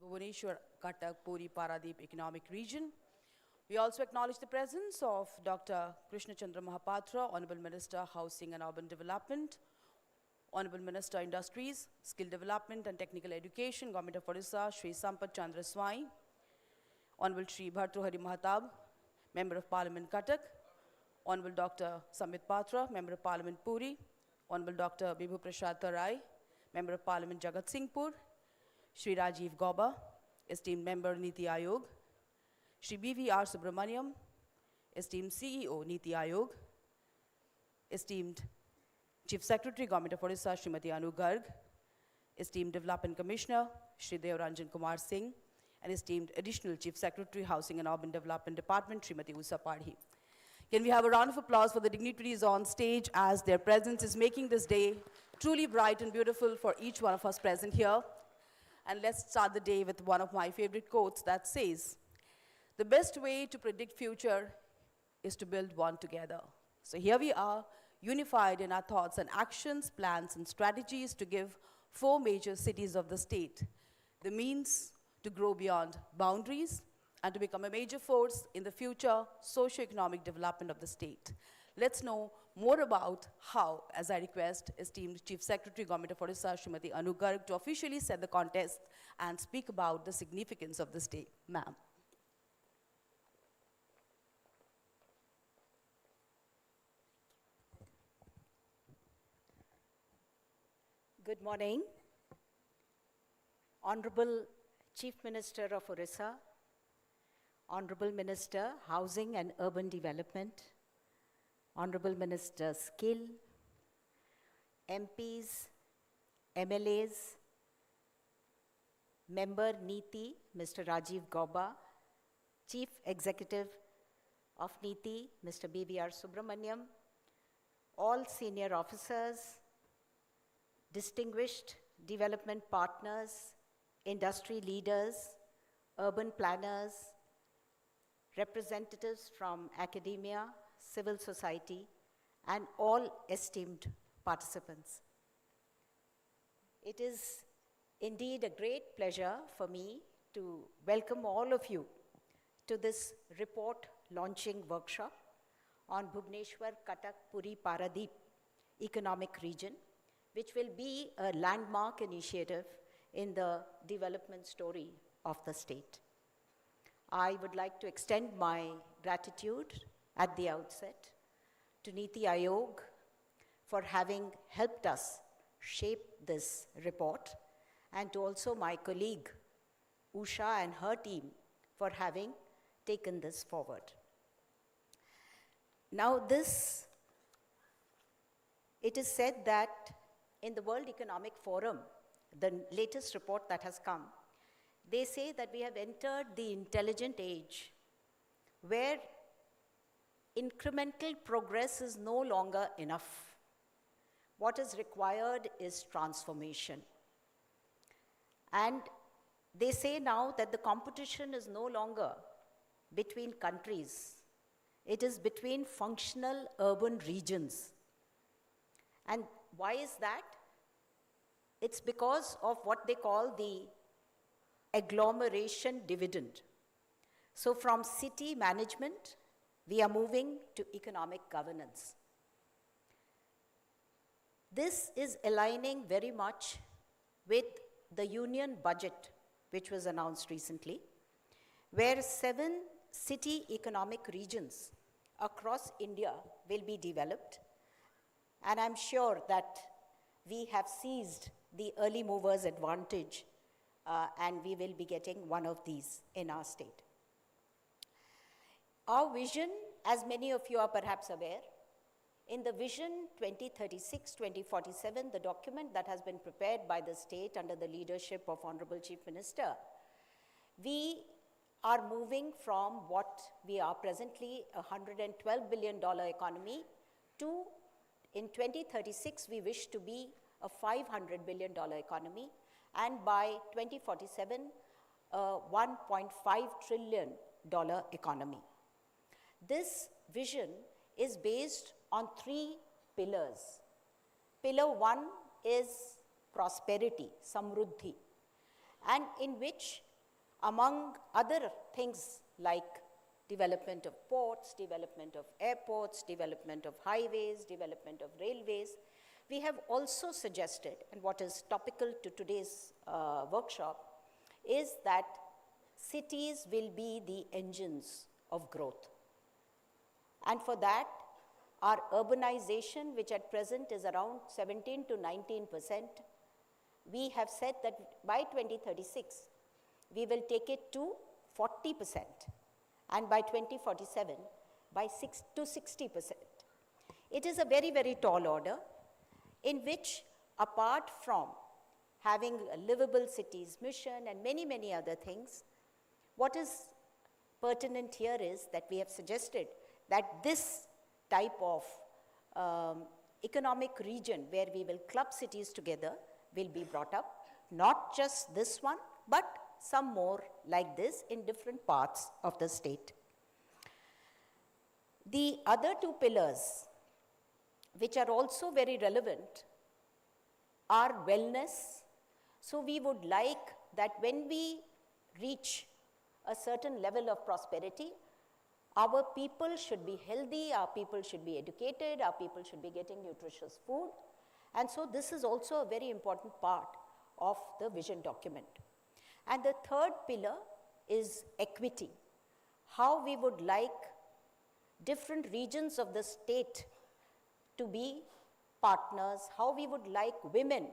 Bhubaneswar, Cuttack, Puri, Paradeep Economic Region. We also acknowledge the presence of Dr. Krishna Chandra Mahapatra, Honorable Minister, Housing and Urban Development, Honorable Minister, Industries, Skill Development and Technical Education, Government of Odisha, Shri Sampath Chandra Swai, Honorable Shri Bhartruhari Mahatab, Member of Parliament, Cuttack, Honorable Dr. Samit Patra, Member of Parliament, Puri, Honorable Dr. Bibhu Prasad Tarai, Member of Parliament, Jagat Singhpur, Shri Rajiv Gauba, esteemed Member, NITI Aayog, Shri B.V.R. Subramaniam, esteemed CEO, NITI Aayog, esteemed Chief Secretary, Government of Odisha, Srimati Anu Garg, esteemed Development Commissioner, Shri Devranjan Kumar Singh, and esteemed Additional Chief Secretary, Housing and Urban Development Department, Srimati Usha Padhi. Can we have a round of applause for the dignitaries on stage as their presence is making this day truly bright and beautiful for each one of us present here. And let's start the day with one of my favorite quotes that says, "The best way to predict future is to build one together." So here we are, unified in our thoughts and actions, plans and strategies to give 4 major cities of the state the means to grow beyond boundaries and to become a major force in the future socio-economic development of the state. Let's know more about how, as I request esteemed Chief Secretary, Government of Odisha, Srimati Anu Garg, to officially set the contest and speak about the significance of this day. Ma'am. Good morning. Honorable Chief Minister of Odisha, Honorable Minister, Housing and Urban Development, Honorable Minister, Skill, MPs, MLAs, Member NITI, Mr. Rajiv Gauba, Chief Executive of NITI, Mr. B.V.R. Subramaniam, all senior officers, distinguished development partners, industry leaders, urban planners, representatives from academia, civil society, and all esteemed participants. It is indeed a great pleasure for me to welcome all of you to this report launching workshop on Bhubaneswar, Cuttack, Puri, Paradeep Economic Region, which will be a landmark initiative in the development story of the state. I would like to extend my gratitude at the outset to NITI Aayog for having helped us shape this report, and to also my colleague Usha and her team for having taken this forward. Now it is said that in the World Economic Forum, the latest report that has come, they say that we have entered the intelligent age where incremental progress is no longer enough. What is required is transformation. And they say now that the competition is no longer between countries. It is between functional urban regions. And why is that? It's because of what they call the agglomeration dividend. So from city management, we are moving to economic governance. This is aligning very much with the union budget, which was announced recently, where 7 city economic regions across India will be developed. And I'm sure that we have seized the early movers advantage and we will be getting one of these in our state. Our vision, as many of you are perhaps aware, in the Vision 2036-2047, the document that has been prepared by the state under the leadership of Honorable Chief Minister, we are moving from what we are presently a $112 billion economy to, in 2036, we wish to be a $500 billion economy, and by 2047, a $1.5 trillion economy. This vision is based on 3 pillars. Pillar 1 is prosperity, samruddhi, and in which among other things like development of ports, development of airports, development of highways, development of railways. We have also suggested, and what is topical to today's workshop, is that cities will be the engines of growth. And for that, our urbanization, which at present is around 17 to 19%, we have said that by 2036, we will take it to 40%, and by 2047, by 6 to 60%. It is a very, very tall order in which, apart from having a livable cities mission and many, many other things, what is pertinent here is that we have suggested that this type of economic region where we will club cities together will be brought up, not just this one, but some more like this in different parts of the state. The other two pillars, which are also very relevant, are wellness. So we would like that when we reach a certain level of prosperity, our people should be healthy, our people should be educated, our people should be getting nutritious food. And so this is also a very important part of the vision document. And the third pillar is equity. How we would like different regions of the state to be partners, how we would like women,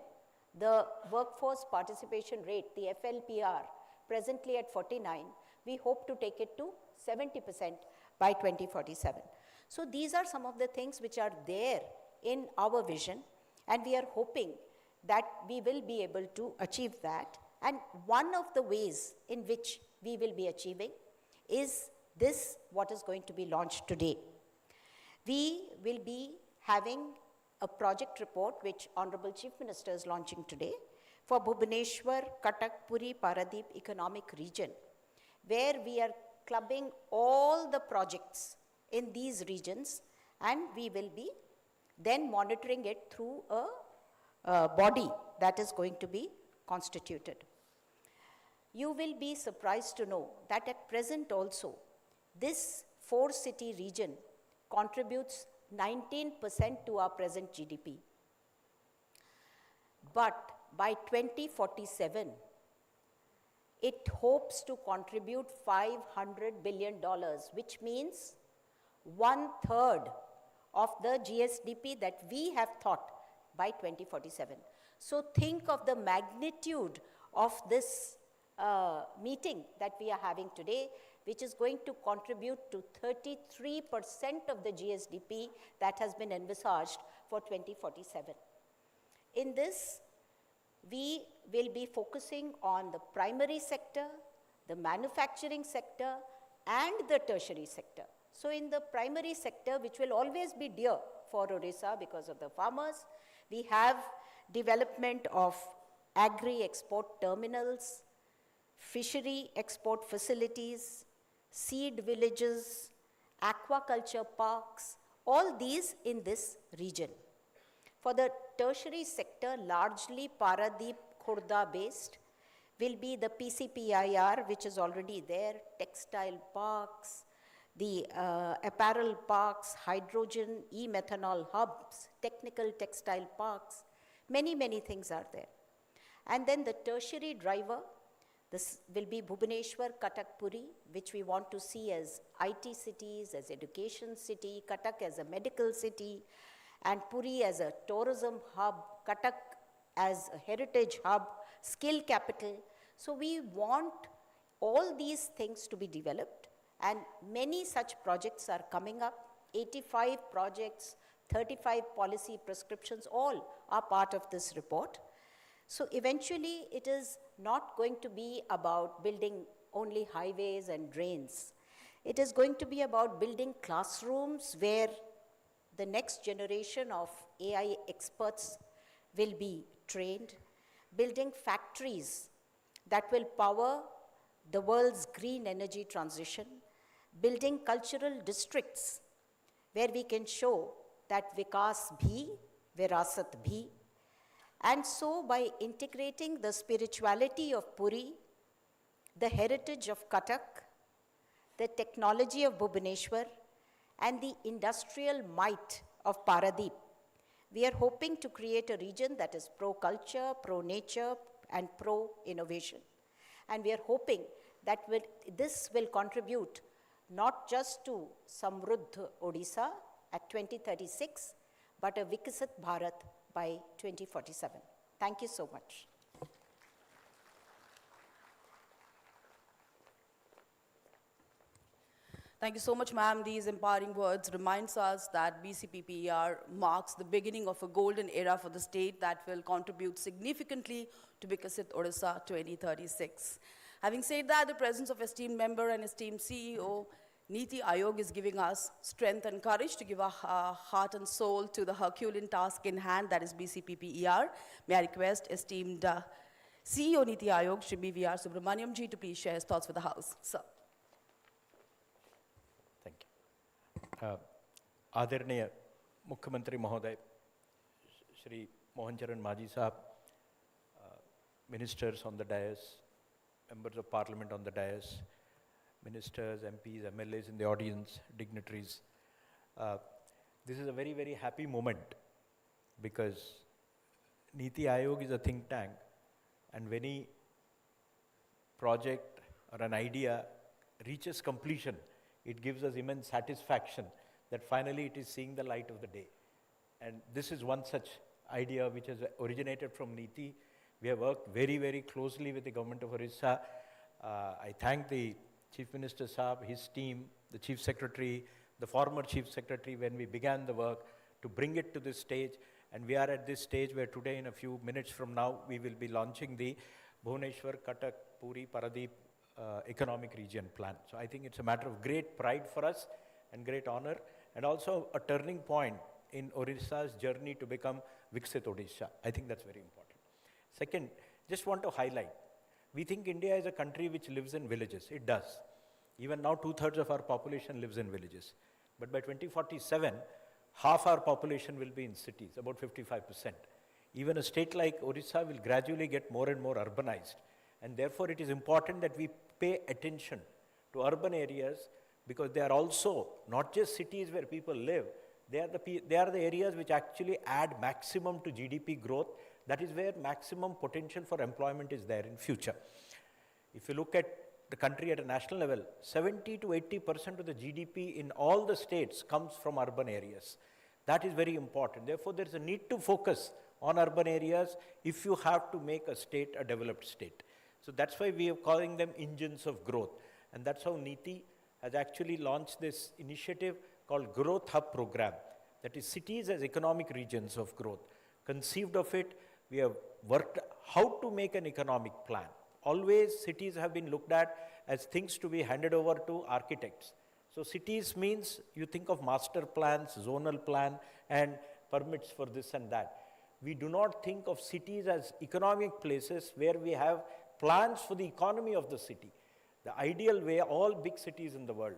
the workforce participation rate, the FLPR, presently at 49, we hope to take it to 70% by 2047. So these are some of the things which are there in our vision, and we are hoping that we will be able to achieve that. And one of the ways in which we will be achieving is this, what is going to be launched today. We will be having a project report which Honorable Chief Minister is launching today for Bhubaneswar, Cuttack, Puri, Paradip Economic Region, where we are clubbing all the projects in these regions, and we will be then monitoring it through a body that is going to be constituted. You will be surprised to know that at present also, this 4-city region contributes 19% to our present GDP. But by 2047, it hopes to contribute $500 billion, which means 1/3 of the GSDP that we have thought by 2047. So think of the magnitude of this meeting that we are having today, which is going to contribute to 33% of the GSDP that has been envisaged for 2047. In this, we will be focusing on the primary sector, the manufacturing sector, and the tertiary sector. So in the primary sector, which will always be dear for Orissa because of the farmers, we have development of agri-export terminals, fishery export facilities, seed villages, aquaculture parks, all these in this region. For the tertiary sector, largely Paradip, Khurda based, will be the BCPPER, which is already there, textile parks, the apparel parks, hydrogen, e-methanol hubs, technical textile parks, many, many things are there. And then the tertiary driver, this will be Bhubaneswar, Cuttack, Puri, which we want to see as IT cities, as education city, Cuttack as a medical city, and Puri as a tourism hub, Cuttack as a heritage hub, skill capital. So we want all these things to be developed, and many such projects are coming up. 85 projects, 35 policy prescriptions, all are part of this report. So eventually it is not going to be about building only highways and drains. It is going to be about building classrooms where the next generation of AI experts will be trained, building factories that will power the world's green energy transition, building cultural districts where we can show that Vikas bhi, Virasat bhi. And so by integrating the spirituality of Puri the heritage of Cuttack, the technology of Bhubaneswar, and the industrial might of Paradeep, we are hoping to create a region that is pro-culture, pro-nature, and pro-innovation. And we are hoping that this will contribute not just to Samruddh Odisha at 2036, but a Viksit Bharat by 2047. Thank you so much. Thank you so much, ma'am. These empowering words reminds us that BCPPER marks the beginning of a golden era for the state that will contribute significantly to Viksit Odisha 2036. Having said that, the presence of esteemed member and esteemed CEO, NITI Aayog is giving us strength and courage to give our heart and soul to the Herculean task in hand, that is BCPPER. May I request esteemed CEO NITI Aayog, Shri B.V.R. Subramaniam ji, to please share his thoughts with the House. Sir. Thank you. Adarniya Mukhyamantri Mahoday, Shri Mohan Charan Maji Sahab, ministers on the dais, members of parliament on the dais, ministers, MPs, MLAs in the audience, dignitaries. This is a very, very happy moment because NITI Aayog is a think tank, and when any project or an idea reaches completion, it gives us immense satisfaction that finally it is seeing the light of the day. And this is one such idea which has originated from NITI. We have worked very, very closely with the government of Orissa. I thank the Chief Minister Saab, his team, the Chief Secretary, the former Chief Secretary when we began the work to bring it to this stage. And we are at this stage where today, in a few minutes from now, we will be launching the Bhubaneswar, Cuttack, Puri, Paradeep Economic Region Plan. So I think it's a matter of great pride for us and great honor, and also a turning point in Orissa's journey to become Viksit Odisha. I think that's very important. Second, just want to highlight, we think India is a country which lives in villages. It does. Even now, 2/3 of our population lives in villages. But by 2047, half our population will be in cities, about 55%. Even a state like Orissa will gradually get more and more urbanized. And therefore, it is important that we pay attention to urban areas, because they are also not just cities where people live, they are the areas which actually add maximum to GDP growth. That is where maximum potential for employment is there in future. If you look at the country at a national level, 70 to 80% of the GDP in all the states comes from urban areas. That is very important. Therefore, there is a need to focus on urban areas if you have to make a state a developed state. So that's why we are calling them engines of growth. And that's how NITI has actually launched this initiative called Growth Hub Program. That is cities as economic regions of growth. Conceived of it, we have worked how to make an economic plan. Always cities have been looked at as things to be handed over to architects. So cities means you think of master plans, zonal plan, and permits for this and that. We do not think of cities as economic places where we have plans for the economy of the city. The ideal way, all big cities in the world,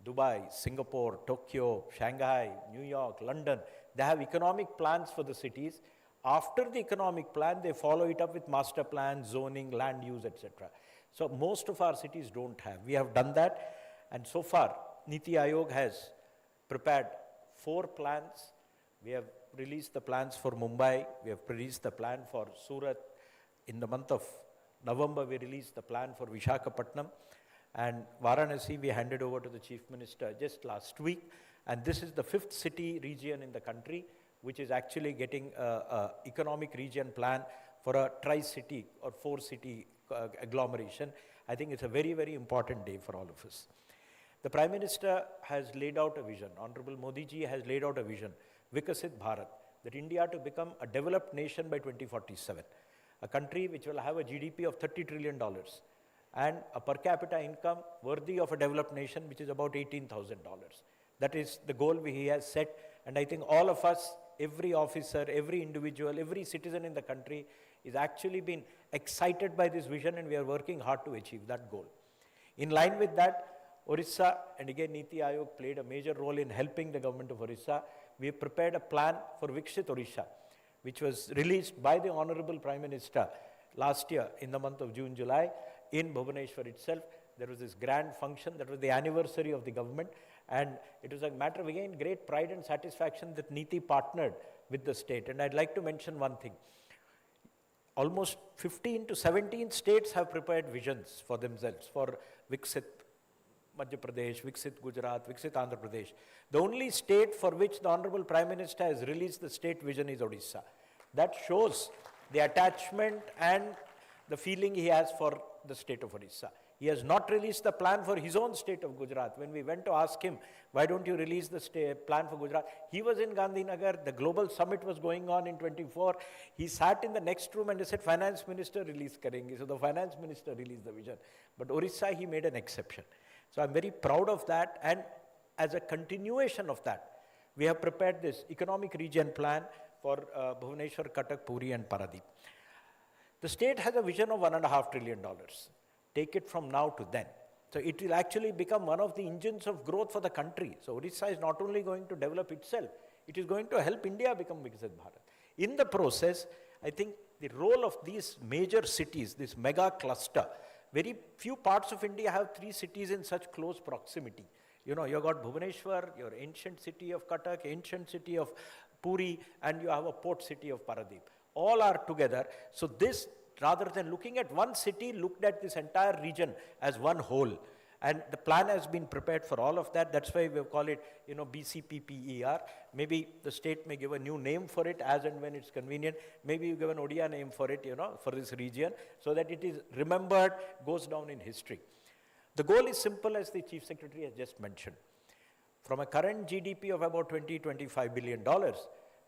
Dubai, Singapore, Tokyo, Shanghai, New York, London, they have economic plans for the cities. After the economic plan, they follow it up with master plans, zoning, land use, etc. So most of our cities don't have. We have done that, and so far, NITI Aayog has prepared 4 plans. We have released the plans for Mumbai. We have released the plan for Surat. In the month of November, we released the plan for Visakhapatnam. And Varanasi, we handed over to the Chief Minister just last week. And this is the 5th city region in the country, which is actually getting an economic region plan for a tri-city or 4-city agglomeration. I think it's a very, very important day for all of us. The Prime Minister has laid out a vision. Honorable Modi ji has laid out a vision, Viksit Bharat, that India to become a developed nation by 2047. A country which will have a GDP of $30 trillion and a per capita income worthy of a developed nation, which is about $18,000. That is the goal he has set. And I think all of us, every officer, every individual, every citizen in the country is actually been excited by this vision, and we are working hard to achieve that goal. In line with that, Orissa, and again NITI Aayog played a major role in helping the government of Orissa. We have prepared a plan for Viksit Odisha, which was released by the Honorable Prime Minister last year in the month of June, July. in Bhubaneswar itself. There was this grand function, that was the anniversary of the government, and it was a matter of, again, great pride and satisfaction that NITI partnered with the state. And I'd like to mention one thing. Almost 15 to 17 states have prepared visions for themselves for Viksit Madhya Pradesh, Viksit Gujarat, Viksit Andhra Pradesh. The only state for which the Honorable Prime Minister has released the state vision is Odisha. That shows the attachment and the feeling he has for the state of Odisha. He has not released the plan for his own state of Gujarat. When we went to ask him, why don't you release the plan for Gujarat? He was in Gandhinagar, the global summit was going on in 24. He sat in the next room and he said, Finance Minister release karenge. So the Finance Minister released the vision. But Orissa, he made an exception. So I'm very proud of that, and as a continuation of that, we have prepared this economic region plan for Bhubaneswar, Cuttack, Puri and Paradip. The state has a vision of $1.5 trillion. Take it from now to then. So it will actually become one of the engines of growth for the country. So Odisha is not only going to develop itself, it is going to help India become Viksit Bharat. In the process, I think the role of these major cities, this mega cluster, very few parts of India have 3 cities in such close proximity. You know, you've got Bhubaneswar, your ancient city of Cuttack, ancient city of Puri, and you have a port city of Paradip. All are together. So this, rather than looking at one city, looked at this entire region as one whole. And the plan has been prepared for all of that. That's why we call it, BCPPER. Maybe the state may give a new name for it as and when it's convenient. Maybe you give an Odia name for it, for this region, so that it is remembered, goes down in history. The goal is simple, as the Chief Secretary has just mentioned. From a current GDP of about $25 billion,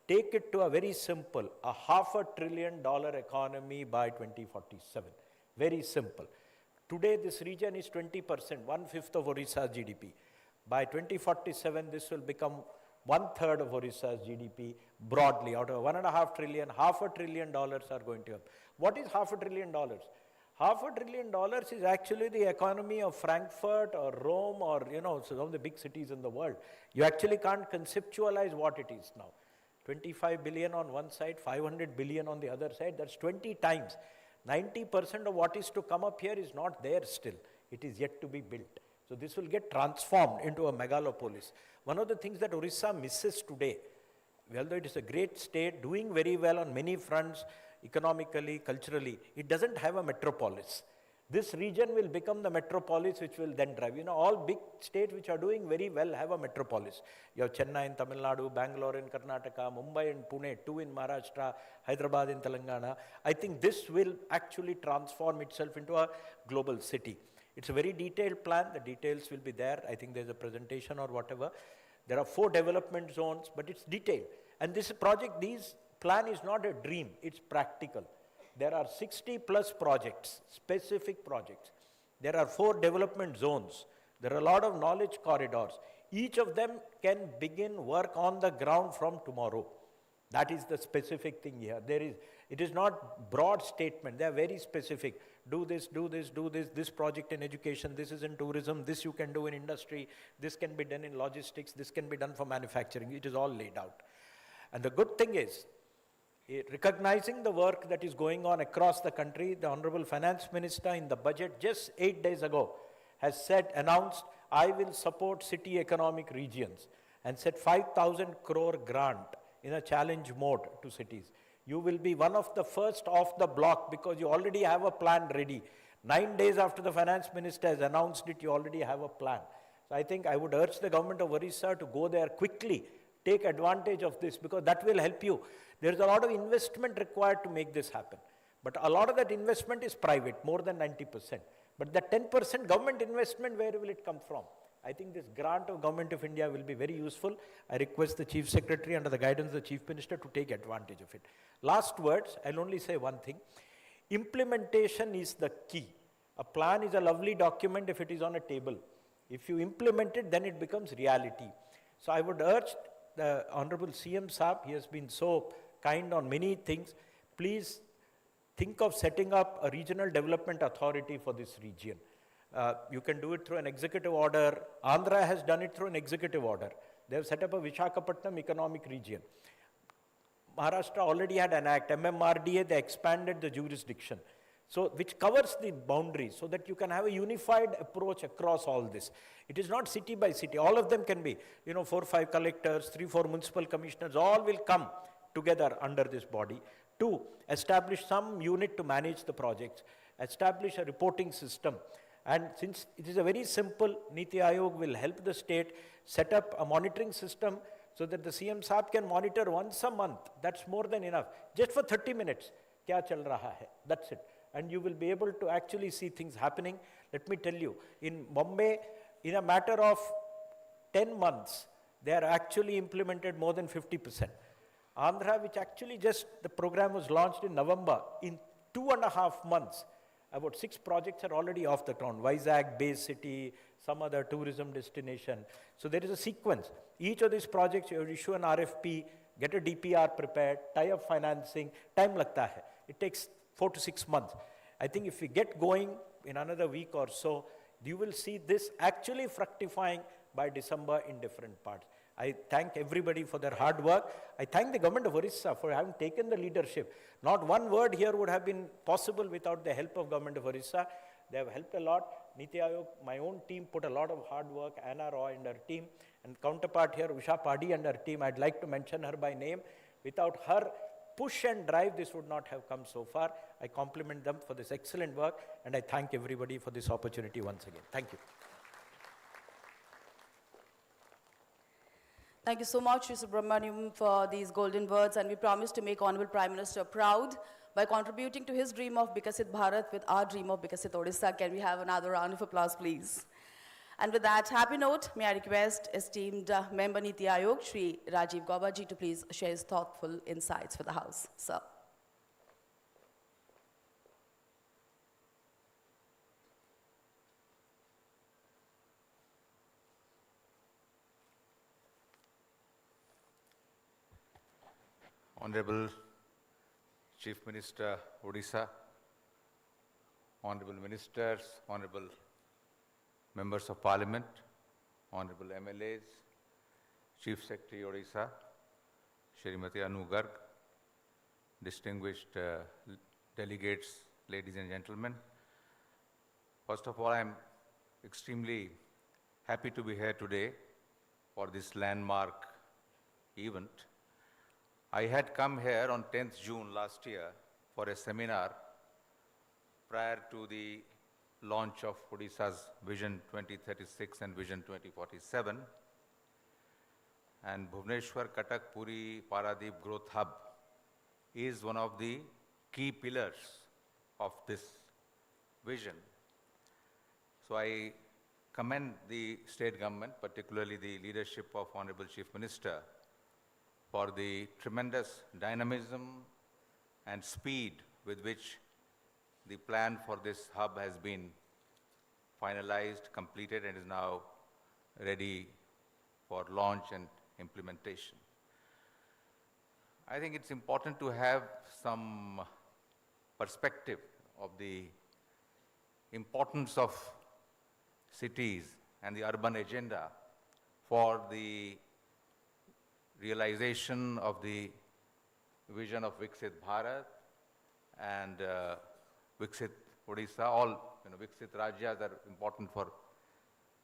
take it to a very simple, a $500 billion economy by 2047. Very simple. Today, this region is 20%, 1/5 of Odisha's GDP. By 2047, this will become 1/3 of Odisha's GDP broadly. Out of $1.5 trillion, $500 billion are going to help. What is $500 billion? $500 billion is actually the economy of Frankfurt or Rome or, some of the big cities in the world. You actually can't conceptualize what it is now. 25 billion on one side, 500 billion on the other side, that's 20 times. 90% of what is to come up here is not there still. It is yet to be built. So this will get transformed into a megalopolis. One of the things that Orissa misses today, although it is a great state, doing very well on many fronts, economically, culturally, it doesn't have a metropolis. This region will become the metropolis which will then drive. All big states which are doing very well have a metropolis. You have Chennai in Tamil Nadu, Bangalore in Karnataka, Mumbai and Pune, 2 in Maharashtra, Hyderabad in Telangana. I think this will actually transform itself into a global city. It's a very detailed plan. The details will be there. I think there's a presentation or whatever. There are 4 development zones, but it's detailed. And this project, this plan is not a dream. It's practical. There are 60 plus projects, specific projects. There are 4 development zones. There are a lot of knowledge corridors. Each of them can begin work on the ground from tomorrow. That is the specific thing here. It is not broad statement. They are very specific. Do this, do this, do this, this project in education, this is in tourism, this you can do in industry, this can be done in logistics, this can be done for manufacturing. It is all laid out. And the good thing is, recognizing the work that is going on across the country, the Honorable Finance Minister in the budget just 8 days ago has announced, I will support city economic regions and said 5,000 crore grant in a challenge mode to cities. You will be one of the first off the block because you already have a plan ready. 9 days after the Finance Minister has announced it, you already have a plan. So I think I would urge the government of Orissa to go there quickly, take advantage of this because that will help you. There is a lot of investment required to make this happen. But a lot of that investment is private, more than 90%. But the 10% government investment, where will it come from? I think this grant of Government of India will be very useful. I request the Chief Secretary under the guidance of the Chief Minister to take advantage of it. Last words, I'll only say one thing. Implementation is the key. A plan is a lovely document if it is on a table. If you implement it, then it becomes reality. So I would urge the Honorable CM Saab, he has been so kind on many things. Please think of setting up a regional development authority for this region. You can do it through an executive order. Andhra has done it through an executive order. They have set up a Visakhapatnam economic region. Maharashtra already had an act, MMRDA, they expanded the jurisdiction. So, which covers the boundaries so that you can have a unified approach across all this. It is not city by city. All of them can be, 4 or 5 collectors, 3 or 4 municipal commissioners, all will come together under this body to establish some unit to manage the projects, establish a reporting system. And since it is a very simple, NITI Aayog will help the state set up a monitoring system so that the CM Saab can monitor once a month. That's more than enough. Just for 30 minutes, kya chal raha hai? That's it. And you will be able to actually see things happening. Let me tell you, in Bombay, in a matter of 10 months, they are actually implemented more than 50%. Andhra, which actually just, the program was launched in November, in 2.5 months, about 6 projects are already off the ground. Vizag, Bay City, some other tourism destination. So there is a sequence. Each of these projects, you issue an RFP, get a DPR prepared, tie up financing, time lagta hai. It takes 4 to 6 months. I think if we get going in another week or so, you will see this actually fructifying by December in different parts. I thank everybody for their hard work. I thank the government of Orissa for having taken the leadership. Not one word here would have been possible without the help of government of Orissa. They have helped a lot. NITI Aayog, my own team put a lot of hard work, Anna Roy and her team, and counterpart here, Usha Padhi and her team. I'd like to mention her by name. Without her push and drive, this would not have come so far. I compliment them for this excellent work, and I thank everybody for this opportunity once again. Thank you. Thank you so much, Sri Subramaniam, for these golden words, and we promise to make Honorable Prime Minister proud by contributing to his dream of Bikasit Bharat with our dream of Bikasit Odisha. Can we have another round of applause, please? And with that happy note, may I request esteemed member NITI Aayog, Shri Rajiv Gaubaji, to please share his thoughtful insights for the House. Sir. Honorable Chief Minister Odisha, Honorable Ministers, Honorable Members of Parliament, Honorable MLAs, Chief Secretary Odisha, Srimati Anu Garg, distinguished delegates, ladies and gentlemen. First of all, I am extremely happy to be here today for this landmark event. I had come here on 10th June last year for a seminar prior to the launch of Odisha's Vision 2036 and Vision 2047. And Bhubaneswar, Cuttack, Puri, Paradeep Growth Hub is one of the key pillars of this vision. So I commend the state government, particularly the leadership of Honorable Chief Minister, for the tremendous dynamism and speed with which the plan for this hub has been finalized, completed, and is now ready for launch and implementation. I think it's important to have some perspective of the importance of cities and the urban agenda for the realization of the vision of Viksit Bharat and Viksit Odisha. All Viksit Rajyas are important for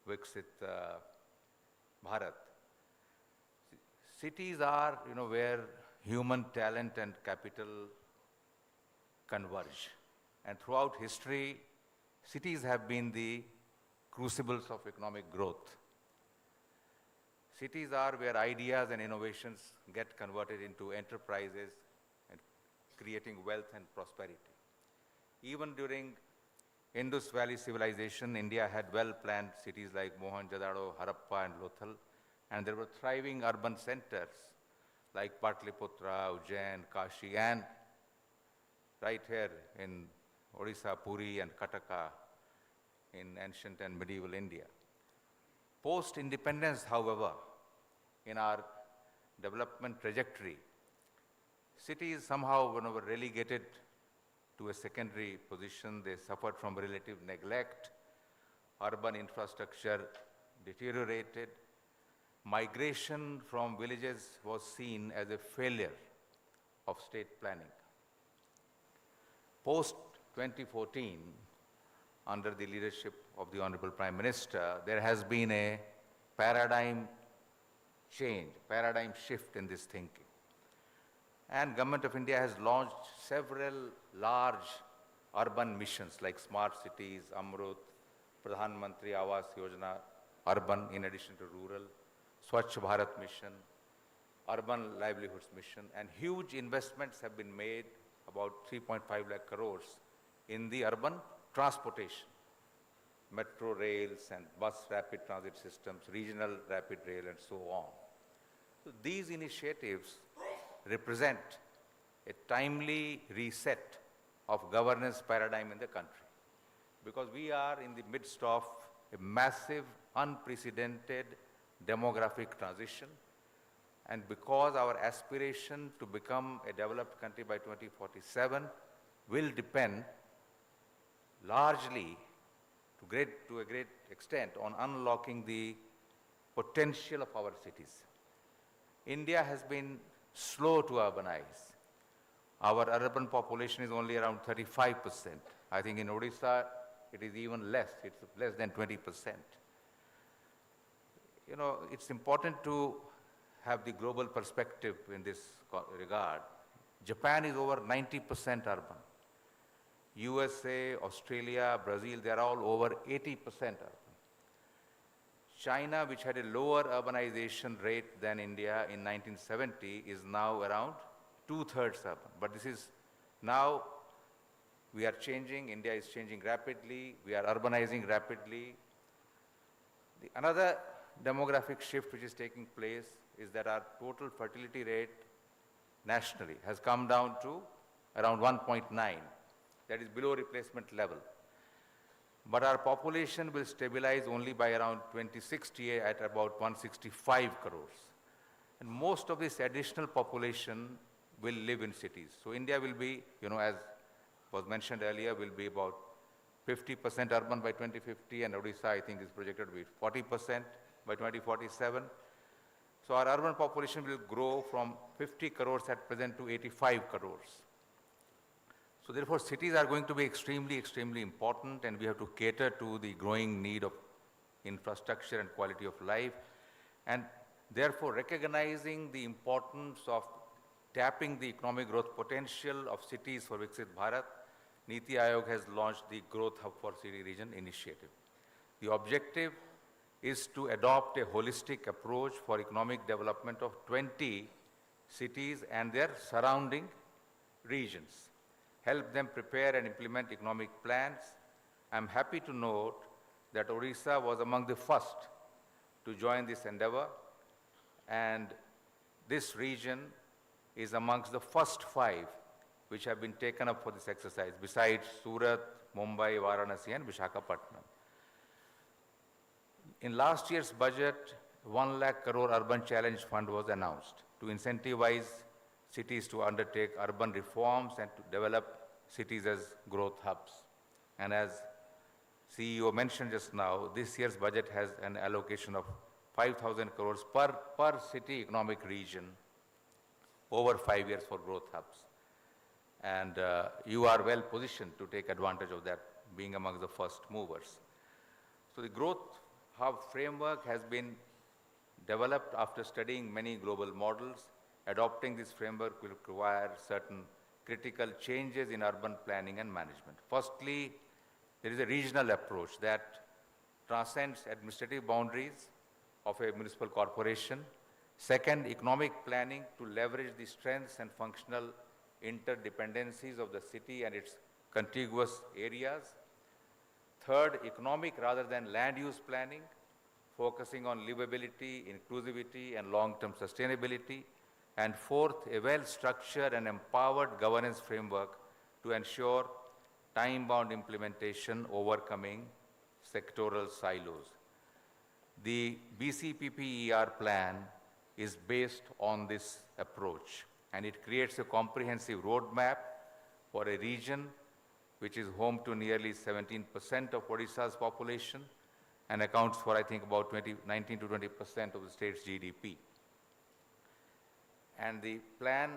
Viksit Bharat. Cities are where human talent and capital converge. And throughout history, cities have been the crucibles of economic growth. Cities are where ideas and innovations get converted into enterprises and creating wealth and prosperity. Even during Indus Valley civilization, India had well-planned cities like Mohenjo-daro, Harappa, and Lothal, and there were thriving urban centers like Patliputra, Ujjain, Kashi, and right here in Odisha, Puri, and Cuttack in ancient and medieval India. Post-independence, however, in our development trajectory, cities somehow were relegated to a secondary position. They suffered from relative neglect. Urban infrastructure deteriorated. Migration from villages was seen as a failure of state planning. Post 2014, under the leadership of the Honorable Prime Minister, there has been a paradigm change, paradigm shift in this thinking. And Government of India has launched several large urban missions like Smart Cities, Amrut, Pradhan Mantri Awas Yojana, urban in addition to rural, Swachh Bharat Mission, Urban Livelihoods Mission, and huge investments have been made, about 3.5 lakh crores, in the urban transportation, metro rails and bus rapid transit systems, regional rapid rail, and so on. So these initiatives represent a timely reset of governance paradigm in the country, because we are in the midst of a massive, unprecedented demographic transition, and because our aspiration to become a developed country by 2047 will depend largely, to a great extent, on unlocking the potential of our cities. India has been slow to urbanize. Our urban population is only around 35%. I think in Odisha, it is even less. It's less than 20%. You know, it's important to have the global perspective in this regard. Japan is over 90% urban. USA, Australia, Brazil, they are all over 80% urban. China, which had a lower urbanization rate than India in 1970, is now around 2/3 urban. But this is now, we are changing, India is changing rapidly, we are urbanizing rapidly. Another demographic shift which is taking place is that our total fertility rate nationally has come down to around 1.9. That is below replacement level. But our population will stabilize only by around 2060 at about 165 crores. And most of this additional population will live in cities. So India will be, you know, as was mentioned earlier, will be about 50% urban by 2050, and Odisha, I think, is projected to be 40% by 2047. So our urban population will grow from 50 crores at present to 85 crores. So therefore, cities are going to be extremely, extremely important, and we have to cater to the growing need of infrastructure and quality of life. And therefore, recognizing the importance of tapping the economic growth potential of cities for Viksit Bharat, NITI Aayog has launched the Growth Hub for City Region initiative. The objective is to adopt a holistic approach for economic development of 20 cities and their surrounding regions, help them prepare and implement economic plans. I'm happy to note that Odisha was among the first to join this endeavor, and this region is amongst the first 5 which have been taken up for this exercise, besides Surat, Mumbai, Varanasi, and Visakhapatnam. In last year's budget, 1 lakh crore Urban Challenge Fund was announced to incentivize cities to undertake urban reforms and to develop cities as growth hubs. And as CEO mentioned just now, this year's budget has an allocation of 5,000 crores per city economic region over 5 years for growth hubs. And you are well positioned to take advantage of that, being among the first movers. So the growth hub framework has been developed after studying many global models. Adopting this framework will require certain critical changes in urban planning and management. Firstly, there is a regional approach that transcends administrative boundaries of a municipal corporation. Second, economic planning to leverage the strengths and functional interdependencies of the city and its contiguous areas. Third, economic rather than land use planning, focusing on livability, inclusivity, and long-term sustainability. And fourth, a well-structured and empowered governance framework to ensure time-bound implementation, overcoming sectoral silos. The BCPPER plan is based on this approach, and it creates a comprehensive roadmap for a region which is home to nearly 17% of Odisha's population and accounts for, I think, about 19 to 20% of the state's GDP. And the plan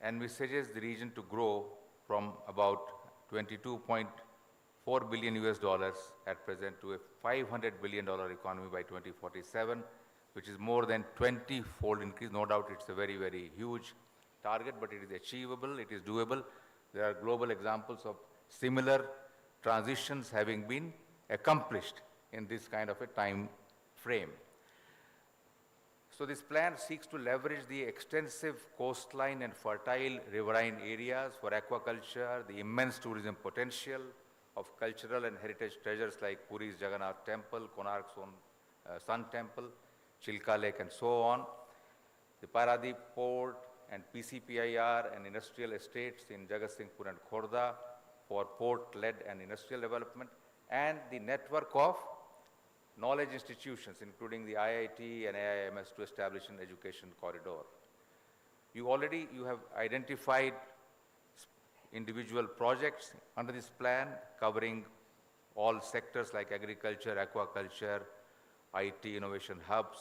envisages the region to grow from about 22.4 billion US dollars at present to a $500 billion economy by 2047, which is more than 20-fold increase. No doubt it's a very, very huge target, but it is achievable, it is doable. There are global examples of similar transitions having been accomplished in this kind of a time frame. So this plan seeks to leverage the extensive coastline and fertile riverine areas for aquaculture, the immense tourism potential of cultural and heritage treasures like Puri's Jagannath Temple, Konark's own Sun Temple, Chilka Lake, and so on, the Paradip Port and BCPPER and industrial estates in Jagatsinghpur and Khordha for port-led and industrial development, and the network of knowledge institutions, including the IIT and AIMS, to establish an education corridor. You have identified individual projects under this plan covering all sectors like agriculture, aquaculture, IT innovation hubs,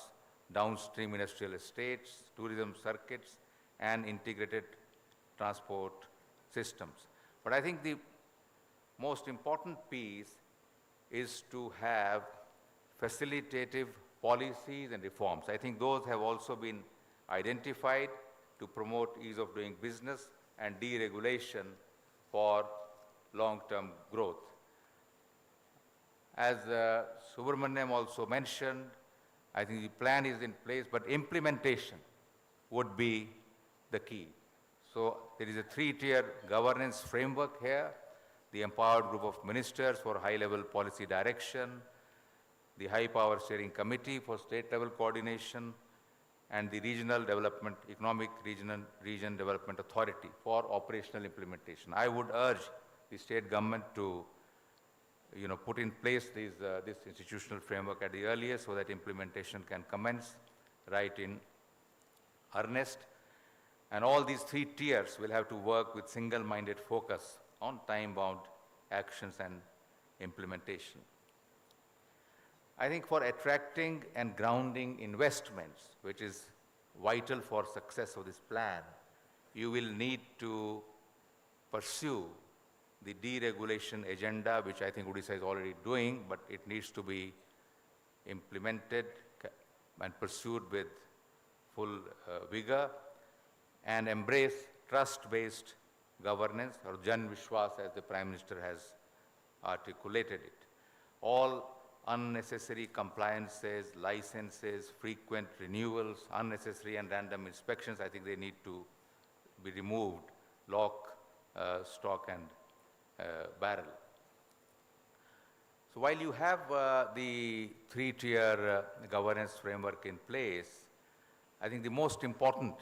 downstream industrial estates, tourism circuits, and integrated transport systems. But I think the most important piece is to have facilitative policies and reforms. I think those have also been identified to promote ease of doing business and deregulation for long-term growth. As Subramaniam also mentioned, I think the plan is in place, but implementation would be the key. So there is a 3-tier governance framework here, the empowered group of ministers for high-level policy direction, the high-power steering committee for state-level coordination, and the regional development, economic region development authority for operational implementation. I would urge the state government to put in place this institutional framework at the earliest so that implementation can commence right in earnest. And all these 3 tiers will have to work with single-minded focus on time-bound actions and implementation. I think for attracting and grounding investments, which is vital for success of this plan, you will need to pursue the deregulation agenda, which I think Odisha is already doing, but it needs to be implemented and pursued with full vigor, and embrace trust-based governance, or Jan Vishwas, as the Prime Minister has articulated it. All unnecessary compliances, licenses, frequent renewals, unnecessary and random inspections, I think they need to be removed, lock, stock, and barrel. So while you have the 3-tier governance framework in place, I think the most important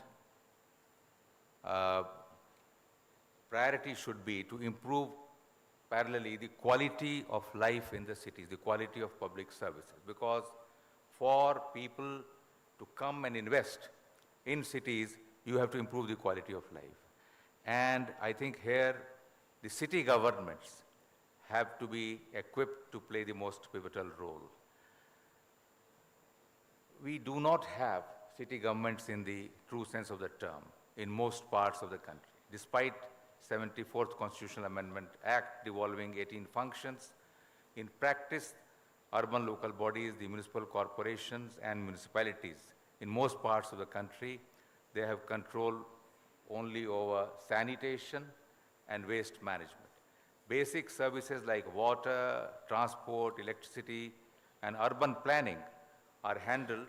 priority should be to improve parallelly the quality of life in the cities, the quality of public services. Because for people to come and invest in cities, you have to improve the quality of life. And I think here the city governments have to be equipped to play the most pivotal role. We do not have city governments in the true sense of the term in most parts of the country, despite 74th Constitutional Amendment Act devolving 18 functions. In practice, urban local bodies, the municipal corporations and municipalities in most parts of the country, they have control only over sanitation and waste management. Basic services like water, transport, electricity, and urban planning are handled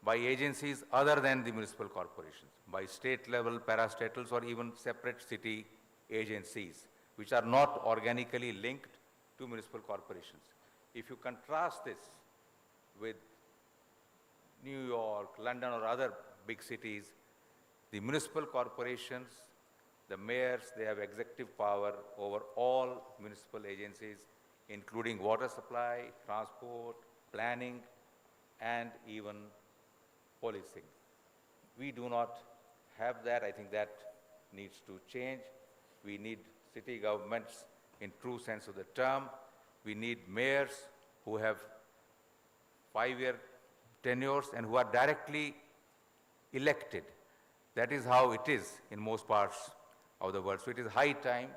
by agencies other than the municipal corporations, by state-level parastatals or even separate city agencies, which are not organically linked to municipal corporations. If you contrast this with New York, London, or other big cities, the municipal corporations, the mayors, they have executive power over all municipal agencies, including water supply, transport, planning, and even policing. We do not have that. I think that needs to change. We need city governments in true sense of the term. We need mayors who have 5-year tenures and who are directly elected. That is how it is in most parts of the world. So it is high time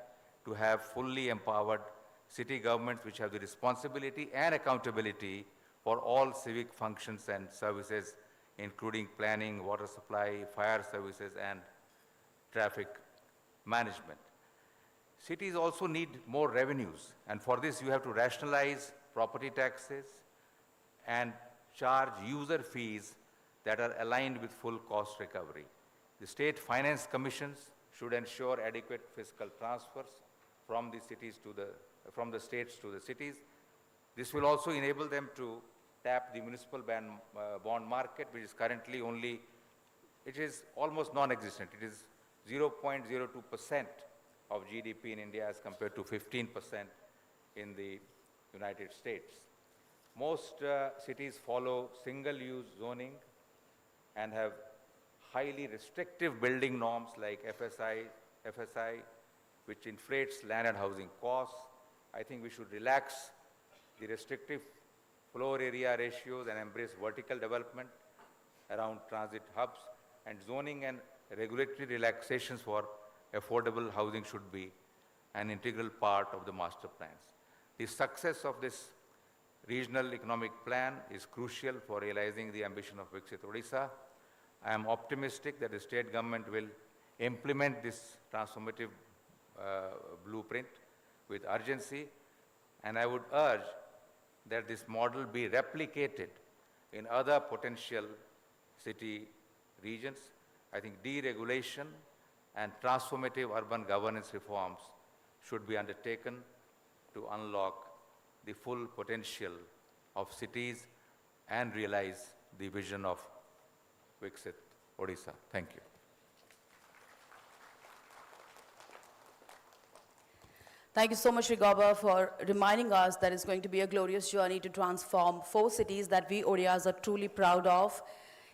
to have fully empowered city governments which have the responsibility and accountability for all civic functions and services, including planning, water supply, fire services, and traffic management. Cities also need more revenues, and for this you have to rationalize property taxes and charge user fees that are aligned with full cost recovery. The state finance commissions should ensure adequate fiscal transfers from the states to the cities. This will also enable them to tap the municipal bond market, which is currently it is almost non-existent. It is 0.02% of GDP in India as compared to 15% in the United States. Most cities follow single-use zoning and have highly restrictive building norms like FSI, which inflates land and housing costs. I think we should relax the restrictive floor area ratios and embrace vertical development around transit hubs, and zoning and regulatory relaxations for affordable housing should be an integral part of the master plans. The success of this regional economic plan is crucial for realizing the ambition of Viksit Odisha. I am optimistic that the state government will implement this transformative blueprint with urgency, and I would urge that this model be replicated in other potential city regions. I think deregulation and transformative urban governance reforms should be undertaken to unlock the full potential of cities and realize the vision of Viksit Odisha. Thank you. Thank you so much, Rigaba, for reminding us that it's going to be a glorious journey to transform 4 cities that we Odias are truly proud of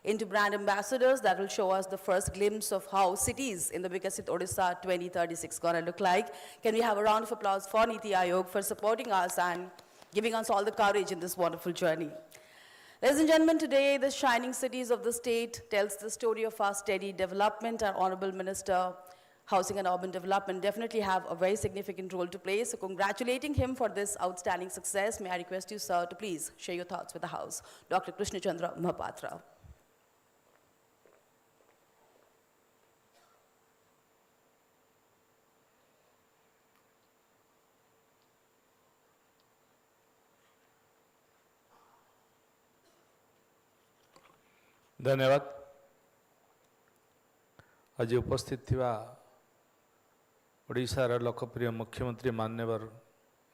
into brand ambassadors that will show us the first glimpse of how cities in the Viksit Odisha 2036 gonna look like. Can we have a round of applause for NITI Aayog for supporting us and giving us all the courage in this wonderful journey. Ladies and gentlemen, today the shining cities of the state tells the story of our steady development. Our Honorable Minister, Housing and Urban Development definitely have a very significant role to play. So congratulating him for this outstanding success, may I request you, sir, to please share your thoughts with the House. Dr. Krishna Chandra Mahapatra. धन्यवाद। आज उपस्थित थिवा ओडिशार लोकप्रिय मुख्यमंत्री मान्यवर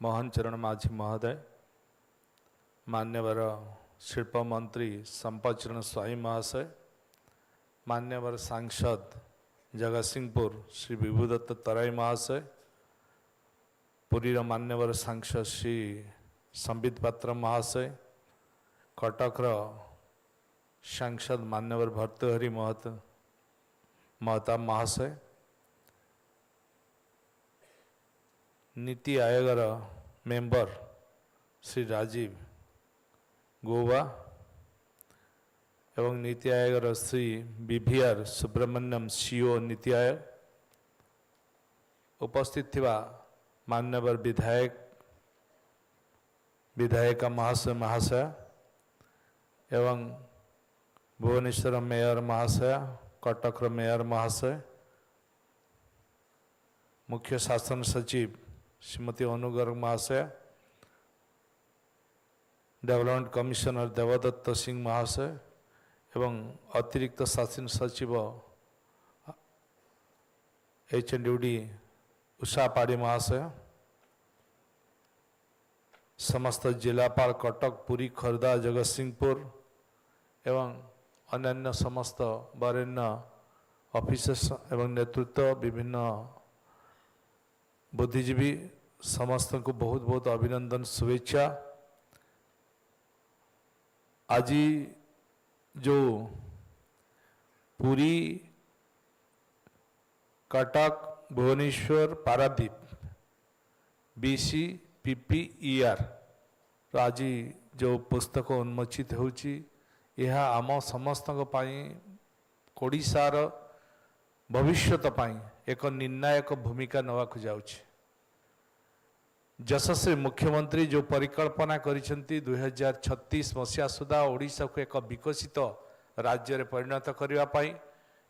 मोहन चरण माझी महोदय, मान्यवर शिल्प मंत्री संपचरण स्वाई महाशय, मान्यवर सांसद जगतसिंहपुर श्री विभुदत्त तराई महाशय, पुरीर मान्यवर सांसद श्री संबित पात्र महाशय, कटकर सांसद मान्यवर भर्तृहरि महताब महाशय, नीति आयोगर मेंबर श्री राजीव गोवा एवं नीति आयोगर श्री BVR सुब्रमण्यम सीओ नीति आयोग, उपस्थित थिवा मान्यवर विधायिका महाशय एवं भुवनेश्वर मेयर महाशय, कटक मेयर महाशय, मुख्य शासन सचिव श्रीमती अनुगर महाशय, डेवलपमेंट कमिश्नर देवदत्त सिंह महाशय एवं अतिरिक्त शासन सचिव H&UD उषा पाड़ी महाशय, समस्त जिलापाल कटक, पुरी, खोर्धा, जगतसिंहपुर एवं अन्य समस्त वरेण्य ऑफिसर्स एवं नेतृत्व, विभिन्न बुद्धिजीवी समस्त को बहुत बहुत अभिनंदन, शुभेच्छा। आज जो पुरी, कटक, भुवनेश्वर, पारादीप BCPPER आज जो पुस्तक उन्मोचित होची, यह आम समस्त ओडिशार भविष्यत एक निर्णायक भूमिका नवाक जाउछि। यशस्वी मुख्यमंत्री जो परिकल्पना करिसेंती 2036 मसीहा सुधा ओडिशा को एक विकसित राज्य रे परिणत करिवा पाई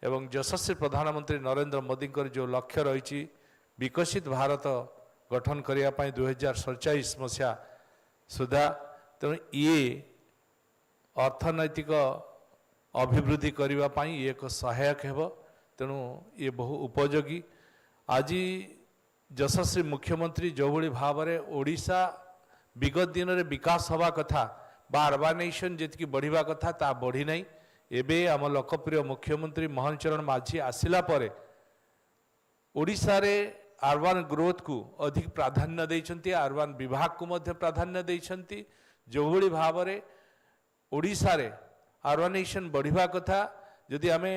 एवं यशस्वी प्रधानमंत्री नरेंद्र मोदी जो लक्ष्य रही विकसित भारत गठन करिवा पाई 2047 मसीहा सुधा तेणु ये अर्थनैतिक अभिवृद्धि करिवा पाई ये एक सहायक हेबो तेणु ये बहु उपयोगी आज यशस्वी मुख्यमंत्री जो भली भाव में ओडिशा विगत दिन में विकास हवा कथा बा अर्बानाइजेशन जी बढ़िया कथा ता बढ़ी नहीं एबे आम लोकप्रिय मुख्यमंत्री मोहन चरण माझी आसिला परे ओडिशा रे अर्बान ग्रोथ को अधिक प्राधान्य देइछंती अर्बान विभाग को मध्य प्राधान्य देइछंती जो भली भाव में ओडिशा रे अर्बानाइजेशन बढ़िया कथा जदि आमे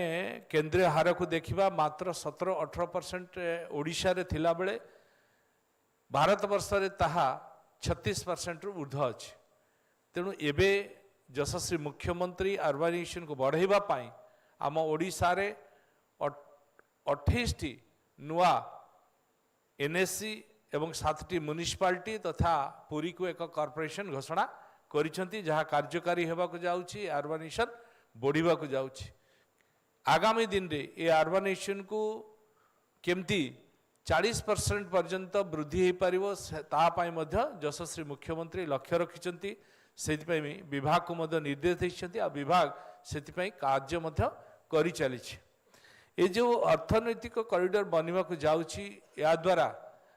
केंद्रीय हार को देखा मात्र 17-18% ओडिशा रे थिला बेले भारत वर्ष रे ताहा 36% रु ऊर्ध्व अछि तेणु एबे यशस्वी मुख्यमंत्री अर्बानाइजेशन को बढ़ाइबा पाई आम ओडिशा रे 28 नुआ एनएससी एवं 7टी म्युनिसिपालिटी तथा पुरी को एक कॉर्पोरेशन घोषणा करिसेंती जहाँ कार्यकारी हेबा को जाउछि अर्बानाइजेशन बढ़िबा को जाउछि आगामी दिन रे ये अर्बानाइजेशन को केमती 40% पर्यंत वृद्धि हो पारिबो तापाई मध्य यशस्वी मुख्यमंत्री लक्ष्य रखिछंती सेतिपई विभाग को मध्य निर्देश दैछंती आ विभाग सेतिपई कार्य मध्य करि चलिछि ए जो अर्थनैतिक कॉरिडोर बनिबा को जाउछि या द्वारा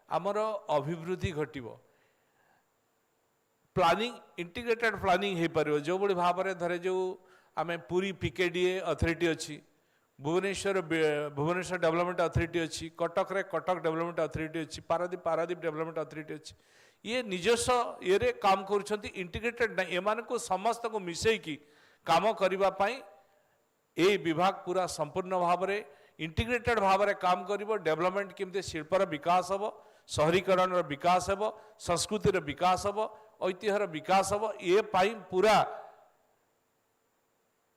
हमर अभिवृद्धि घटिबो प्लानिंग इंटीग्रेटेड प्लानिंग हो पारिबो जो बड़ी भाव में धरे जो आमे पूरी पीकेडीए अथॉरिटी अछि भुवनेश्वर डेवलपमेंट अथॉरिटी अच्छी कटक रे कटक डेवलपमेंट अथॉरिटी अच्छी पारादीप डेवलपमेंट अथॉरिटी अच्छी ये निजस्व ये रे काम करुछंती इंटीग्रेटेड ना एमान को समस्त को मिसेकी काम करिबा पाई ए विभाग पूरा संपूर्ण भाव में इंटीग्रेटेड भाव में काम करिबो डेवलपमेंट केमते शिल्पर विकास हबो शहरीकरण विकास हबो संस्कृतिर विकास हबो ऐतिह्यर विकास हबो ये पाई पूरा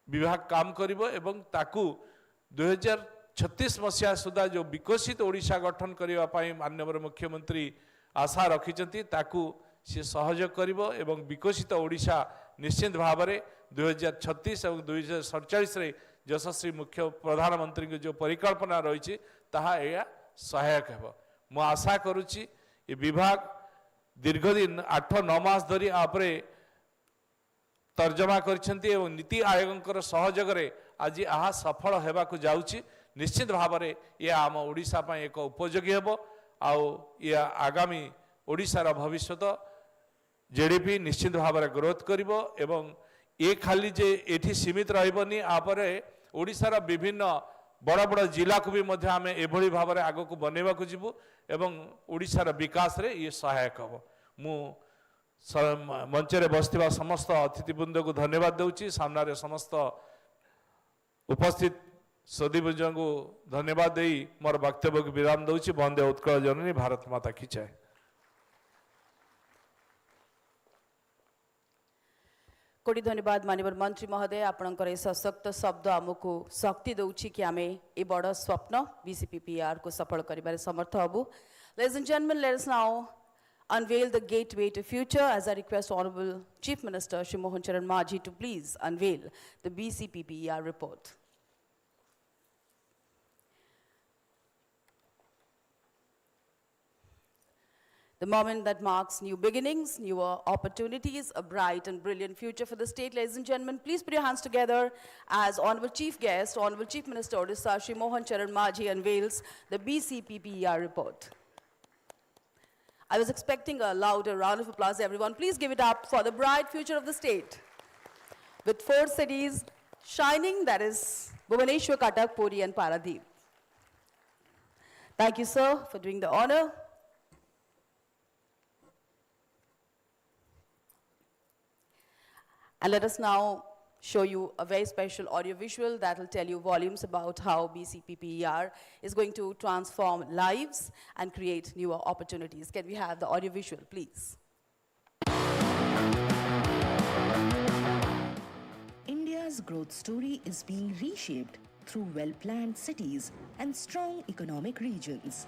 विभाग काम करिबो एवं ताकू 2036 मसीहा सुधा जो विकसित ओडिशा गठन करने पाई माननीय मुख्यमंत्री आशा रखिछंती ताकू से सहयोग करिबो एवं विकसित ओडिशा निश्चित भाव में 2036 और 2047 रे यशस्वी मुख्य प्रधानमंत्री की जो परिकल्पना रही ताहा एया सहायक हेबो मु आशा करुछि ये विभाग दीर्घ दिन 8-9 मास धरी आपरे तर्जमा करछंती एवं नीति आयोगकर सहयोग रे आज आहा सफल हेबा को जाउछि निश्चित भाव में ये आम ओडिशा पाई एक उपयोगी हेबो आउ ये आगामी ओडिशार भविष्यत जीडीपी निश्चित भाव में ग्रोथ करिबो एवं ये खाली जे एठी सीमित रहबनी आपरे ओडिशार विभिन्न बड़ बड़ जिला को भी मध्य आमे एभली भाव में आगो को बनेबा को जिवु एवं ओडिशार विकास रे ये सहायक हबो मु मंचरे बसथिबा समस्त अतिथिवृंद को धन्यवाद देउछि सामने समस्त उपस्थित सदीभुज को धन्यवाद दे मोर वक्तव्य को विराम दूची वंदे उत्कल जननी भारत माता की जय। कोटी धन्यवाद माननीय मंत्री महोदय आपणकर ए सशक्त शब्द आमको शक्ति दउछि कि आमे ए बड़ स्वप्न बीसीपीपीआर को सफल करिबारे समर्थ हबु। Ladies and gentlemen, let us now unveil the gateway to future as I request Honorable Chief Minister Shri Mohan Charan Majhi to please unveil the BCPPER report. The moment that marks new beginnings, newer opportunities, a bright and brilliant future for the state. Ladies and gentlemen, please put your hands together as Honorable Chief Guest, Honorable Chief Minister Odisha Shri Mohan Charan Majhi unveils the BCPPER report. I was expecting a louder round of applause, everyone. Please give it up for the bright future of the state. With 4 cities shining, that is Bhubaneswar, Cuttack, Puri and Paradip. Thank you, sir, for doing the honor. And let us now show you a very special audiovisual that will tell you volumes about how BCPPER is going to transform lives and create newer opportunities. Can we have the audiovisual, please? India's growth story is being reshaped through well-planned cities and strong economic regions.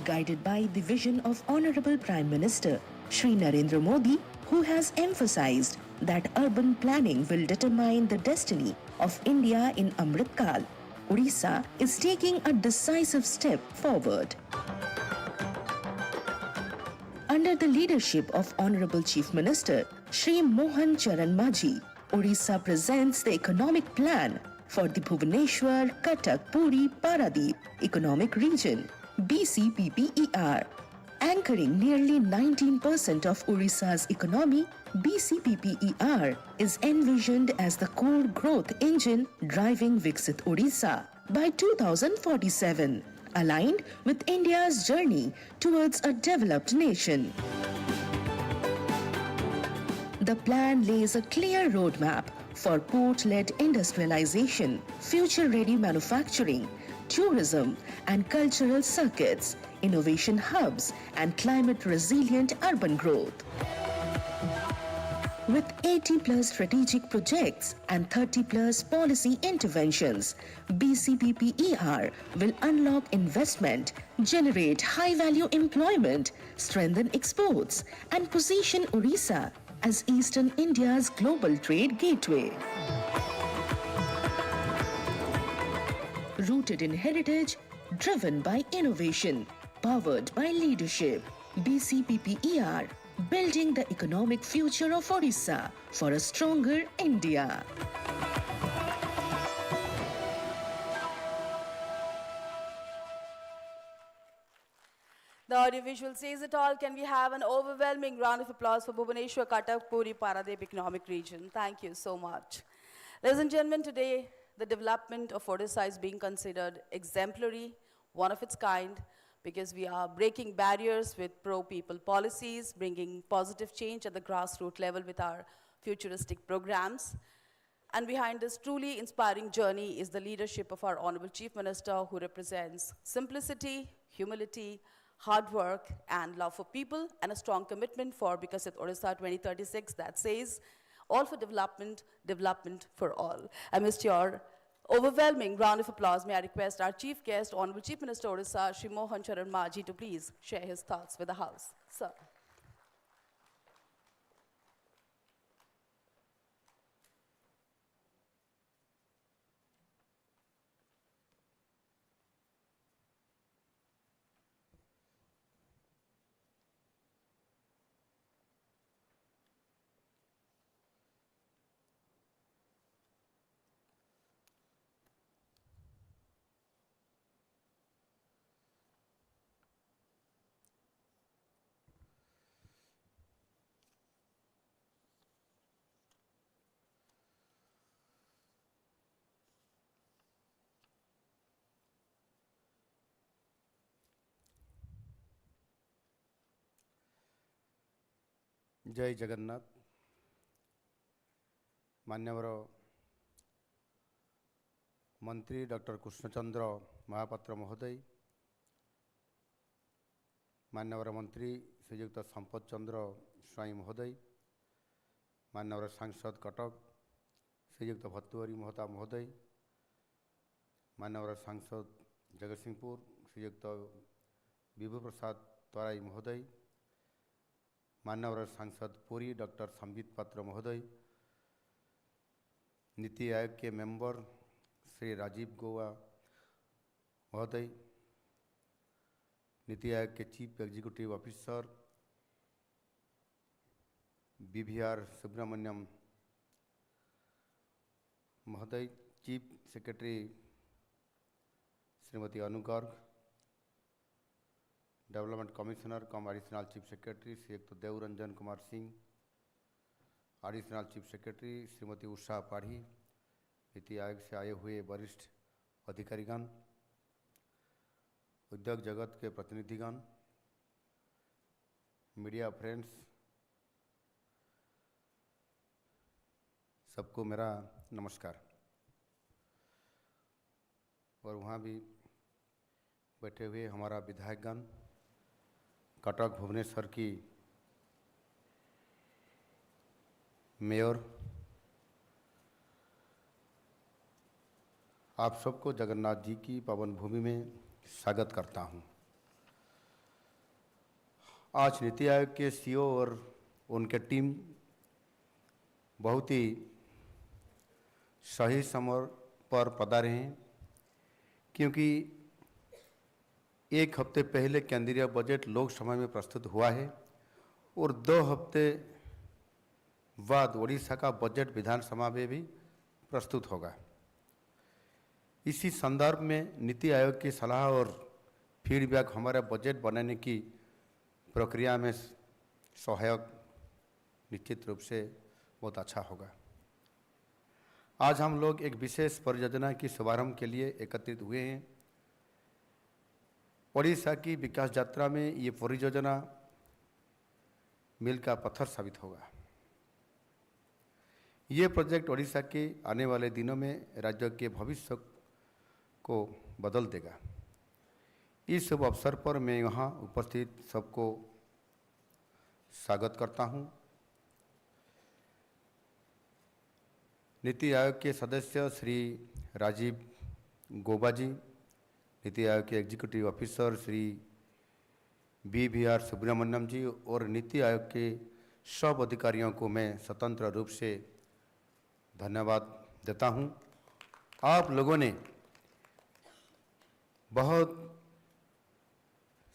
guided by the vision of Honorable Prime Minister Shri Narendra Modi, who has emphasized that urban planning will determine the destiny of India in Amrit Kal. Odisha is taking a decisive step forward. Under the leadership of Honorable Chief Minister Shri Mohan Charan Majhi, Odisha presents the economic plan for the Bhubaneswar, Cuttack, Puri, Paradeep Economic Region, BCPPER. Anchoring nearly 19% of Odisha's economy, BCPPER is envisioned as the core growth engine driving Viksit Odisha by 2047, aligned with India's journey towards a developed nation. The plan lays a clear roadmap for port-led industrialization, future-ready manufacturing, tourism and cultural circuits, innovation hubs, and climate-resilient urban growth. With 80+ strategic projects and 30+ policy interventions, BCPPER will unlock investment, generate high-value employment, strengthen exports, and position Odisha as Eastern India's global trade gateway. Rooted in heritage, driven by innovation, powered by leadership, BCPPER, building the economic future of Odisha for a stronger India. The audiovisual says it all. Can we have an overwhelming round of applause for Bhubaneswar, Cuttack, Puri, Paradeep Economic Region? Thank you so much. Ladies and gentlemen, today the development of Odisha is being considered exemplary, one of its kind, because we are breaking barriers with pro-people policies, bringing positive change at the grassroots level with our futuristic programs. And behind this truly inspiring journey is the leadership of our Honorable Chief Minister, who represents simplicity, humility, hard work, and love for people, and a strong commitment for Bikasit Odisha 2036 that says, all for development, development for all. Amidst your overwhelming round of applause, may I request our chief guest, Honorable Chief Minister Odisha, Shri Mohan Charan Majhi, to please share his thoughts with the House. Sir. जय जगन्नाथ मान्यवर मंत्री doctor Krishnachandra Mahapatra महोदय, मान्यवर मंत्री श्रीयुक्त संपत चंद्र स्वाई महोदय, मान्यवर सांसद कटक श्रीयुक्त भत्तुहरी महता महोदय, मान्यवर सांसद जगतसिंहपुर श्रीयुक्त विभु प्रसाद तराई महोदय, मान्यवर सांसद पुरी डॉक्टर संबित पात्र महोदय, नीति आयोग के मेंबर श्री राजीव गौवा महोदय, नीति आयोग के chief executive officer BVR Subrahmanyam महोदय, chief secretary Shrimati Anu Garg, development commissioner cum additional chief secretary Shriyukt Devranjan Kumar Singh, additional chief secretary Shrimati Usha Padhi, NITI Aayog से आए हुए वरिष्ठ अधिकारीगण, उद्योग जगत के प्रतिनिधिगण, मीडिया फ्रेंड्स, सबको मेरा नमस्कार। और वहाँ भी बैठे हुए हमारा विधायकगण, कटक भुवनेश्वर की मेयर, आप सबको जगन्नाथ जी की पावन भूमि में स्वागत करता हूँ। आज नीति आयोग के सीईओ और उनके टीम बहुत ही सही समय पर पधारे हैं, क्योंकि एक हफ्ते पहले केंद्रीय बजट लोकसभा में प्रस्तुत हुआ है और 2 हफ्ते बाद ओडिशा का बजट विधानसभा में भी प्रस्तुत होगा। इसी संदर्भ में नीति आयोग की सलाह और फीडबैक हमारे बजट बनाने की प्रक्रिया में सहायक निश्चित रूप से बहुत अच्छा होगा। आज हम लोग एक विशेष परियोजना की शुभारंभ के लिए एकत्रित हुए हैं। ओडिशा की विकास यात्रा में ये परियोजना मील का पत्थर साबित होगा। ये प्रोजेक्ट ओडिशा के आने वाले दिनों में राज्य के भविष्य को बदल देगा। इस शुभ अवसर पर मैं यहाँ उपस्थित सबको स्वागत करता हूँ। नीति आयोग के सदस्य श्री राजीव गौबा जी, नीति आयोग के executive officer Shri BVR Subrahmanyam ji और नीति आयोग के सब अधिकारियों को मैं स्वतंत्र रूप से धन्यवाद देता हूँ। आप लोगों ने बहुत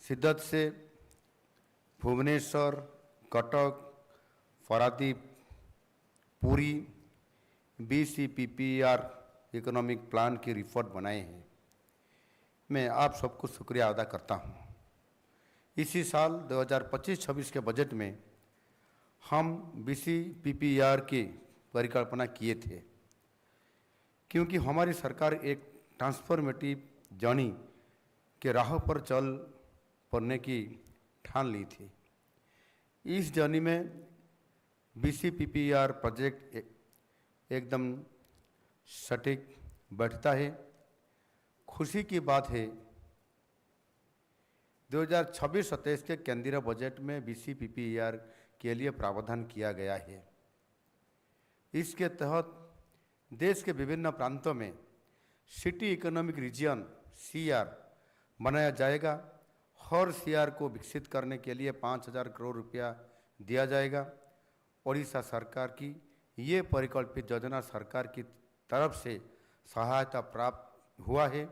शिद्दत से Bhubaneswar, Cuttack, Paradip, Puri BCPPER economic plan की रिपोर्ट बनाए हैं। मैं आप सबको शुक्रिया अदा करता हूँ। इसी साल 2025-26 के बजट में हम BCPPER की परिकल्पना किए थे, क्योंकि हमारी सरकार एक ट्रांसफॉर्मेटिव जर्नी के राह पर चल पड़ने की ठान ली थी। इस जर्नी में BCPPER प्रोजेक्ट एकदम सटीक बैठता है। खुशी की बात है 2026-27 के केंद्रीय बजट में BCPPER के लिए प्रावधान किया गया है। इसके तहत देश के विभिन्न प्रांतों में सिटी इकोनॉमिक रीजन CR बनाया जाएगा। हर CR को विकसित करने के लिए 5,000 करोड़ रुपया दिया जाएगा। ओडिशा सरकार की ये परिकल्पित योजना सरकार की तरफ से सहायता प्राप्त हुआ है।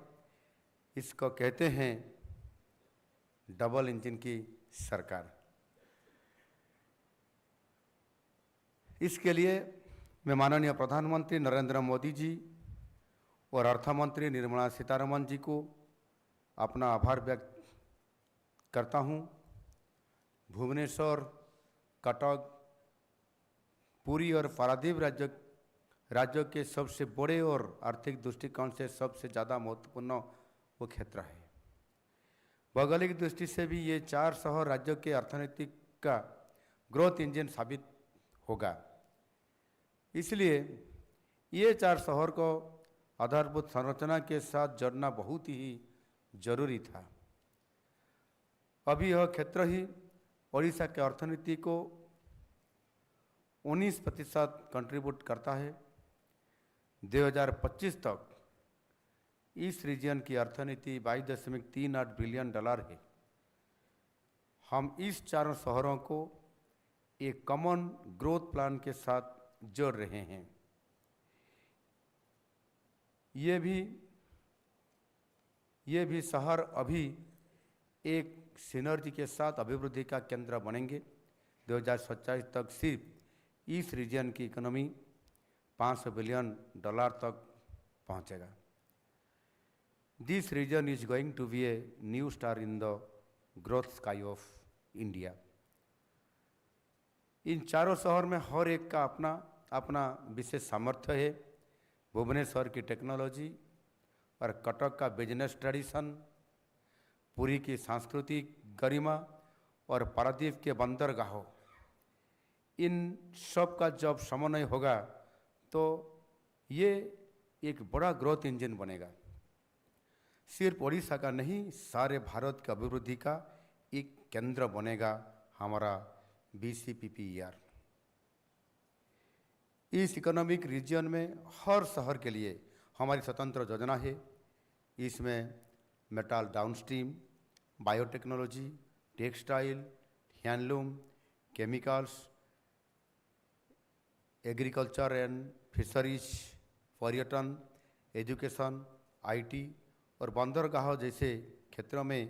इसको कहते हैं डबल इंजन की सरकार। इसके लिए मैं माननीय प्रधानमंत्री नरेंद्र मोदी जी और अर्थमंत्री निर्मला सीतारमण जी को अपना आभार व्यक्त करता हूँ। भुवनेश्वर, कटक, पुरी और पारादीप राज्यों के सबसे बड़े और आर्थिक दृष्टिकोण से सबसे ज़्यादा महत्वपूर्ण वो क्षेत्र है। भौगोलिक दृष्टि से भी ये 4 शहर राज्यों के अर्थनीति का ग्रोथ इंजन साबित होगा। इसलिए ये 4 शहर को आधारभूत संरचना के साथ जोड़ना बहुत ही जरूरी था। अभी यह क्षेत्र ही ओडिशा के अर्थनीति को 19% कंट्रीब्यूट करता है। 2025 तक इस रीजन की अर्थनीति $22.38 बिलियन है। हम इस 4 शहरों को एक कॉमन ग्रोथ प्लान के साथ जोड़ रहे हैं। ये भी शहर अभी एक सिनर्जी के साथ अभिवृद्धि का केंद्र बनेंगे। 2027 तक सिर्फ इस रीजन की इकोनॉमी $500 बिलियन तक पहुंचेगा। This region is going to be a new star in the growth sky of India. इन 4 शहर में हर एक का अपना अपना विशेष सामर्थ्य है। भुवनेश्वर की टेक्नोलॉजी और कटक का बिजनेस ट्रेडिशन, पुरी की सांस्कृतिक गरिमा और पारादीप के बंदरगाहों, इन सब का जब समन्वय होगा तो ये एक बड़ा ग्रोथ इंजन बनेगा। सिर्फ ओडिशा का नहीं, सारे भारत के अभिवृद्धि का एक केंद्र बनेगा हमारा BCPPER। इस इकोनॉमिक रीजन में हर शहर के लिए हमारी स्वतंत्र योजना है। इसमें metal downstream, biotechnology, textile, handloom, chemicals, agriculture and fisheries, पर्यटन, एजुकेशन, आईटी और बंदरगाह जैसे क्षेत्रों में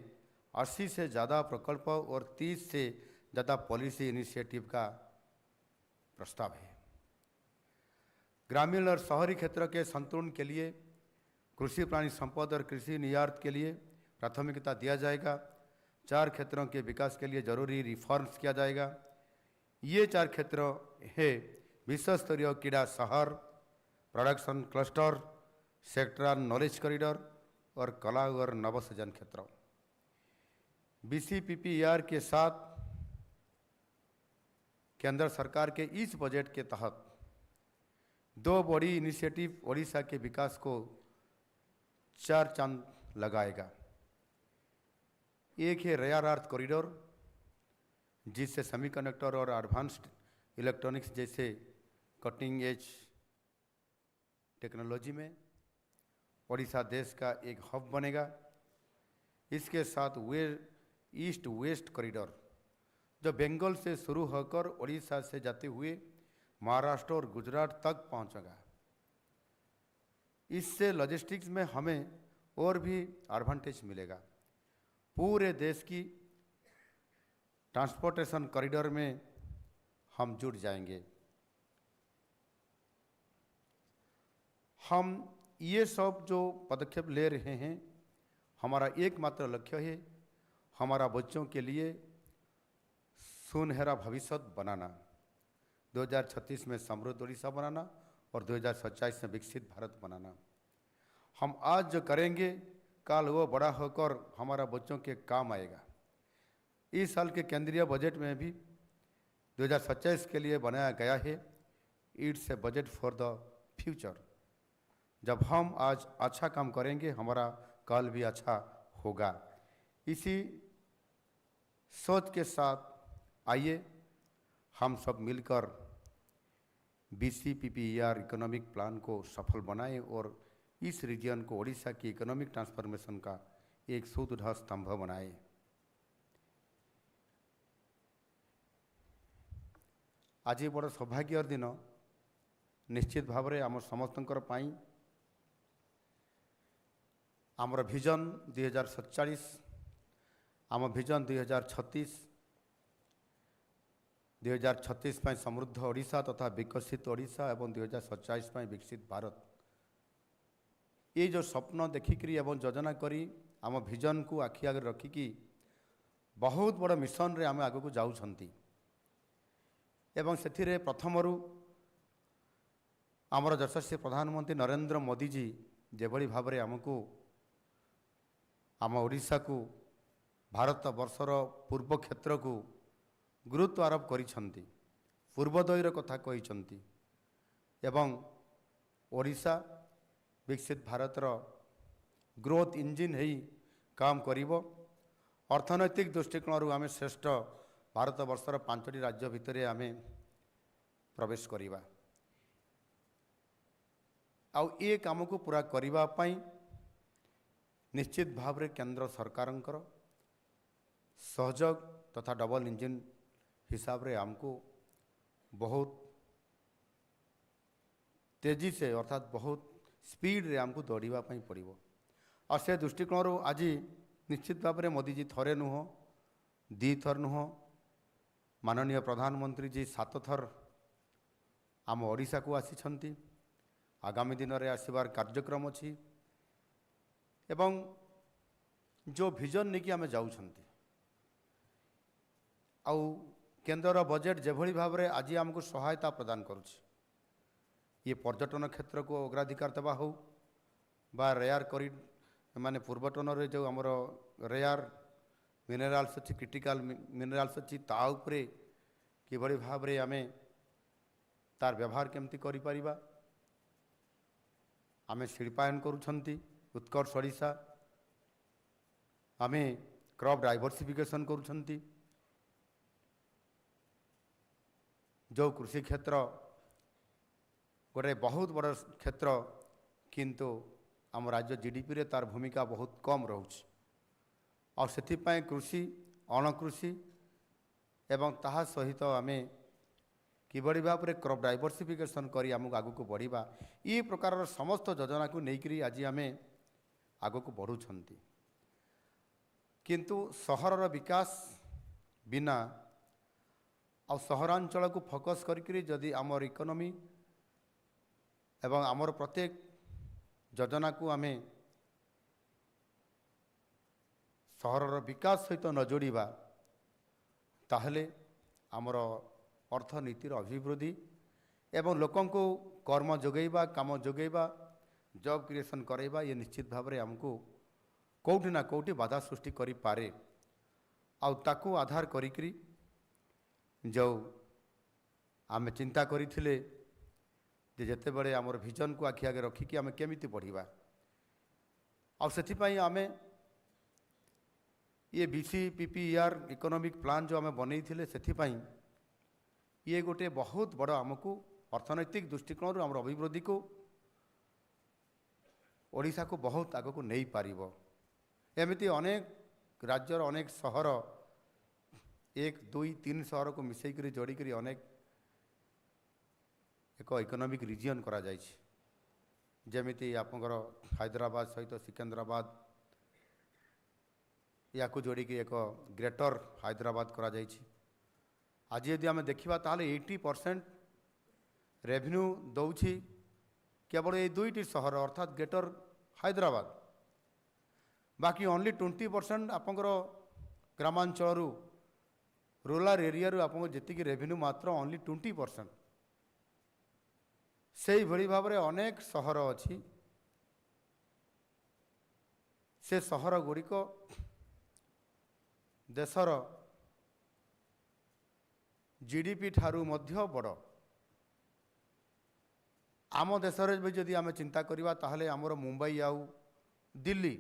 80 से ज़्यादा प्रकल्प और 30 से ज़्यादा पॉलिसी इनिशिएटिव का प्रस्ताव है। ग्रामीण और शहरी क्षेत्र के संतुलन के लिए कृषि प्राणी संपद और कृषि निर्यात के लिए प्राथमिकता दिया जाएगा। 4 क्षेत्रों के विकास के लिए जरूरी रिफॉर्म्स किया जाएगा। ये 4 क्षेत्र है विश्व स्तरीय क्रीड़ा शहर, production cluster, sectoral knowledge corridor और कला और नवसृजन क्षेत्र। BCPPER के साथ केंद्र सरकार के इस बजट के तहत 2 बड़ी इनिशिएटिव ओडिशा के विकास को 4 चांद लगाएगा। एक है रेयर अर्थ कॉरिडोर, जिससे सेमीकंडक्टर और एडवांस्ड इलेक्ट्रॉनिक्स जैसे कटिंग एज टेक्नोलॉजी में ओडिशा देश का एक हब बनेगा। इसके साथ ईस्ट वेस्ट कॉरिडोर, जो बंगाल से शुरू होकर ओडिशा से जाते हुए महाराष्ट्र और गुजरात तक पहुंचेगा। इससे लॉजिस्टिक्स में हमें और भी एडवांटेज मिलेगा। पूरे देश की ट्रांसपोर्टेशन कॉरिडोर में हम जुड़ जाएंगे। हम ये सब जो पदक्षेप ले रहे हैं, हमारा एकमात्र लक्ष्य है हमारा बच्चों के लिए सुनहरा भविष्य बनाना, 2036 में समृद्ध ओडिशा बनाना और 2047 में विकसित भारत बनाना। हम आज जो करेंगे कल वो बड़ा होकर हमारा बच्चों के काम आएगा। इस साल के केंद्रीय बजट में भी 2027 के लिए बनाया गया है it's a budget for the future. जब हम आज अच्छा काम करेंगे हमारा कल भी अच्छा होगा। इसी सोच के साथ आइए हम सब मिलकर BCPPER इकोनॉमिक प्लान को सफल बनाएं और इस रीजन को ओडिशा की इकोनॉमिक ट्रांसफॉर्मेशन का एक सुदृढ़ स्तंभ बनाएं। आज बड़ सौभाग्यर दिन निश्चित भाव में आम समस्तंकर पाई आमर विजन 2047, आम विजन 2036 पाई समृद्ध ओडिशा तथा विकसित ओडिशा एवं 2047 पाई विकसित भारत, ये जो स्वप्न देखिकी एवं योजना करी आम विजन को आखि आगे रखिकी बहुत बड़ मिशन रे आम आगू जाउछंती एवं से प्रथमरू आमर यशस्वी प्रधानमंत्री नरेंद्र मोदी जी जेभली भाव में आमको आम ओडिशा को भारत वर्षर पूर्व क्षेत्र को गुरुत्व आरोप करिछंती, पूर्वोदयर कथा कहिछंती एवं ओडिशा विकसित भारतर ग्रोथ इंजिन है काम करिवो। अर्थनैतिक दृष्टिकोण आम श्रेष्ठ भारत वर्षर 5टी राज्य भितर आम प्रवेश करिबा। आउ ये काम को पूरा करिबा पाई निश्चित भाव में केंद्र सरकारंकर सहयोग तथा डबल इंजिन हिसाब रे आमको बहुत तेजी से अर्थात बहुत स्पीड रे आमको दौड़ापी पड़ो। और से दृष्टिकोण आज निश्चित भाव में मोदी जी थरे नुह 2 थर नुह माननीय प्रधानमंत्री जी 7 थर आम ओडिशा को आसी, आगामी दिन में आसबार कार्यक्रम अच्छी एवं जो विजन नहीं कि आम जाऊँगी आउ केंद्र बजेट जेभली भाव में आज आमको सहायता प्रदान करुच्ची। ये पर्यटन क्षेत्र को अग्राधिकार देवा हो बा रेयर करी माने पूर्वटन रे जो आमर रेयर मिनेराल्स अच्छी क्रिटिकल मिनेराल्स अच्छी ता उपरे किभली भाव में आमे तार व्यवहार केमती करि परिबा। आमे शिल्पायन करुछंती उत्कर्ष ओडिशा, आमे क्रॉप डाइवर्सिफिकेशन करुछंती, जो कृषि क्षेत्र गोटे बहुत बड़ क्षेत्र किंतु आम राज्य जीडीपी रे तार भूमिका बहुत कम रोच और से कृषि अणकृषि एवं ताहा सहित आमे किभଳି भाବରେ क्रॉप डाइवर्सिफिकेशन करी आमକୁ आगକୁ बढ़िबा ई प्रकार समस्त योजना को नेकरी आज आमे आगକୁ बढ़ुछंती किंतु सहरर विकास बिना आ सहरांचल को फोकस करी जदि आमर इकोनॉमी एवं आमर प्रत्येक योजना को आमे सहरर विकास सहित न जोड़िबा ताहले आमर अर्थनीतिर अभिवृद्धि एवं लोकों को कर्म जोगेबा काम जोगेबा जॉब क्रिएशन करेबा ये निश्चित भाव में आमको कौटी ना कौटी बाधा सृष्टि करि पारे आउ ताकू आधार करी जो आमे चिंता करिथिले जे जते बड़े आमर विजन को आखि आगे रखिकी आमे केमिति बढ़िबा आउ सेथिपाई आमे ये BCPPER इकोनॉमिक प्लान जो आमे बनै थिले सेथिपाई ये गोटे बहुत बड़ आमको अर्थनैतिक दृष्टिकोण आम अभिवृद्धि को ओडिशा को बहुत आग को नहीं पारिबो एमिति अनेक राज्यर अनेक सहर 1 2 3 सहर को मिसैकरी जोड़िकरी अनेक एक इकोनॉमिक रीजन करा जाइछि जेमिति आपनकर हैदराबाद सहित सिकंदराबाद या को जोड़िकी एक ग्रेटर हैदराबाद करा जाइछि आज यदि आम देखा ताहले 80% रेवेन्यू दौछि केवल ये 2टी सहर अर्थात ग्रेटर हैदराबाद बाकी ओनली 20% आपंकर ग्रामांचल रूरल एरिया रू आपको जी रेवेन्यू मात्र ओनली 20% से भली भाव में अनेक सहर अच्छी से सहर गुड़िक देशर जीडीपी ठारू मध्य बड़ आम देश भी जदि आम चिंता करवा ताहले आमर मुंबई आउ दिल्ली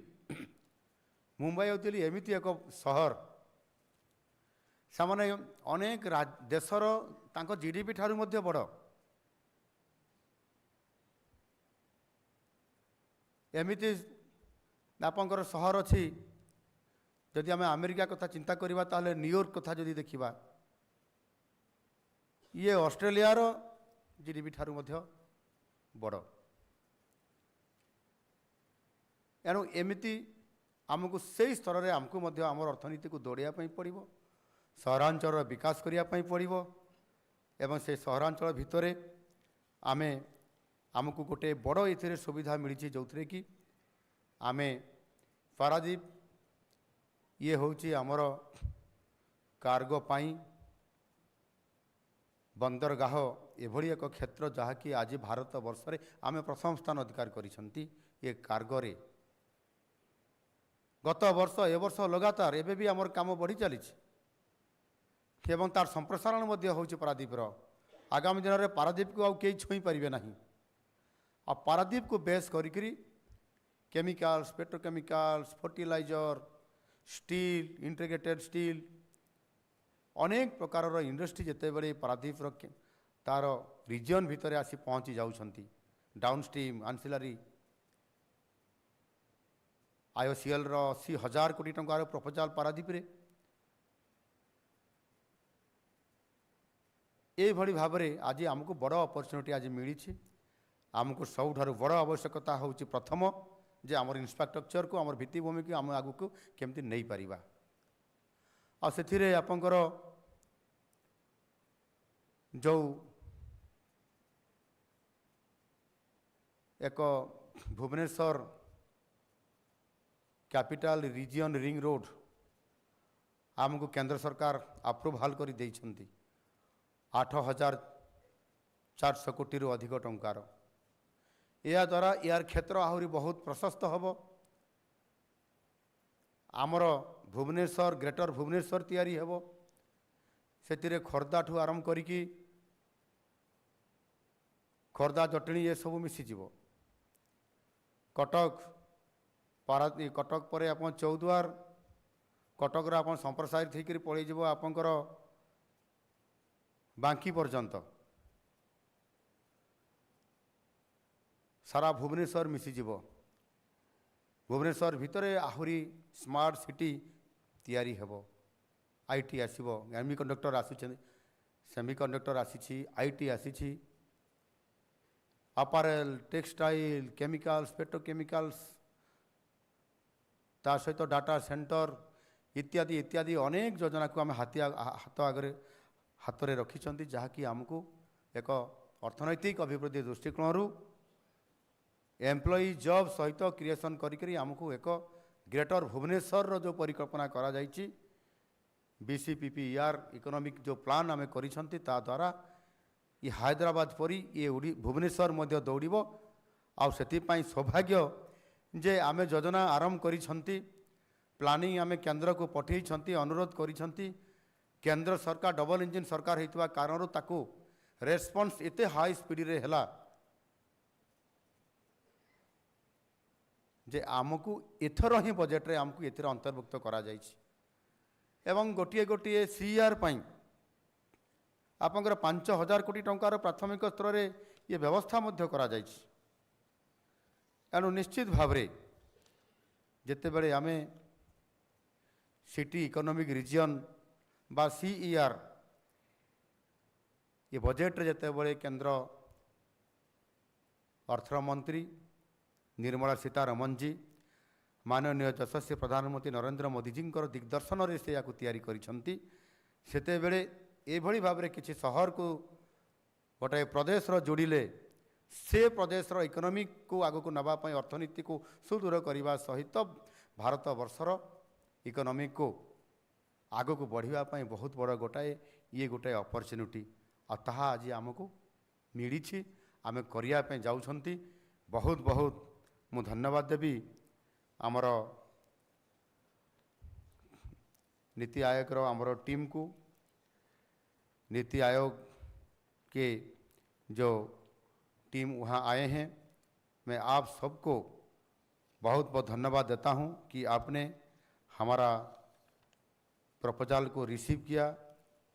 मुंबई आउ दिल्ली एमिति एक सहर सामाने अनेक देशर तांको जीडीपी ठारू मध्य बड़ एमिति आपंकर सहर अच्छी जदि आम अमेरिका कथा चिंता करवा ताहले न्यूयॉर्क कथा जदि देखिबा ये ऑस्ट्रेलिया रो जीडीपी ठारू मध्य बड़ एणु एमिति आमको से स्तर में आमको मध्य आमर अर्थनीति को दौड़िया पड़ो सहरांचल विकास करने पड़ो एवं से सहरांचल भितर आमे आमको गोटे बड़ ये सुविधा मिली जो थे कि आमे पारादीप ये होची आमर कार्गो पाई बंदरगाह एभली एक क्षेत्र जहाँकि आज भारत वर्ष में आमे प्रथम स्थान अधिकार करिसंती ये कार्गो रे गत वर्ष ए वर्ष लगातार एबे भी आमर काम बढ़ी चली एवं तार संप्रसारण मध्य होची पारादीपर आगामी दिन में पारादीप को आउ कई छुई पारिबे नहीं आ पारादीप को बेस करी chemicals petrochemicals fertiliser steel integrated steel अनेक प्रकार इंडस्ट्री जिते बड़े पारादीप तार रिजन भितर आसी पहुँची जाउछंती डाउनस्ट्रीम आंसिलरी IOCL रो 80,000 कोटी टंकार प्रपोजाल पारादीप रे ये भली भाव में आज आमको बड़ अपॉर्चुनिटी आज मिली आमको सबुठारु बड़ आवश्यकता होची प्रथम जे आमर इंफ्रास्ट्रक्चर को आमर भित्तिभूमि को आम आगु को केमती नहीं पारिबा आ सेथिरे आपंकर जो एक Bhubaneswar capital region ring road आमको केंद्र सरकार अप्रूवाल कर देइछंती 8,400 कोटी रु अधिक टंकार या द्वारा यार क्षेत्र आहरी बहुत प्रशस्त हम आमर भुवनेश्वर ग्रेटर भुवनेश्वर तैयारी हेब से खोर्धा ठू आरंभ करी खोर्धा जटणी ये सब मिसीज कटक पारादीप कटक पर आप चौद्वार कटक आप संप्रसारित होकर पलैज आपंकर बांकी पर्यंत सारा भुवनेश्वर मिसीज भुवनेश्वर भितर आहरी स्मार्ट सिटी तैयारी हेब आईटी आसीबो सेमीकंडक्टर आसी सेमीकंडक्टर आसी आईटी आसी अपारेल टेक्सटाइल केमिकल्स पेट्रोकेमिकल्स ता सहित डाटा सेंटर इत्यादि इत्यादि अनेक योजना को आम हाथ आगे हाथ में रखी जहाँकि आमको एक अर्थनैतिक अभिवृद्धि दृष्टिकोण एम्प्लॉई जॉब सहित क्रिएशन करी आमको एक ग्रेटर भुवनेश्वर जो परिकल्पना करा जाइछि BCPPER इकोनॉमिक जो प्लान आम करिसंती ता द्वारा ये हैदराबाद परी ये भुवनेश्वर मध्य दौड़िबो आउ सेतिपई सौभाग्य जे आमे योजना आरंभ करिसंती प्लानिंग आमे केंद्र को पठेइछंती अनुरोध करिसंती केंद्र सरकार डबल इंजिन सरकार हेतुवा कारण ताकू रेस्पॉन्स एते हाई स्पीड रे हला जे आमको एथर ही बजेट रे आमको एथर अंतर्भुक्त करा जाइछि एवं गोटिए गोटिए CR पई आपनकर 5000 कोटी टंकार प्राथमिक स्तर रे ये व्यवस्था मध्य करा जाइछि एनु निश्चित भाव रे जेते बेले आमे सिटी इकोनॉमिक रीजन बा CER ये बजेट रे जेते बेले केंद्र अर्थमंत्री निर्मला सीतारमण जी माननीय यशस्वी प्रधानमंत्री नरेंद्र मोदी जी दिग्दर्शन रे से याकु तैयारी करिसंती सेते बेले एभली भाव रे किछि शहर को गोटे प्रदेश रो जोड़िले से प्रदेश रो इकोनॉमिक को आगो को नबा पई अर्थनीति को सुदृढ़ करने सहित भारत वर्षर इकोनॉमिक को आगो को बढ़िया पई बहुत बड़ गोटाए ये गोटाए अपॉर्चुनिटी अतः आज आमको मिली आम करिया पे जाउछंती बहुत बहुत मु धन्यवाद देवी आमर नीति आयोग रो आमर टीम को नीति आयोग के जो टीम वहाँ आए हैं मैं आप सबको बहुत बहुत धन्यवाद देता हूँ कि आपने हमारा प्रपोजल को रिसीव किया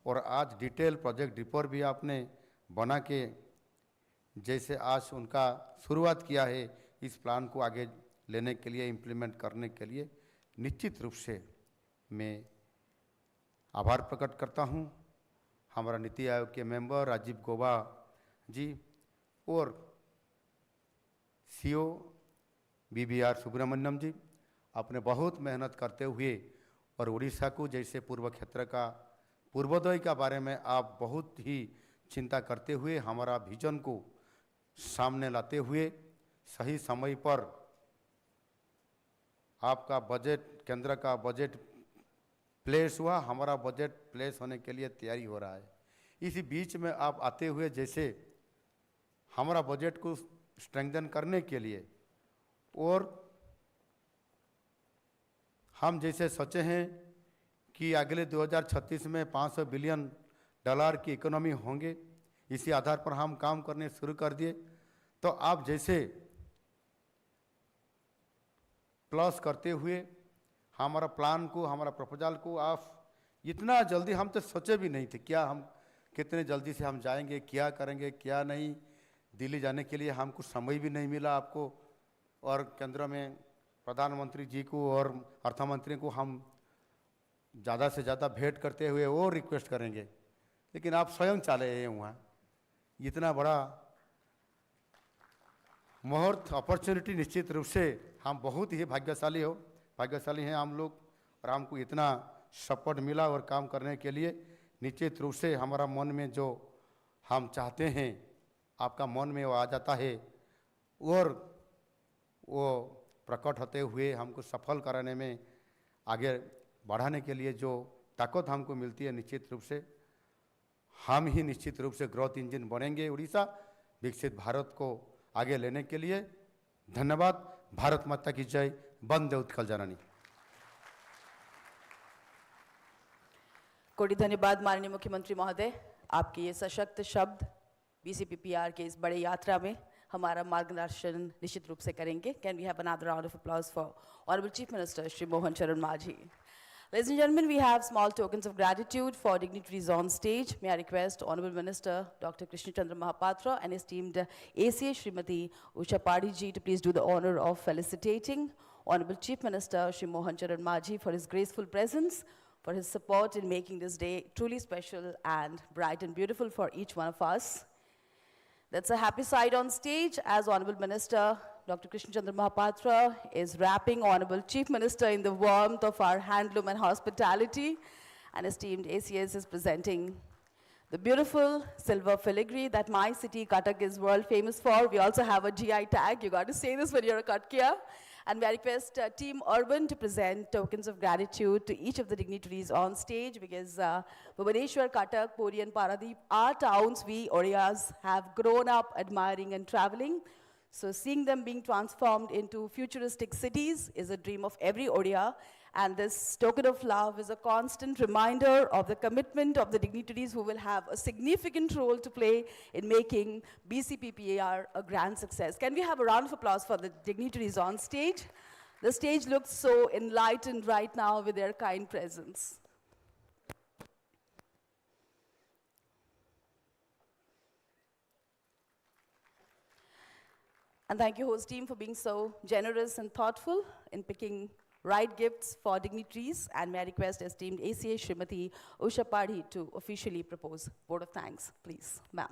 और आज डिटेल प्रोजेक्ट रिपोर्ट भी आपने बना के जैसे आज उनका शुरुआत किया है इस प्लान को आगे लेने के लिए इम्प्लीमेंट करने के लिए निश्चित रूप से मैं आभार प्रकट करता हूँ हमारा नीति आयोग के मेंबर राजीव गौबा जी और CEO BBR सुब्रमण्यम जी आपने बहुत मेहनत करते हुए और उड़ीसा को जैसे पूर्व क्षेत्र का पूर्वोदय का बारे में आप बहुत ही चिंता करते हुए हमारा विजन को सामने लाते हुए सही समय पर आपका बजट केंद्र का बजट प्लेस हुआ हमारा बजट प्लेस होने के लिए तैयारी हो रहा है इसी बीच में आप आते हुए जैसे हमारा बजट को स्ट्रेंथन करने के लिए और हम जैसे सोचे हैं कि अगले 2036 में $500 बिलियन की इकोनॉमी होंगे इसी आधार पर हम काम करने शुरू कर दिए तो आप जैसे प्लस करते हुए हमारा प्लान को हमारा प्रपोजल को आप इतना जल्दी हम तो सोचे भी नहीं थे क्या हम कितने जल्दी से हम जाएंगे क्या करेंगे क्या नहीं दिल्ली जाने के लिए हमको समय भी नहीं मिला आपको और केंद्र में प्रधानमंत्री जी को और अर्थमंत्री को हम ज़्यादा से ज़्यादा भेंट करते हुए और रिक्वेस्ट करेंगे लेकिन आप स्वयं चले हैं वहाँ इतना बड़ा मुहूर्त अपॉर्चुनिटी निश्चित रूप से हम बहुत ही भाग्यशाली हैं हम लोग और हमको इतना सपोर्ट मिला और काम करने के लिए निश्चित रूप से हमारा मन में जो हम चाहते हैं आपका मन में वो आ जाता है और वो प्रकट होते हुए हमको सफल कराने में आगे बढ़ाने के लिए जो ताकत हमको मिलती है निश्चित रूप से हम ही निश्चित रूप से ग्रोथ इंजन बनेंगे उड़ीसा विकसित भारत को आगे लेने के लिए धन्यवाद भारत माता की जय वंदे उत्कल जननी कोटि धन्यवाद माननीय मुख्यमंत्री महोदय आपके ये सशक्त शब्द BCPPR के इस बड़े यात्रा में हमारा मार्गदर्शन निश्चित रूप से करेंगे can we have another round of applause for honourable chief minister Shri Mohan Charan Majhi Ladies and gentlemen, we have small tokens of gratitude for dignitaries on stage. May I request Honorable Minister Dr. Krishna Chandra Mahapatra and esteemed ACA Srimati Usha Padhi ji to please do the honor of felicitating Honorable Chief Minister Shri Mohan Charan Maji for his graceful presence for his support in making this day truly special and bright and beautiful for each one of us. That's a happy side on stage as Honorable Minister Dr. Krishna Chandra Mahapatra is wrapping Honorable Chief Minister in the warmth of our handloom and hospitality, and esteemed ACS is presenting the beautiful silver filigree that my city, Cuttack, is world famous for. We also have a GI tag. You got to say this when you're a Cuttackiya. And we request Team Urban to present tokens of gratitude to each of the dignitaries on stage, because Bhubaneswar, Cuttack, Puri and Paradeep are towns we Odiyas have grown up admiring and traveling. So seeing them being transformed into futuristic cities is a dream of every Odiya. And this token of love is a constant reminder of the commitment of the dignitaries who will have a significant role to play in making BCPPER a grand success. Can we have a round of applause for the dignitaries on stage? The stage looks so enlightened right now with their kind presence. And thank you, host team, for being so generous and thoughtful in picking right gifts for dignitaries. And may I request esteemed ACA Srimati Usha Padhi to officially propose vote of thanks, please, ma'am.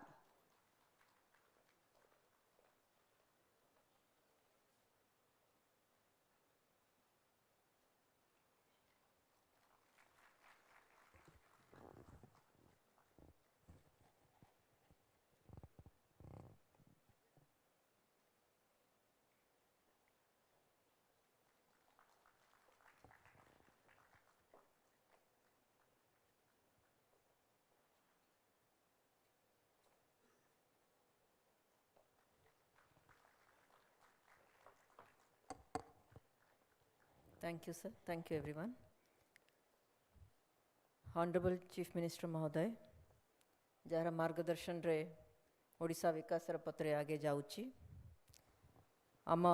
Thank you, sir. Thank you, everyone. Honorable Chief Minister Mahoday, jar मार्गदर्शन रे ओडिशा विकास पत्रे आगे जाउची आम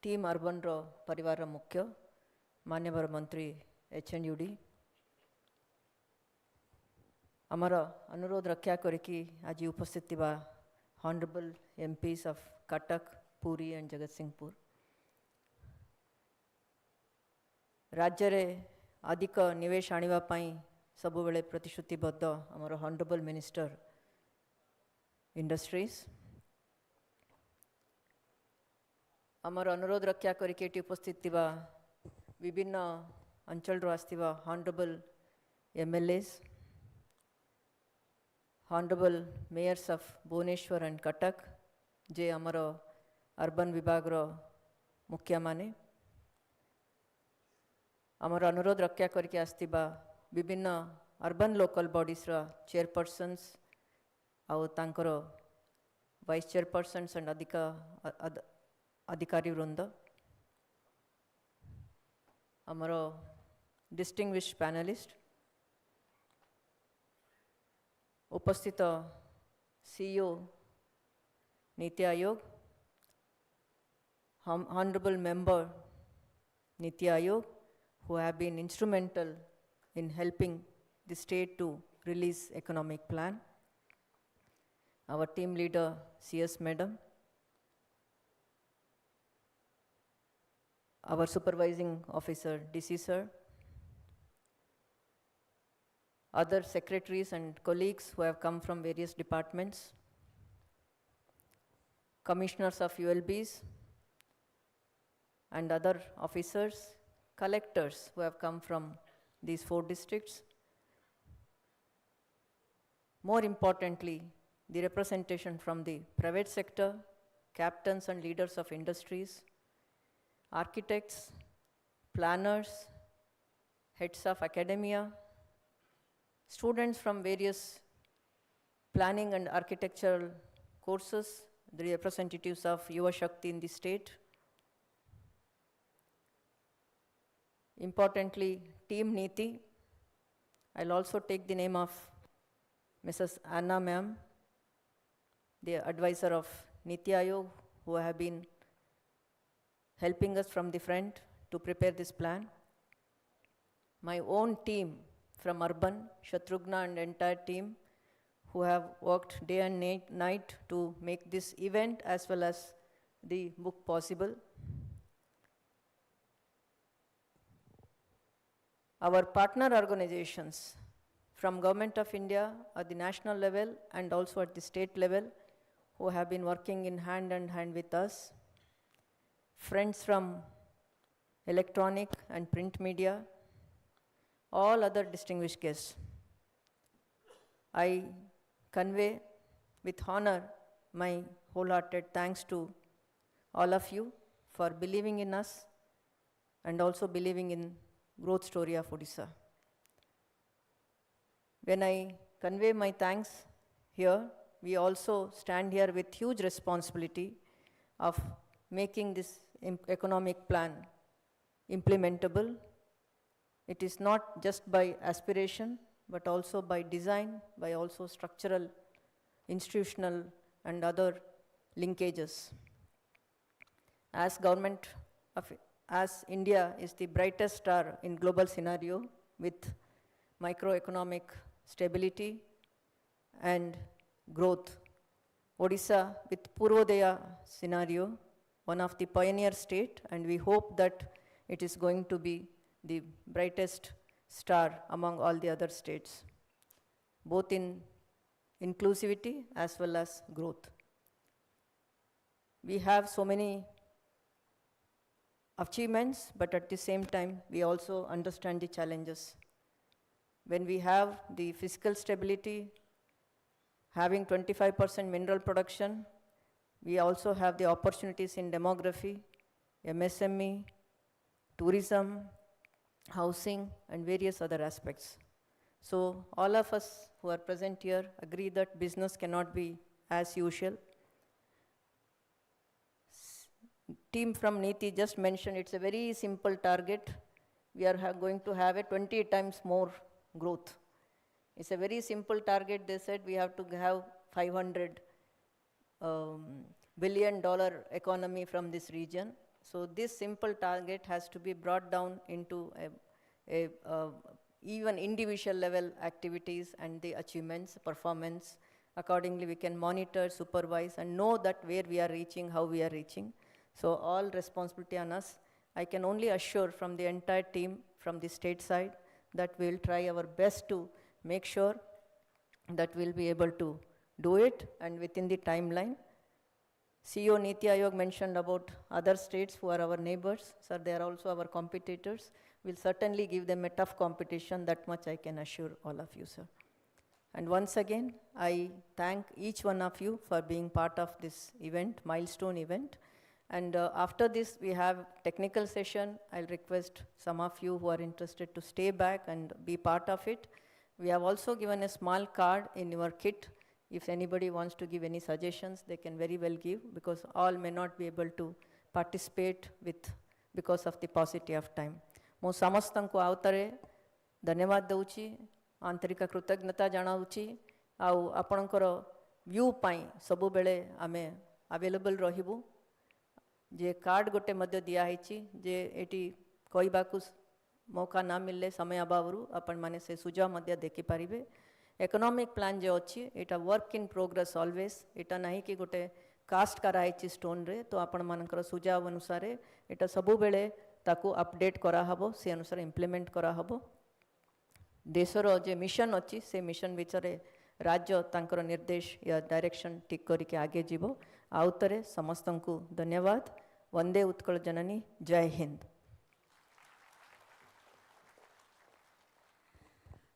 team urban रो परिवार मुख्य मान्यवर मंत्री H&UD आमर अनुरोध रक्षा करिकी आज उपस्थित थिबा Honorable MPs of Cuttack, Puri and Jagatsinghpur राज्य रे अधिक निवेश आनिबा पई सबु बेले प्रतिश्रुतिबद्ध आमर Honorable Minister Industries आमर अनुरोध रक्षा करिके एटी उपस्थित थिबा विभिन्न अंचल रो आस्थिबा Honorable MLAs, Honorable Mayors of Bhubaneswar and Cuttack जे आमर अर्बन विभाग रो मुखिया माने आमर अनुरोध रक्षा करके आस्थिबा विभिन्न अर्बन लोकल बॉडीज रा चेयरपर्सन्स आउ तांकर वाइस चेयरपर्सन्स एंड अधिकारी वृंद आमर डिस्टिंग्विश्ड पैनलिस्ट उपस्थित CEO NITI Aayog, Honorable Member NITI Aayog who have been instrumental in helping the state to release economic plan, our team leader CS Madam, our supervising officer DC sir, other secretaries and colleagues who have come from various departments, commissioners of ULBs and other officers, collectors who have come from these 4 districts. More importantly, the representation from the private sector, captains and leaders of industries, architects, planners, heads of academia, students from various planning and architectural courses, the representatives of Yuva Shakti in the state. Importantly, Team NITI. I'll also take the name of Mrs. Anna ma'am, the advisor of NITI Aayog, who have been helping us from the front to prepare this plan. My own team from Urban, Shatrughna and entire team, who have worked day and night to make this event as well as the book possible. our partner organizations from Government of India at the national level and also at the state level who have been working in hand with us, friends from electronic and print media, all other distinguished guests. I convey with honor my wholehearted thanks to all of you for believing in us and also believing in growth story of Odisha. When I convey my thanks here, we also stand here with huge responsibility of making this economic plan implementable. It is not just by aspiration, but also by design, by also structural, institutional, and other linkages. As as India is the brightest star in global scenario with microeconomic stability and growth, Odisha with Purvodaya scenario, one of the pioneer state, and we hope that it is going to be the brightest star among all the other states, both in inclusivity as well as growth. We have so many achievements, but at the same time, we also understand the challenges. When we have the fiscal stability, having 25% mineral production, we also have the opportunities in demography, MSME, tourism, housing, and various other aspects. So all of us who are present here agree that business cannot be as usual. Team from NITI just mentioned it's a very simple target. We are going to have a 20 times more growth. It's a very simple target. They said we have to have $500 billion economy from this region. So this simple target has to be brought down into even individual level activities and the achievements, performance. Accordingly, we can monitor, supervise, and know that where we are reaching, how we are reaching. So all responsibility on us. I can only assure from the entire team, from the state side, that we'll try our best to make sure that we'll be able to do it and within the timeline. CEO NITI Aayog mentioned about other states who are our neighbors. Sir, they are also our competitors. We'll certainly give them a tough competition, that much I can assure all of you, sir. And once again, I thank each one of you for being part of this event, milestone event. And after this, we have technical session. I'll request some of you who are interested to stay back and be part of it. We have also given a small card in your kit. If anybody wants to give any suggestions, they can very well give, because all may not be able to participate because of the paucity of time. ମୁଁ ସମସ୍ତଙ୍କୁ ଆଉଥରେ ଧନ୍ୟବାଦ ଦେଉଛି, ଆନ୍ତରିକ କୃତଜ୍ଞତା ଜଣାଉଛି, ଆଉ ଆପଣଙ୍କର ଭ୍ୟୁ ପାଇଁ ସବୁବେଳେ ଆମେ ଆଭେଲେବଲ୍ ରହିବୁ। जे कार्ड गोटे मध्य दिया है जे एटी कहबाकू मौका ना मिलले समय अभाव आपण माने से सुझाव मध्य देखि पारिबे। इकोनॉमिक प्लान जो अच्छी एटा वर्क इन प्रोग्रेस ऑलवेज, एटा नहीं कि गोटे कास्ट कराई स्टोन रे, तो आपण मानकर सुझाव अनुसार एटा सबु बेले ताकू अपडेट करा हबो, से अनुसार इम्प्लीमेंट करा हबो। देशर जे मिशन अच्छी से मिशन विचारे राज्य तांकर निर्देश या डायरेक्शन ठीक करके आगे जीवो। आउतरे समस्तंकु धन्यवाद। वंदे उत्कल जननी, जय Hind.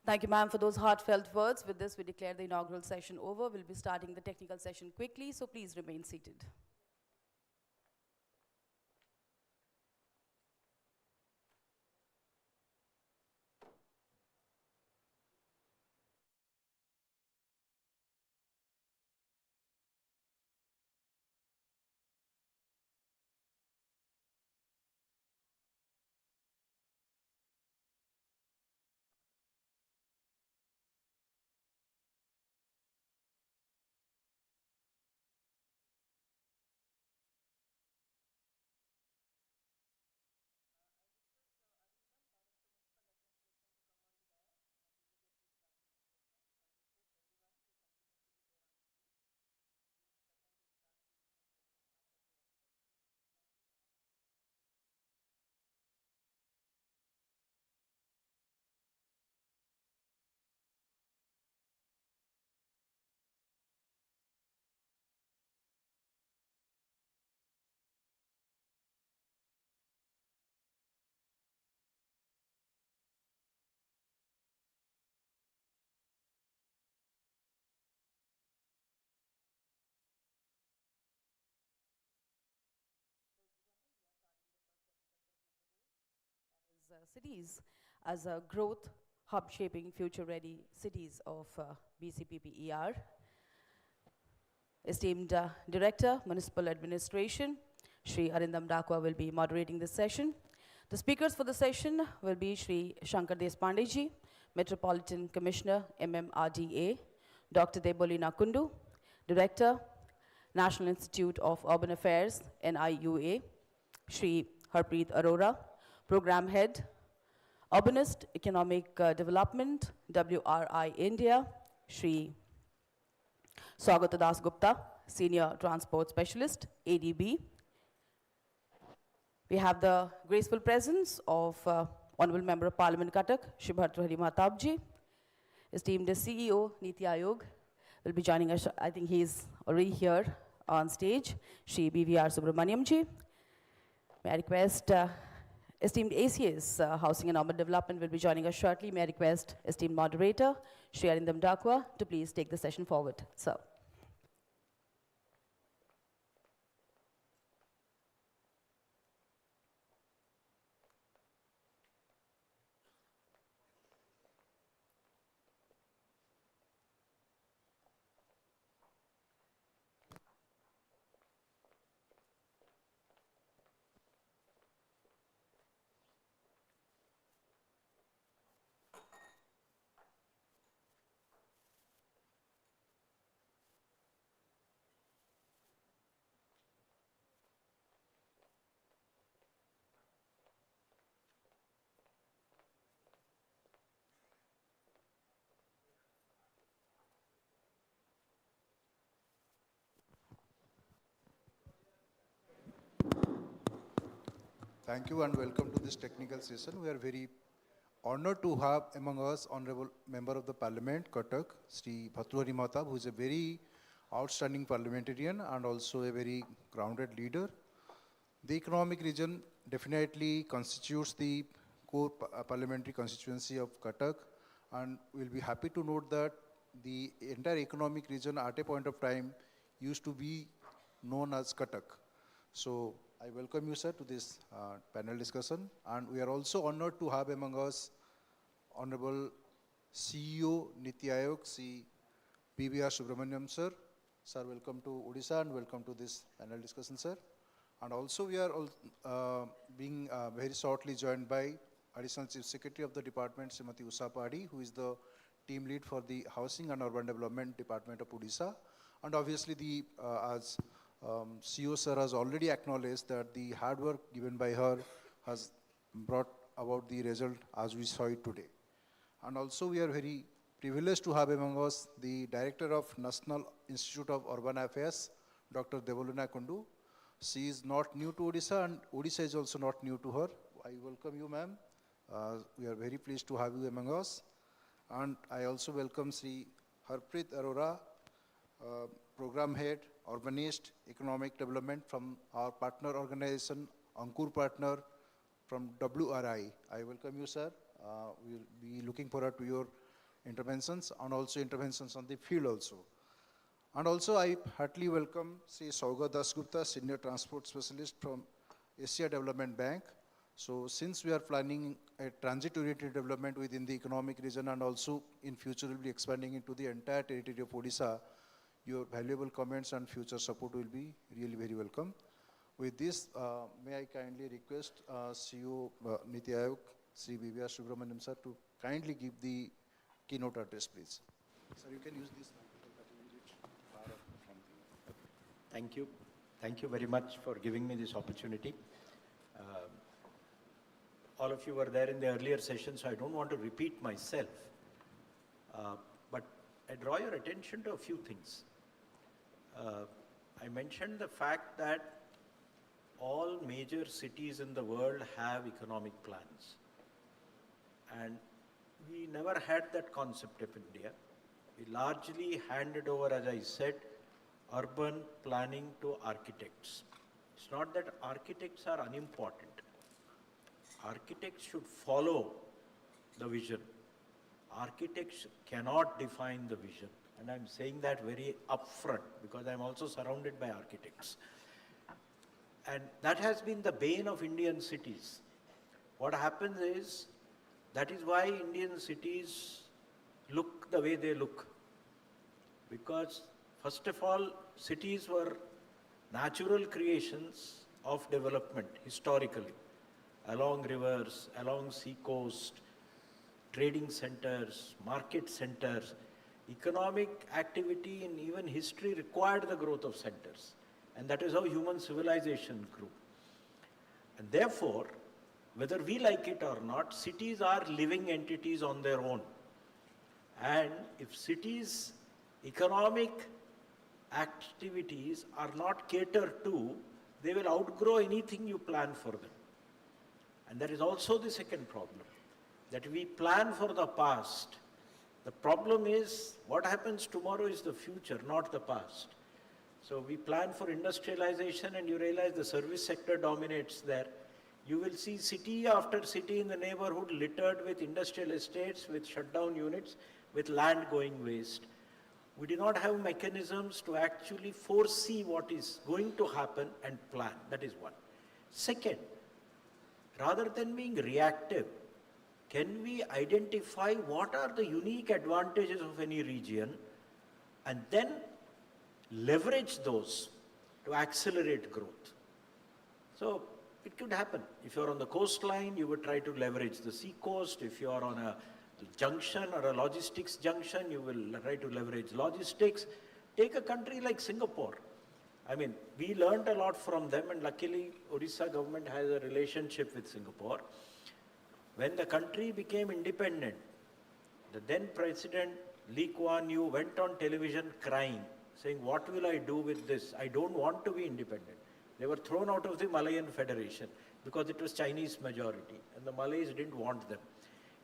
Thank you, ma'am, for those heartfelt words. With this, we declare the inaugural session over. We'll be starting the technical session quickly, so please remain seated. cities as a growth hub shaping future-ready cities of BCPPER. Esteemed Director, Municipal Administration, Shri Arindam Dakwa will be moderating this session. The speakers for the session will be Shri Shankar Deshpandeji, Metropolitan Commissioner, MMRDA, Dr. Debolina Kundu, Director, National Institute of Urban Affairs, NIUA, Shri Harpreet Arora, Program Head, Urbanist Economic Development, WRI India, Shri Swagata Das Gupta, Senior Transport Specialist, ADB. We have the graceful presence of Honorable Member of Parliament Cuttack, Shri Bhartrihari Mahtabji. Esteemed CEO, NITI Aayog, will be joining us. I think he's already here on stage. Shri BVR Subramaniamji. May I request esteemed ACS, Housing and Urban Development, will be joining us shortly. May I request esteemed moderator, Shri Arindam Dakwa, to please take the session forward. Sir. Thank you and welcome to this technical session. We are very honored to have among us Honorable Member of the Parliament, Cuttack, Sri Bhartrihari Mahtab, who is a very outstanding parliamentarian and also a very grounded leader. The economic region definitely constitutes the core parliamentary constituency of Cuttack, and we'll be happy to note that the entire economic region at a point of time used to be known as Cuttack. So I welcome you, sir, to this panel discussion, and we are also honored to have among us Honorable CEO, NITI Aayog, Sri BVR Subramaniam, sir. Sir, welcome to Odisha and welcome to this panel discussion, sir. And also we are being very shortly joined by Additional Chief Secretary of the Department, Srimati Usha Padhi, who is the team lead for the Housing and Urban Development Department of Odisha. And obviously the, as CEO sir has already acknowledged that the hard work given by her has brought about the result as we saw it today. And also we are very privileged to have among us the Director of National Institute of Urban Affairs, Dr. Debolina Kundu. She is not new to Odisha and Odisha is also not new to her. I welcome you, ma'am. We are very pleased to have you among us. And I also welcome Sri Harpreet Arora, Program Head, Urbanist, Economic Development from our partner organization, Ankur Partner from WRI. I welcome you, sir. We'll be looking forward to your interventions and also interventions on the field also. And also I heartily welcome Sri Swagata Das Gupta, Senior Transport Specialist from Asia Development Bank. So since we are planning a transit-oriented development within the economic region and also in future will be expanding into the entire territory of Odisha, your valuable comments and future support will be really very welcome. With this, may I kindly request CEO NITI Aayog, Sri BVR Subramaniam sir, to kindly give the keynote address, please. Sir, you can use this. Thank you. Thank you very much for giving me this opportunity. All of you were there in the earlier session, so I don't want to repeat myself. But I draw your attention to a few things. I mentioned the fact that all major cities in the world have economic plans. And we never had that concept of India. We largely handed over, as I said, urban planning to architects. It's not that architects are unimportant. Architects should follow the vision. Architects cannot define the vision. And I'm saying that very upfront because I'm also surrounded by architects. And that has been the bane of Indian cities. what happens is, that is why Indian cities look the way they look. Because, first of all, cities were natural creations of development historically, along rivers, along sea coast, trading centers, market centers. Economic activity in even history required the growth of centers. And that is how human civilization grew. And therefore, whether we like it or not, cities are living entities on their own. And if cities' economic activities are not catered to, they will outgrow anything you plan for them. And that is also the second problem, that we plan for the past. The problem is, what happens tomorrow is the future, not the past. So we plan for industrialization and you realize the service sector dominates there. You will see city after city in the neighborhood littered with industrial estates, with shutdown units, with land going waste. We do not have mechanisms to actually foresee what is going to happen and plan. That is one. Second, rather than being reactive, can we identify what are the unique advantages of any region and then leverage those to accelerate growth? So it could happen. If you're on the coastline, you would try to leverage the sea coast. If you're on a junction or a logistics junction, you will try to leverage logistics. Take a country like Singapore. I mean, we learned a lot from them, and luckily Odisha government has a relationship with Singapore. When the country became independent, the then President Lee Kuan Yew went on television crying, saying, what will I do with this? I don't want to be independent. They were thrown out of the Malayan Federation because it was Chinese majority and the Malays didn't want them.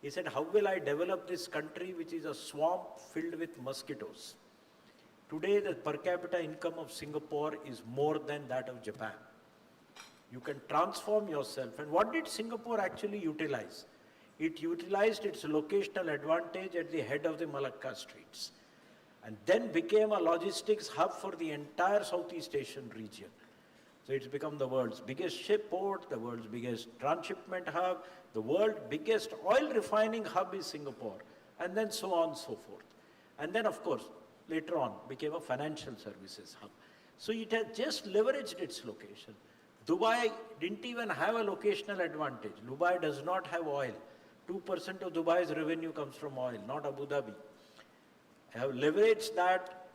He said, how will I develop this country which is a swamp filled with mosquitoes? Today, the per capita income of Singapore is more than that of Japan. You can transform yourself. And what did Singapore actually utilize? It utilized its locational advantage at the head of the Malacca streets and then became a logistics hub for the entire Southeast Asian region. So it's become the world's biggest ship port, the world's biggest transshipment hub, the world's biggest oil refining hub is Singapore, and then so on and so forth. And then, of course, later on, became a financial services hub. So it has just leveraged its location. Dubai didn't even have a locational advantage. Dubai does not have oil. 2% of Dubai's revenue comes from oil, not Abu Dhabi. I have leveraged that,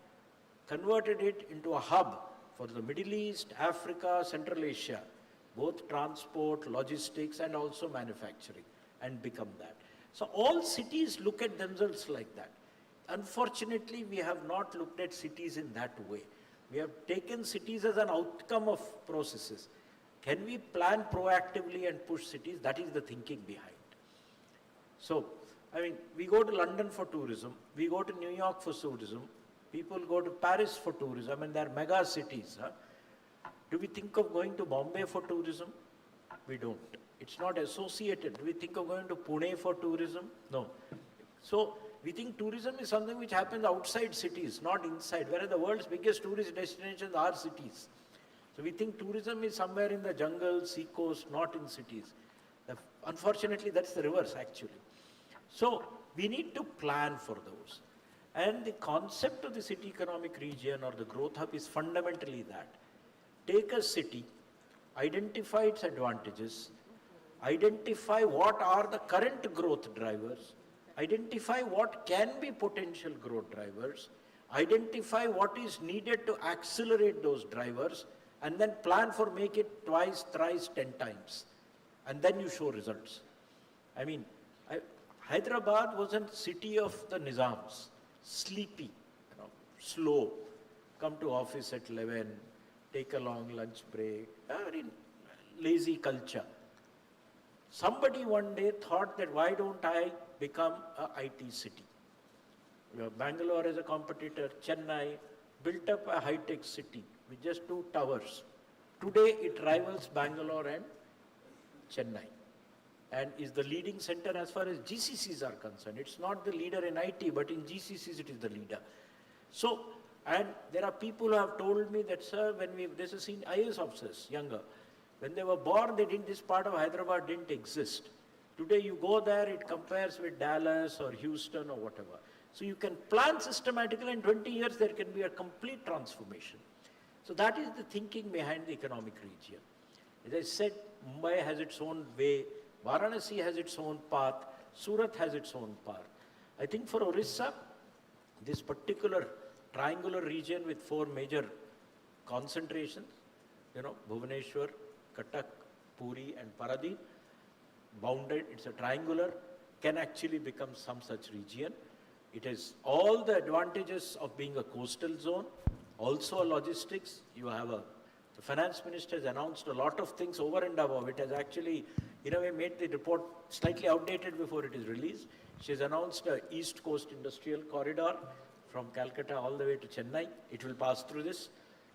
converted it into a hub for the Middle East, Africa, Central Asia, both transport, logistics, and also manufacturing, and become that. So all cities look at themselves like that. Unfortunately, we have not looked at cities in that way. We have taken cities as an outcome of processes. Can we plan proactively and push cities? That is the thinking behind. So, I mean, we go to London for tourism, we go to New York for tourism, people go to Paris for tourism, and they're mega cities. Huh? Do we think of going to Bombay for tourism? We don't. It's not associated. Do we think of going to Pune for tourism? No. So, we think tourism is something which happens outside cities, not inside, whereas the world's biggest tourist destinations are cities. So we think tourism is somewhere in the jungle, sea coast, not in cities. Unfortunately, that's the reverse actually. So we need to plan for those. And the concept of the city economic region or the growth hub is fundamentally that. Take a city, identify its advantages, identify what are the current growth drivers, identify what can be potential growth drivers, identify what is needed to accelerate those drivers, and then plan for make it twice, thrice, 10 times. And then you show results. I mean, Hyderabad was a city of the Nizams, sleepy, slow, come to office at 11, take a long lunch break, a very lazy culture. Somebody one day thought that why don't I become a IT city? Bangalore as a competitor, Chennai built up a high-tech city with just 2 towers. Today it rivals Bangalore and Chennai and is the leading center as far as GCCs are concerned. It's not the leader in IT, but in GCCs it is the leader. So, and there are people who have told me that, sir, when this is seen IAS officers, younger, When they were born, this part of Hyderabad didn't exist. Today you go there, it compares with Dallas or Houston or whatever. So you can plan systematically, in 20 years there can be a complete transformation. So that is the thinking behind the economic region. As I said, Mumbai has its own way, Varanasi has its own path, Surat has its own path. I think for Orissa, this particular triangular region with 4 major concentrations, Bhubaneswar, Cuttack, Puri and Paradip, bounded, it's a triangular, can actually become some such region. It has all the advantages of being a coastal zone, also a logistics. The finance minister has announced a lot of things over and above. It has actually, in a way, made the report slightly outdated before it is released. She has announced a East Coast Industrial Corridor from Calcutta all the way to Chennai. It will pass through this.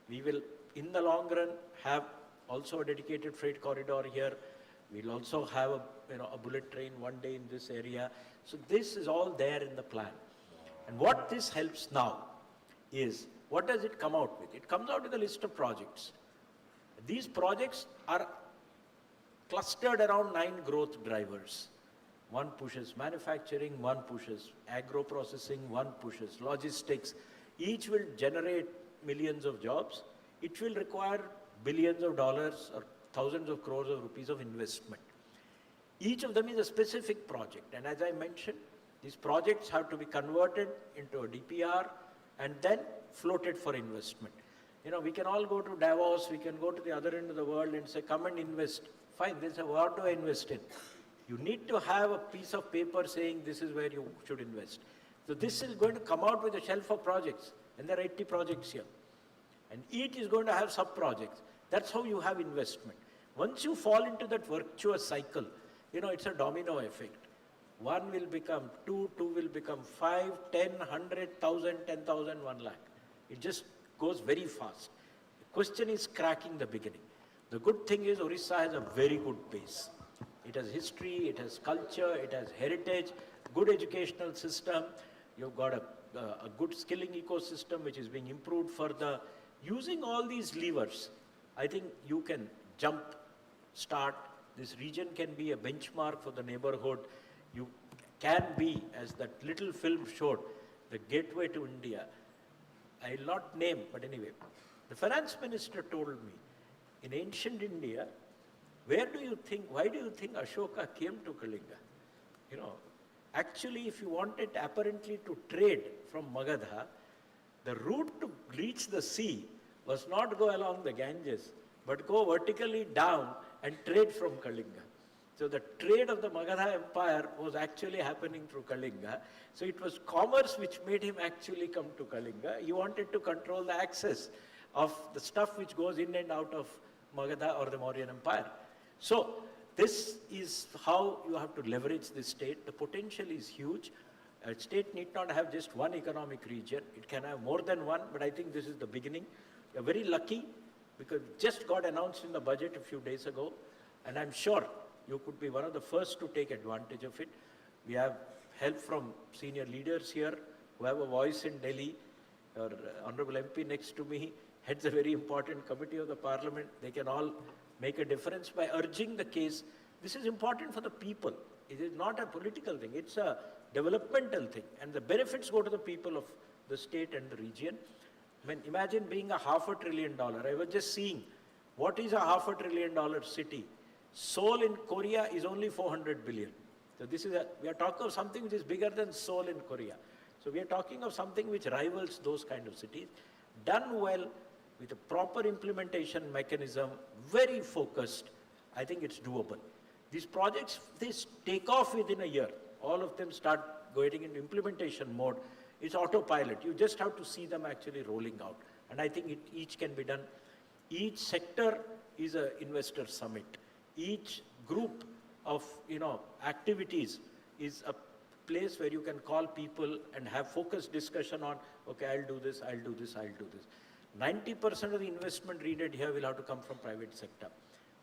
We will, in the long run, have also a dedicated freight corridor here. We'll also have a bullet train one day in this area. So this is all there in the plan. And what this helps now is, what does it come out with? It comes out with a list of projects. These projects are clustered around 9 growth drivers. One pushes manufacturing, one pushes agro-processing, one pushes logistics. Each will generate millions of jobs. It will require billions of dollars or thousands of crores of rupees of investment. Each of them is a specific project. And as I mentioned, these projects have to be converted into a DPR and then floated for investment. We can all go to Davos, we can go to the other end of the world and say, come and invest. Fine, they say, what do I invest in? You need to have a piece of paper saying this is where you should invest. So this is going to come out with a shelf of projects, and there are 80 projects here. And each is going to have sub-projects. That's how you have investment. Once you fall into that virtuous cycle, it's a domino effect. 1 will become 2, 2 will become 5, 10, 100, 1,000, 10,000, 1 lakh. It just goes very fast. The question is cracking the beginning. The good thing is Orissa has a very good base. It has history, it has culture, it has heritage, good educational system. You've got a good skilling ecosystem which is being improved further. Using all these levers, I think you can start. This region can be a benchmark for the neighborhood. You can be, as that little film showed, the gateway to India. I will not name, but anyway, the finance minister told me, in ancient India, why do you think Ashoka came to Kalinga? Actually, if you wanted apparently to trade from Magadha, the route to reach the sea was not go along the Ganges, but go vertically down and trade from Kalinga. So the trade of the Magadha Empire was actually happening through Kalinga. So it was commerce which made him actually come to Kalinga. He wanted to control the access of the stuff which goes in and out of Magadha or the Mauryan Empire. So this is how you have to leverage this state. The potential is huge. A state need not have just one economic region. It can have more than one, but I think this is the beginning. We are very lucky because it just got announced in the budget a few days ago, and I'm sure you could be one of the first to take advantage of it. We have help from senior leaders here who have a voice in Delhi. Our Honorable MP next to me heads a very important committee of the Parliament. They can all make a difference by urging the case. This is important for the people. It is not a political thing. It's a developmental thing. And the benefits go to the people of the state and the region. Imagine being $500 billion. I was just seeing, what is $500 billion city? Seoul in Korea is only 400 billion. So we are talking of something which is bigger than Seoul in Korea. So we are talking of something which rivals those kind of cities. Done well, with a proper implementation mechanism, very focused, I think it's doable. These projects, they take off within a year. All of them start going into implementation mode. It's autopilot. You just have to see them actually rolling out. And I think each can be done. Each sector is an investor summit. Each group of activities is a place where you can call people and have focused discussion on, okay, I'll do this, I'll do this, I'll do this. 90% of the investment needed here will have to come from private sector.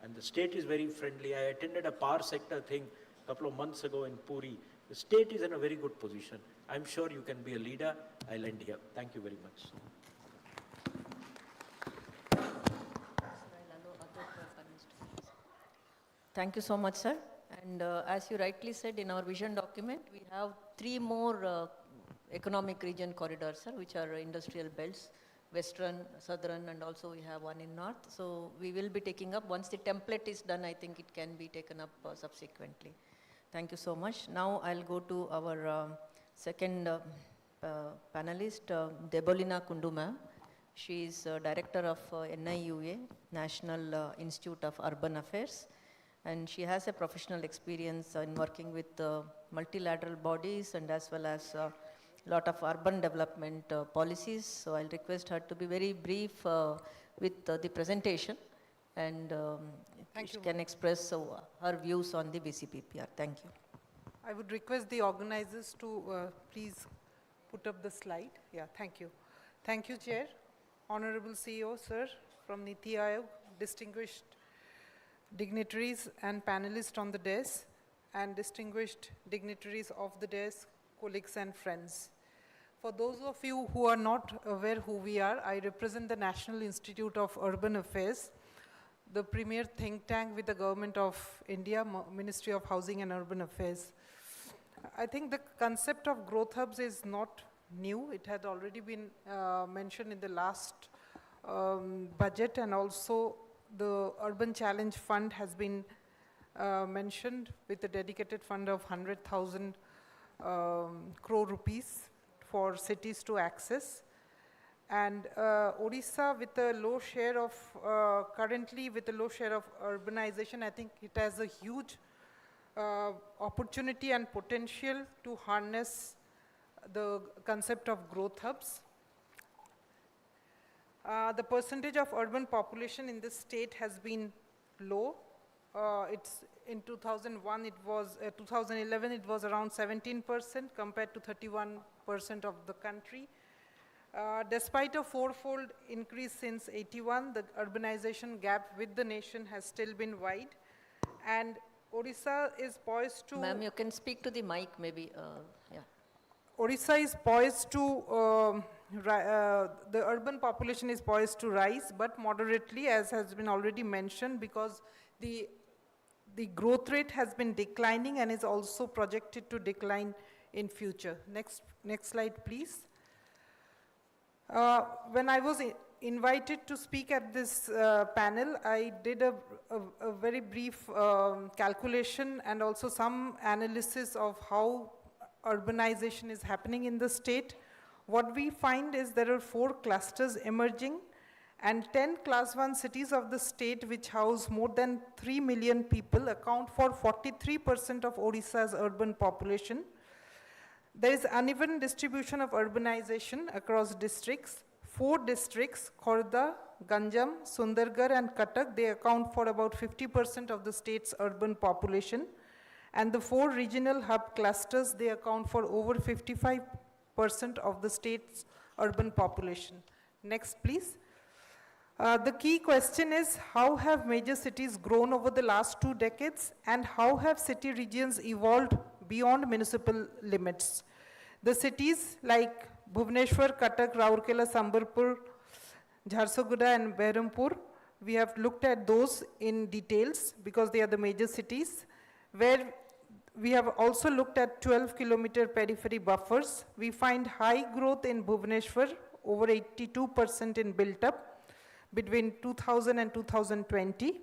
And the state is very friendly. I attended a power sector thing a couple of months ago in Puri. The state is in a very good position. I'm sure you can be a leader. I'll end here. Thank you very much. Thank you so much, sir. And as you rightly said, in our vision document, we have 3 more economic region corridors, sir, which are industrial belts, western, southern, and also we have one in north. So we will be taking up, once the template is done, I think it can be taken up subsequently. Thank you so much. Now I'll go to our second panelist, Debolina Kundu ma'am. She is director of NIUA, National Institute of Urban Affairs. And she has a professional experience in working with multilateral bodies and as well as a lot of urban development policies. So I'll request her to be very brief with the presentation, and she can express her views on the BCPPR. Thank you. I would request the organizers to please put up the slide. Yeah, thank you. Thank you, Chair. Honorable CEO, sir, from NITI Aayog, distinguished dignitaries and panelists on the desk, and distinguished dignitaries of the desk, colleagues and friends. For those of you who are not aware who we are, I represent the National Institute of Urban Affairs, the premier think tank with the Government of India, Ministry of Housing and Urban Affairs. I think the concept of growth hubs is not new. It had already been mentioned in the last budget, and also the Urban Challenge Fund has been mentioned with a dedicated fund of 100,000 crore rupees for cities to access. And Odisha, with a low share of, currently with a low share of urbanization, I think it has a huge opportunity and potential to harness the concept of growth hubs. The percentage of urban population in this state has been low. It's in 2011 it was around 17% compared to 31% of the country. Despite a 4-fold increase since 81, the urbanization gap with the nation has still been wide, and Odisha is poised to... Ma'am, you can speak to the mic maybe, yeah. Odisha is poised to, the urban population is poised to rise, but moderately, as has been already mentioned, because the growth rate has been declining and is also projected to decline in future. Next slide, please. When I was invited to speak at this panel, I did a very brief calculation and also some analysis of how urbanization is happening in the state. What we find is there are 4 clusters emerging, and 10 class 1 cities of the state, which house more than 3 million people, account for 43% of Odisha's urban population. There is uneven distribution of urbanization across districts. 4 districts, Khordha, Ganjam, Sundargarh and Cuttack, they account for about 50% of the state's urban population. And the 4 regional hub clusters, they account for over 55% of the state's urban population. Next, please. The key question is, how have major cities grown over the last 2 decades, and how have city regions evolved beyond municipal limits? The cities like Bhubaneswar, Cuttack, Rourkela, Sambalpur, Jharsuguda and Berhampur, we have looked at those in details because they are the major cities, where we have also looked at 12-kilometer periphery buffers. We find high growth in Bhubaneswar, over 82% in built-up between 2000 and 2020.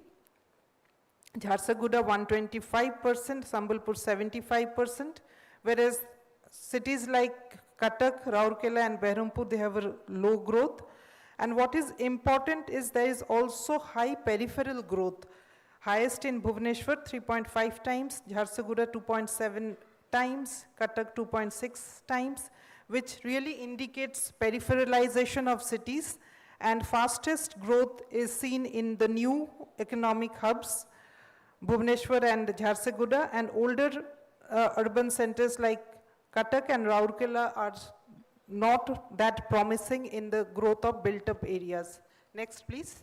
Jharsuguda 125%, Sambalpur 75%, whereas cities like Cuttack, Rourkela and Berhampur, they have a low growth. And what is important is there is also high peripheral growth. Highest in Bhubaneswar, 3.5 times, Jharsuguda 2.7 times, Cuttack 2.6 times, which really indicates peripheralization of cities, and fastest growth is seen in the new economic hubs, Bhubaneswar and Jharsuguda, and older urban centers like Cuttack and Rourkela are not that promising in the growth of built-up areas. Next, please.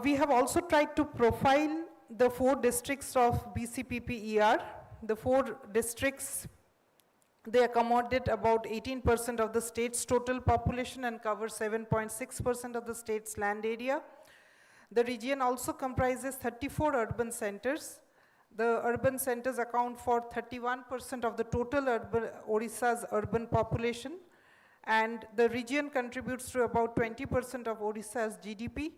We have also tried to profile the 4 districts of BCPPER. The 4 districts, they accommodate about 18% of the state's total population and cover 7.6% of the state's land area. The region also comprises 34 urban centers. The urban centers account for 31% of the total Odisha's urban population, and the region contributes to about 20% of Odisha's GDP.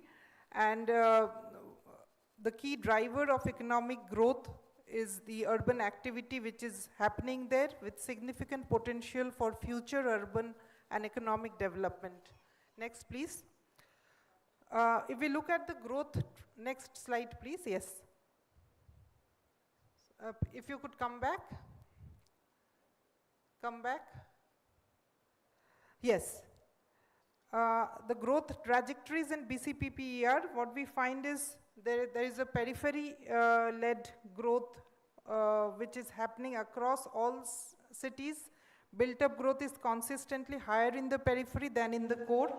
And the key driver of economic growth is the urban activity which is happening there, with significant potential for future urban and economic development. Next, please. If we look at the growth, next slide, please. Yes. If you could come back. Come back. Yes. The growth trajectories in BCPPER, what we find is there is a periphery-led growth which is happening across all cities. Built-up growth is consistently higher in the periphery than in the core.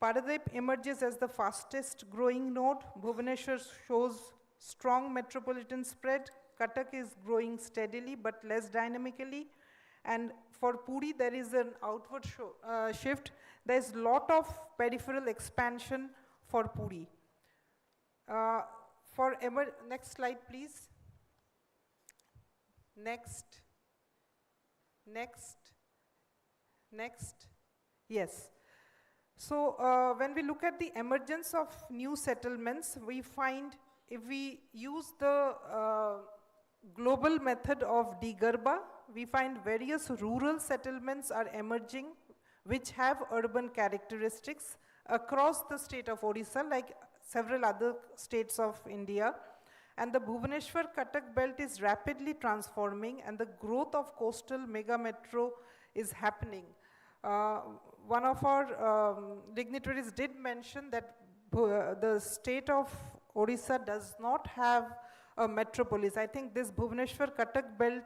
Paradip emerges as the fastest growing node. Bhubaneswar shows strong metropolitan spread. Cuttack is growing steadily but less dynamically. And for Puri, there is an outward shift. There is a lot of peripheral expansion for Puri. Next slide, please. Next. Yes. So when we look at the emergence of new settlements, we find if we use the global method of Digarba, we find various rural settlements are emerging which have urban characteristics across the state of Odisha, like several other states of India. And the Bhubaneswar-Cuttack belt is rapidly transforming, and the growth of coastal mega metro is happening. One of our dignitaries did mention that the state of Odisha does not have a metropolis. I think this Bhubaneswar-Cuttack belt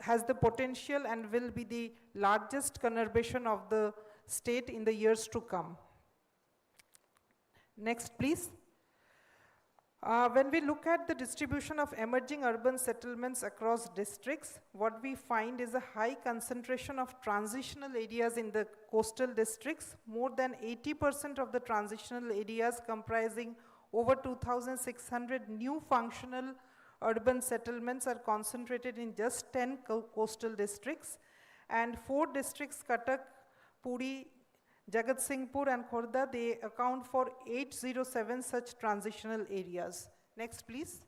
has the potential and will be the largest conurbation of the state in the years to come. Next, please. When we look at the distribution of emerging urban settlements across districts, what we find is a high concentration of transitional areas in the coastal districts. More than 80% of the transitional areas, comprising over 2,600 new functional urban settlements, are concentrated in just 10 coastal districts. And 4 districts, Cuttack, Puri, Jagatsinghpur and Khordha, they account for 807 such transitional areas. Next, please.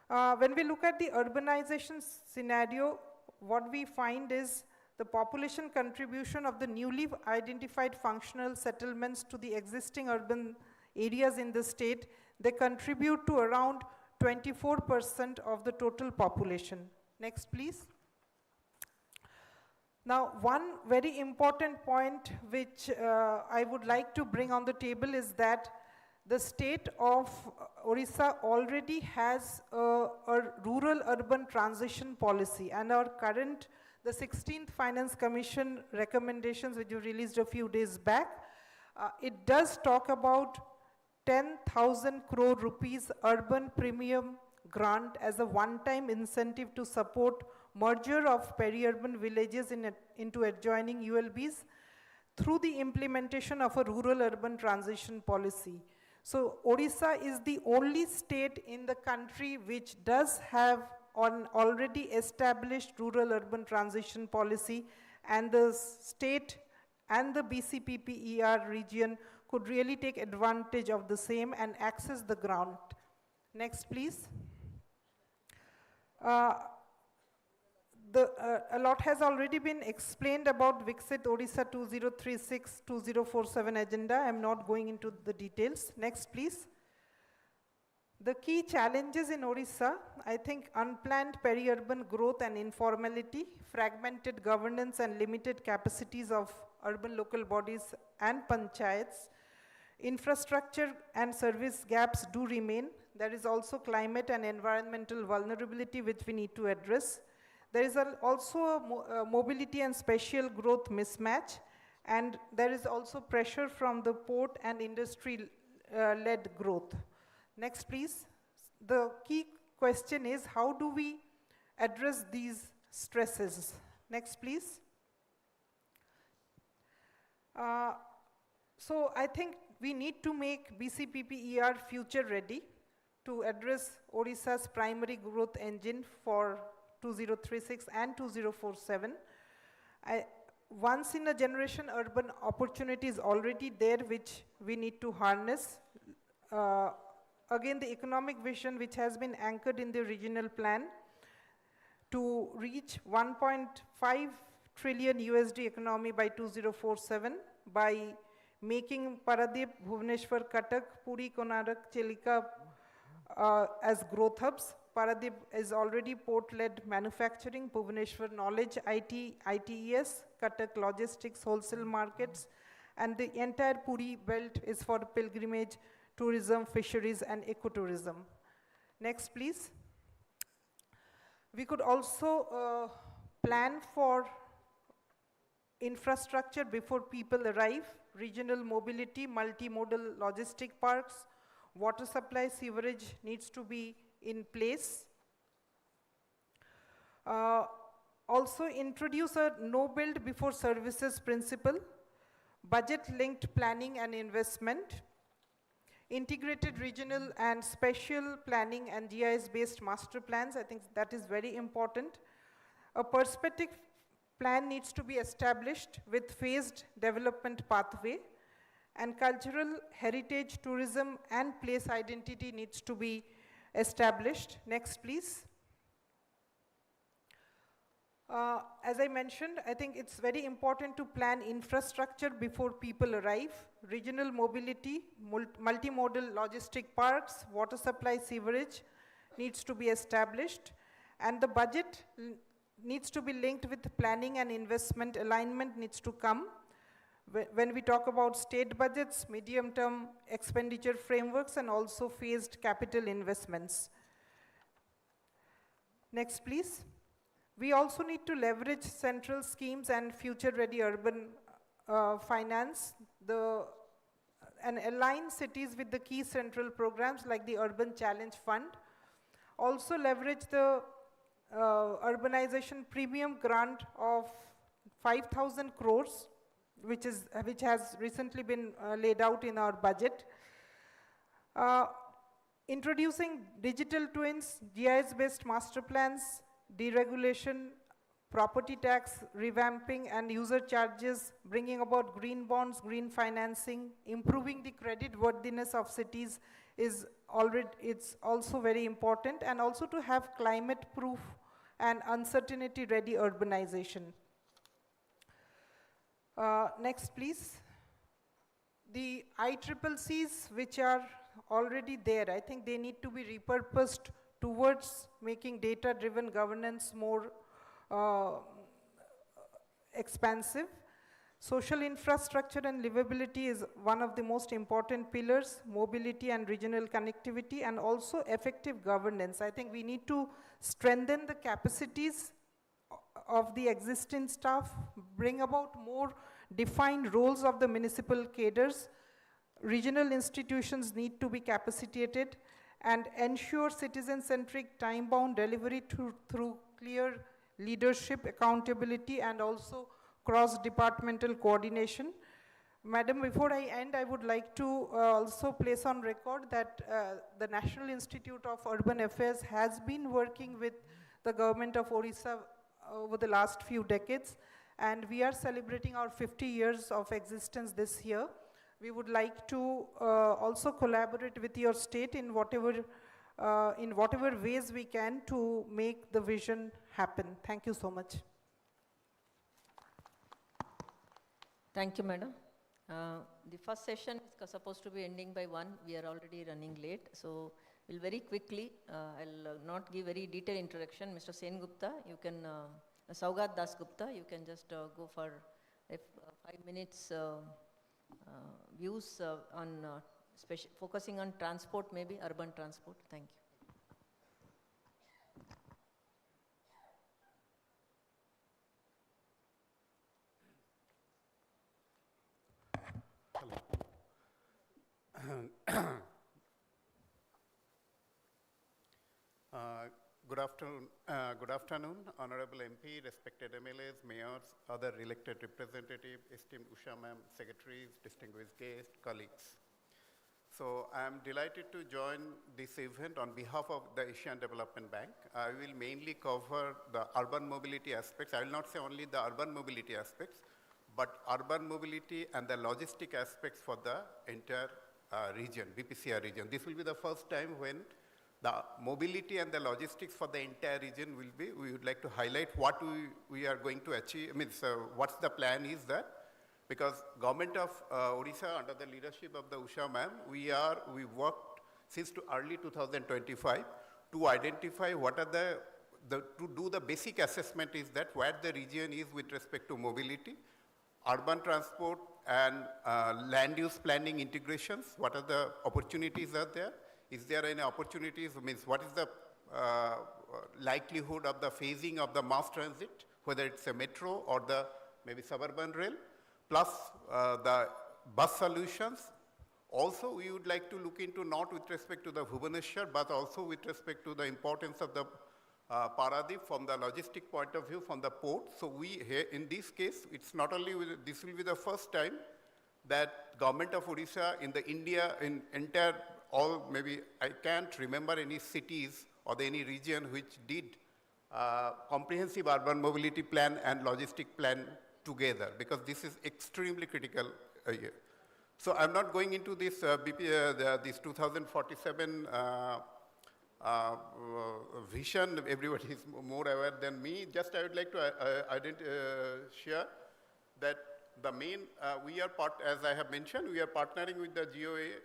When we look at the urbanization scenario, what we find is the population contribution of the newly identified functional settlements to the existing urban areas in the state, they contribute to around 24% of the total population. Next, please. Now, one very important point which I would like to bring on the table is that the state of Odisha already has a rural-urban transition policy, and our current, the 16th Finance Commission recommendations, which you released a few days back, it does talk about 10,000 crore rupees urban premium grant as a one-time incentive to support merger of peri-urban villages into adjoining ULBs through the implementation of a rural-urban transition policy. So Odisha is the only state in the country which does have an already established rural-urban transition policy, and the state and the BCPPER region could really take advantage of the same and access the grant. Next, please. A lot has already been explained about Viksit Odisha 2036-2047 agenda. I'm not going into the details. Next, please. The key challenges in Odisha, I think unplanned peri-urban growth and informality, fragmented governance and limited capacities of urban local bodies and panchayats, infrastructure and service gaps do remain. There is also climate and environmental vulnerability which we need to address. There is also a mobility and spatial growth mismatch, and there is also pressure from the port and industry-led growth. Next, please. The key question is, how do we address these stresses? Next, please. So I think we need to make BCPPER future ready to address Odisha's primary growth engine for 2036 and 2047. Once in a generation urban opportunity is already there, which we need to harness. Again, the economic vision which has been anchored in the regional plan to reach 1.5 trillion USD economy by 2047 by making Paradip, Bhubaneswar, Cuttack, Puri, Konark, Chilika as growth hubs. Paradip is already port-led manufacturing, Bhubaneswar knowledge, ITES, Cuttack logistics, wholesale markets, and the entire Puri belt is for pilgrimage, tourism, fisheries, and ecotourism. Next, please. We could also plan for infrastructure before people arrive, regional mobility, multimodal logistic parks, water supply, sewerage needs to be in place. Also introduce a no build before services principle, budget-linked planning and investment, integrated regional and special planning and GIS-based master plans. I think that is very important. A perspective plan needs to be established with phased development pathway, and cultural heritage, tourism, and place identity needs to be established. Next, please. As I mentioned, I think it's very important to plan infrastructure before people arrive. Regional mobility, multimodal logistic parks, water supply, sewerage needs to be established, and the budget needs to be linked with planning and investment alignment needs to come. When we talk about state budgets, medium-term expenditure frameworks, and also phased capital investments. Next, please. We also need to leverage central schemes and future-ready urban finance, and align cities with the key central programs like the Urban Challenge Fund. Also leverage the urbanization premium grant of 5,000 crores, which has recently been laid out in our budget. Introducing digital twins, GIS-based master plans, deregulation, property tax revamping, and user charges, bringing about green bonds, green financing, improving the credit worthiness of cities it's also very important, and also to have climate-proof and uncertainty-ready urbanization. Next, please. The ICCCs, which are already there, I think they need to be repurposed towards making data-driven governance more expansive. Social infrastructure and livability is one of the most important pillars, mobility and regional connectivity, and also effective governance. I think we need to strengthen the capacities of the existing staff, bring about more defined roles of the municipal cadres. Regional institutions need to be capacitated, and ensure citizen-centric, time-bound delivery through clear leadership, accountability, and also cross-departmental coordination. Madam, before I end, I would like to also place on record that the National Institute of Urban Affairs has been working with the government of Odisha over the last few decades, and we are celebrating our 50 years of existence this year. We would like to also collaborate with your state in whatever ways we can to make the vision happen. Thank you so much. Thank you, madam. The first session is supposed to be ending by 1. We are already running late, so we'll very quickly, I'll not give very detailed introduction. Mr. Sen Gupta, you can, Saugat Das Gupta, you can just go for 5 minutes views on focusing on transport, maybe urban transport. Thank you. Good afternoon, Honorable MP, respected MLAs, mayors, other elected representatives, esteemed Usha ma'am, secretaries, distinguished guests, colleagues. So I'm delighted to join this event on behalf of the Asian Development Bank. I will mainly cover the urban mobility aspects. I will not say only the urban mobility aspects, but urban mobility and the logistic aspects for the entire region, BPCR region. This will be the first time when the mobility and the logistics for the entire region will be, we would like to highlight what we are going to achieve, what's the plan is that, because government of Odisha under the leadership of the Usha ma'am, we worked since early 2025 to identify what are to do the basic assessment is that where the region is with respect to mobility, urban transport and land use planning integrations, what are the opportunities are there? Is there any opportunities, what is the likelihood of the phasing of the mass transit, whether it's a metro or the maybe suburban rail, plus the bus solutions. Also, we would like to look into not with respect to the Bhubaneswar, but also with respect to the importance of the Paradip from the logistic point of view from the port. So we here in this case, it's not only, this will be the first time that government of Odisha in the India, in entire maybe I can't remember any cities or any region which did comprehensive urban mobility plan and logistic plan together, because this is extremely critical here. So I'm not going into this this 2047 vision. Everybody is more aware than me. Just I would like to share that the main, as I have mentioned, we are partnering with the GOA,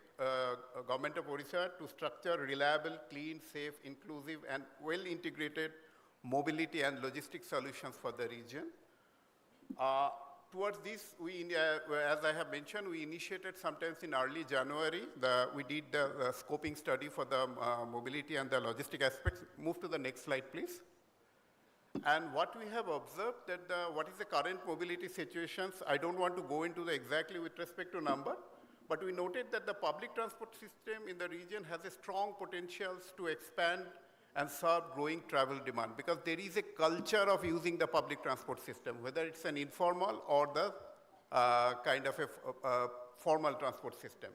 Government of Odisha, to structure reliable, clean, safe, inclusive, and well-integrated mobility and logistics solutions for the region. Towards this, as I have mentioned, we initiated sometimes in early January. We did the scoping study for the mobility and the logistic aspects. Move to the next slide, please. And what we have observed that what is the current mobility situations, I don't want to go into the exactly with respect to number, but we noted that the public transport system in the region has a strong potentials to expand and serve growing travel demand, because there is a culture of using the public transport system, whether it's an informal or the kind of a formal transport system.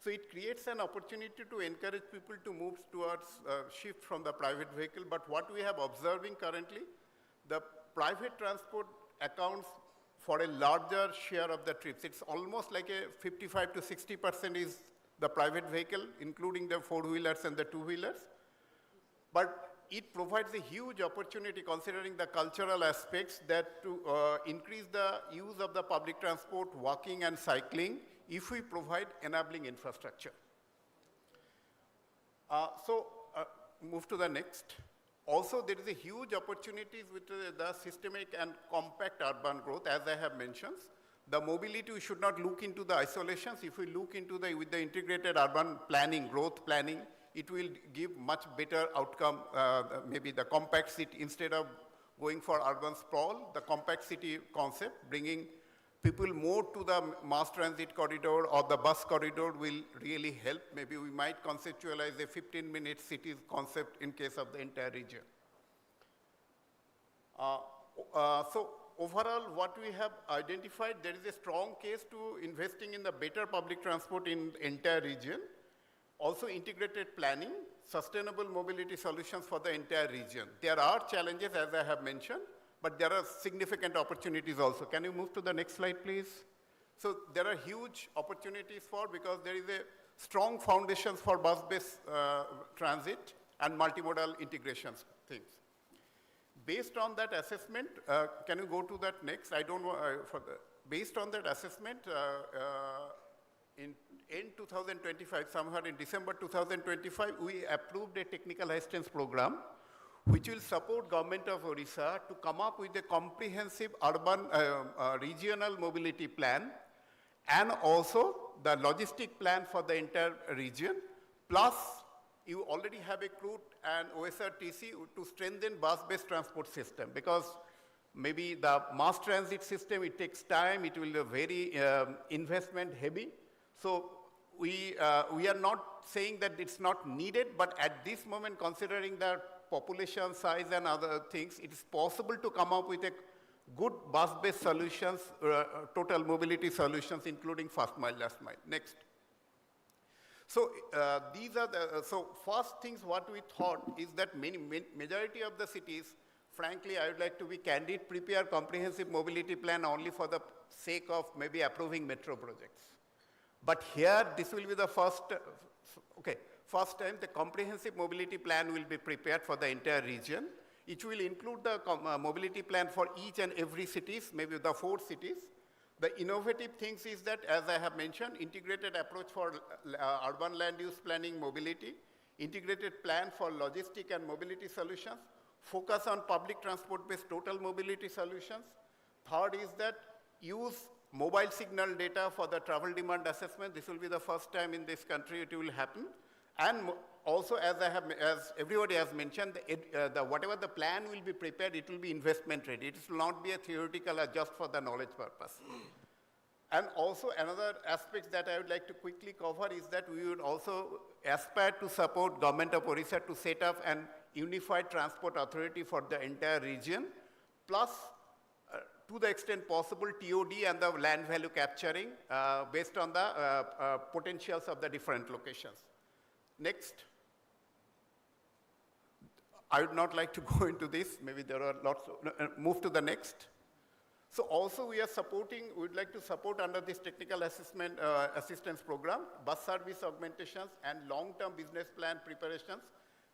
So it creates an opportunity to encourage people to move towards shift from the private vehicle. But what we have observing currently, the private transport accounts for a larger share of the trips. It's almost like a 55 to 60% is the private vehicle, including the four-wheelers and the two-wheelers. But it provides a huge opportunity considering the cultural aspects that to increase the use of the public transport, walking and cycling, if we provide enabling infrastructure. Move to the next. Also, there is a huge opportunities with the systemic and compact urban growth, as I have mentioned. The mobility, we should not look into the isolations. If we look into with the integrated urban planning, growth planning, it will give much better outcome. Maybe the compact city, instead of going for urban sprawl, the compact city concept, bringing people more to the mass transit corridor or the bus corridor will really help. Maybe we might conceptualize a 15-minute cities concept in case of the entire region. So overall, what we have identified, there is a strong case to investing in the better public transport in the entire region. Also integrated planning, sustainable mobility solutions for the entire region. There are challenges, as I have mentioned, but there are significant opportunities also. Can you move to the next slide, please? So there are huge opportunities because there is a strong foundations for bus-based transit and multimodal integrations things. Based on that assessment, can you go to that next? I don't know, based on that assessment, in 2025, somewhere in December 2025, we approved a technical assistance program which will support government of Odisha to come up with a comprehensive urban regional mobility plan and also the logistic plan for the entire region. Plus, you already have a CRUT and OSRTC to strengthen bus-based transport system, because maybe the mass transit system, it takes time, it will be very investment heavy. So we are not saying that it's not needed, but at this moment, considering the population size and other things, it is possible to come up with a good bus-based solutions, total mobility solutions, including first mile, last mile. Next. So these are the, so first things what we thought is that majority of the cities, frankly, I would like to be candid, prepare comprehensive mobility plan only for the sake of maybe approving metro projects. But here, this will be the first time the comprehensive mobility plan will be prepared for the entire region. It will include the mobility plan for each and every cities, maybe the 4 cities. The innovative things is that, as I have mentioned, integrated approach for urban land use planning mobility, integrated plan for logistic and mobility solutions, focus on public transport-based total mobility solutions. Third is that use mobile signal data for the travel demand assessment. This will be the first time in this country it will happen. And also, as everybody has mentioned, whatever the plan will be prepared, it will be investment ready. It will not be a theoretical or just for the knowledge purpose. And also another aspect that I would like to quickly cover is that we would also aspire to support Government of Orissa to set up an unified transport authority for the entire region, plus to the extent possible TOD and the land value capturing based on the potentials of the different locations. Next. I would not like to go into this, maybe there are lots of, move to the next. So also we would like to support under this technical assistance program, bus service augmentations and long-term business plan preparations.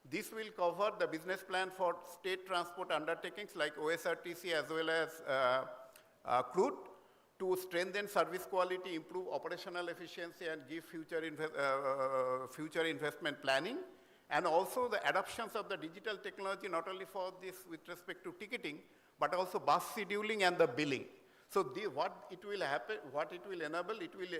This will cover the business plan for state transport undertakings like OSRTC as well as crude to strengthen service quality, improve operational efficiency and give future investment planning. And also the adoptions of the digital technology, not only for this with respect to ticketing, but also bus scheduling and the billing. So what it will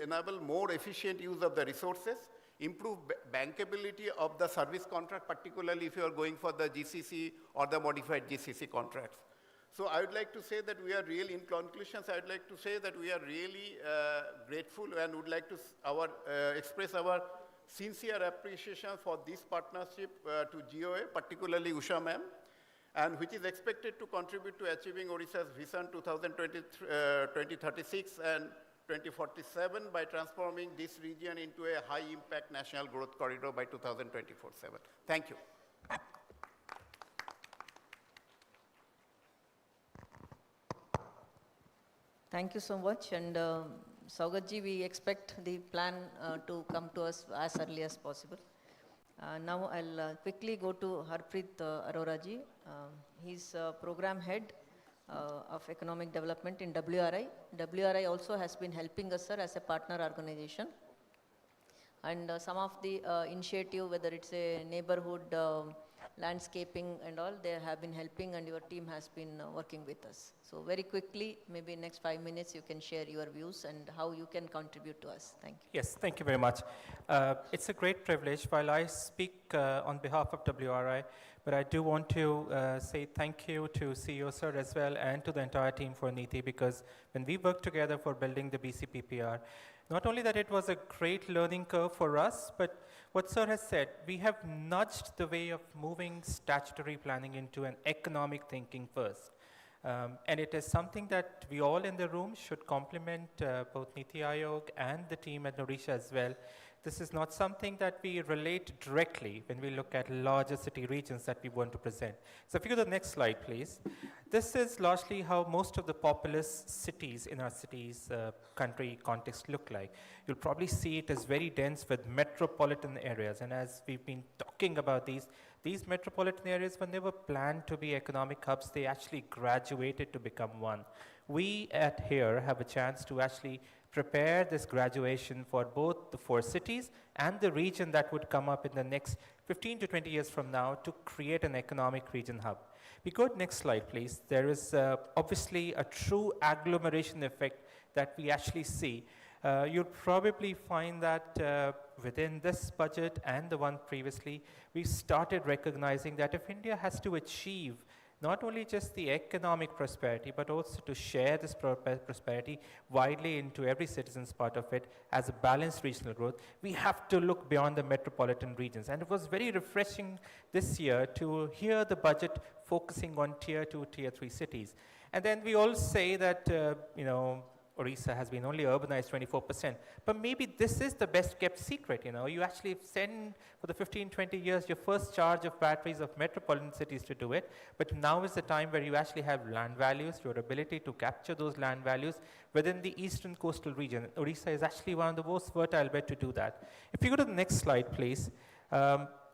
enable more efficient use of the resources, improve bankability of the service contract, particularly if you are going for the GCC or the modified GCC contracts. So I would like to say that we are really, in conclusions, I would like to say that we are really grateful and would like to express our sincere appreciation for this partnership to GOA, particularly Usha ma'am, and which is expected to contribute to achieving Odisha's Vision 2036 and 2047 by transforming this region into a high-impact national growth corridor by 2024-7. Thank you. Thank you so much. And Saugatji, we expect the plan to come to us as early as possible. Now I'll quickly go to Harpreet Aroraji. He's program head of economic development in WRI. WRI also has been helping us, sir, as a partner organization. And some of the initiative, whether it's a neighborhood landscaping and all, they have been helping and your team has been working with us. So very quickly, maybe next 5 minutes, you can share your views and how you can contribute to us. Thank you. Yes, thank you very much. It's a great privilege. While I speak on behalf of WRI, but I do want to say thank you to CEO sir as well and to the entire team for NITI, because when we worked together for building the BCPPR, not only that it was a great learning curve for us, but what sir has said, we have nudged the way of moving statutory planning into an economic thinking first. And it is something that we all in the room should compliment both NITI Aayog and the team at Odisha as well. This is not something that we relate directly when we look at larger city regions that we want to present. So if you go to the next slide, please. This is largely how most of the populous cities in our cities country context look like. You'll probably see it as very dense with metropolitan areas. And as we've been talking about these metropolitan areas, when they were planned to be economic hubs, they actually graduated to become one. We at here have a chance to actually prepare this graduation for both the 4 cities and the region that would come up in the next 15 to 20 years from now to create an economic region hub. We go to next slide, please. There is obviously a true agglomeration effect that we actually see. You'll probably find that within this budget and the one previously, we started recognizing that if India has to achieve not only just the economic prosperity, but also to share this prosperity widely into every citizen's part of it as a balanced regional growth, we have to look beyond the metropolitan regions. And it was very refreshing this year to hear the budget focusing on tier 2, tier 3 cities. And then we all say that, Orissa has been only urbanized 24%. But maybe this is the best kept secret, You actually send for the 15, 20 years your first charge of batteries of metropolitan cities to do it. But now is the time where you actually have land values, your ability to capture those land values within the eastern coastal region. Orissa is actually one of the most fertile bed to do that. If you go to the next slide, please.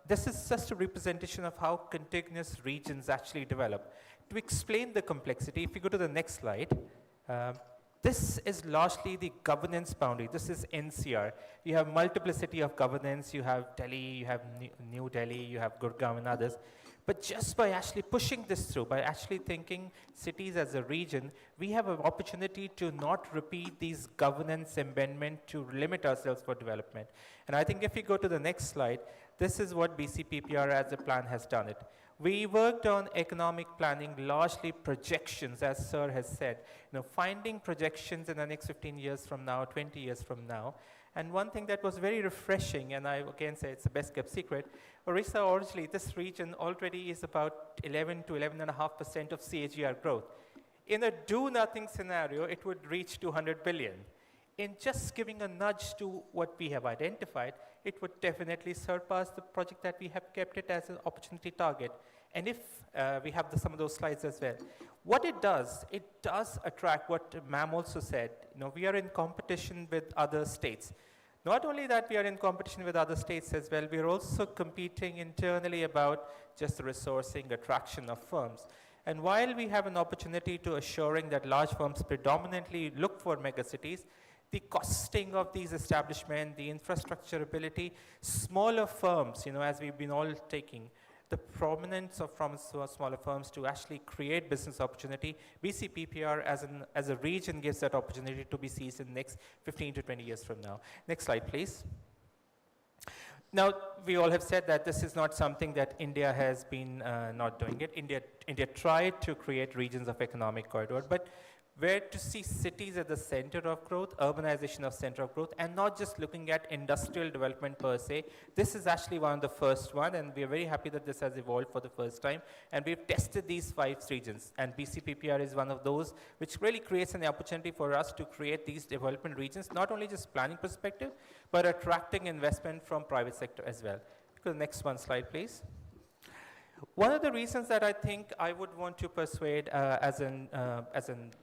This is just a representation of how contiguous regions actually develop. To explain the complexity, if you go to the next slide, this is largely the governance boundary. This is NCR. You have multiplicity of governance. You have Delhi, you have New Delhi, you have Gurgaon and others. But just by actually pushing this through, by actually thinking cities as a region, we have an opportunity to not repeat these governance amendment to limit ourselves for development. And I think if you go to the next slide, this is what BCPPR as a plan has done it. We worked on economic planning, largely projections, as Sir has said. Finding projections in the next 15 years from now, 20 years from now. And one thing that was very refreshing, and I again say it's the best kept secret, Orissa originally, this region already is about 11 to 11.5% of CAGR growth. In a do-nothing scenario, it would reach 200 billion. In just giving a nudge to what we have identified, it would definitely surpass the project that we have kept it as an opportunity target. And if we have some of those slides as well. What it does attract what Ma'am also said. We are in competition with other states. Not only that we are in competition with other states as well, we are also competing internally about just the resourcing, attraction of firms. And while we have an opportunity to assuring that large firms predominantly look for megacities, the costing of these establishments, the infrastructure ability, smaller firms, as we've been all taking, the prominence of from smaller firms to actually create business opportunity, BCPPR as a region gives that opportunity to be seized in the next 15 to 20 years from now. Next slide, please. Now, we all have said that this is not something that India has been not doing it. India tried to create regions of economic corridor, but where to see cities at the center of growth, urbanization of center of growth, and not just looking at industrial development per se. This is actually one of the first one, and we are very happy that this has evolved for the first time. And we've tested these 5 regions, and BCPPR is one of those which really creates an opportunity for us to create these development regions, not only just planning perspective, but attracting investment from private sector as well. Go to the next one slide, please. One of the reasons that I think I would want to persuade as an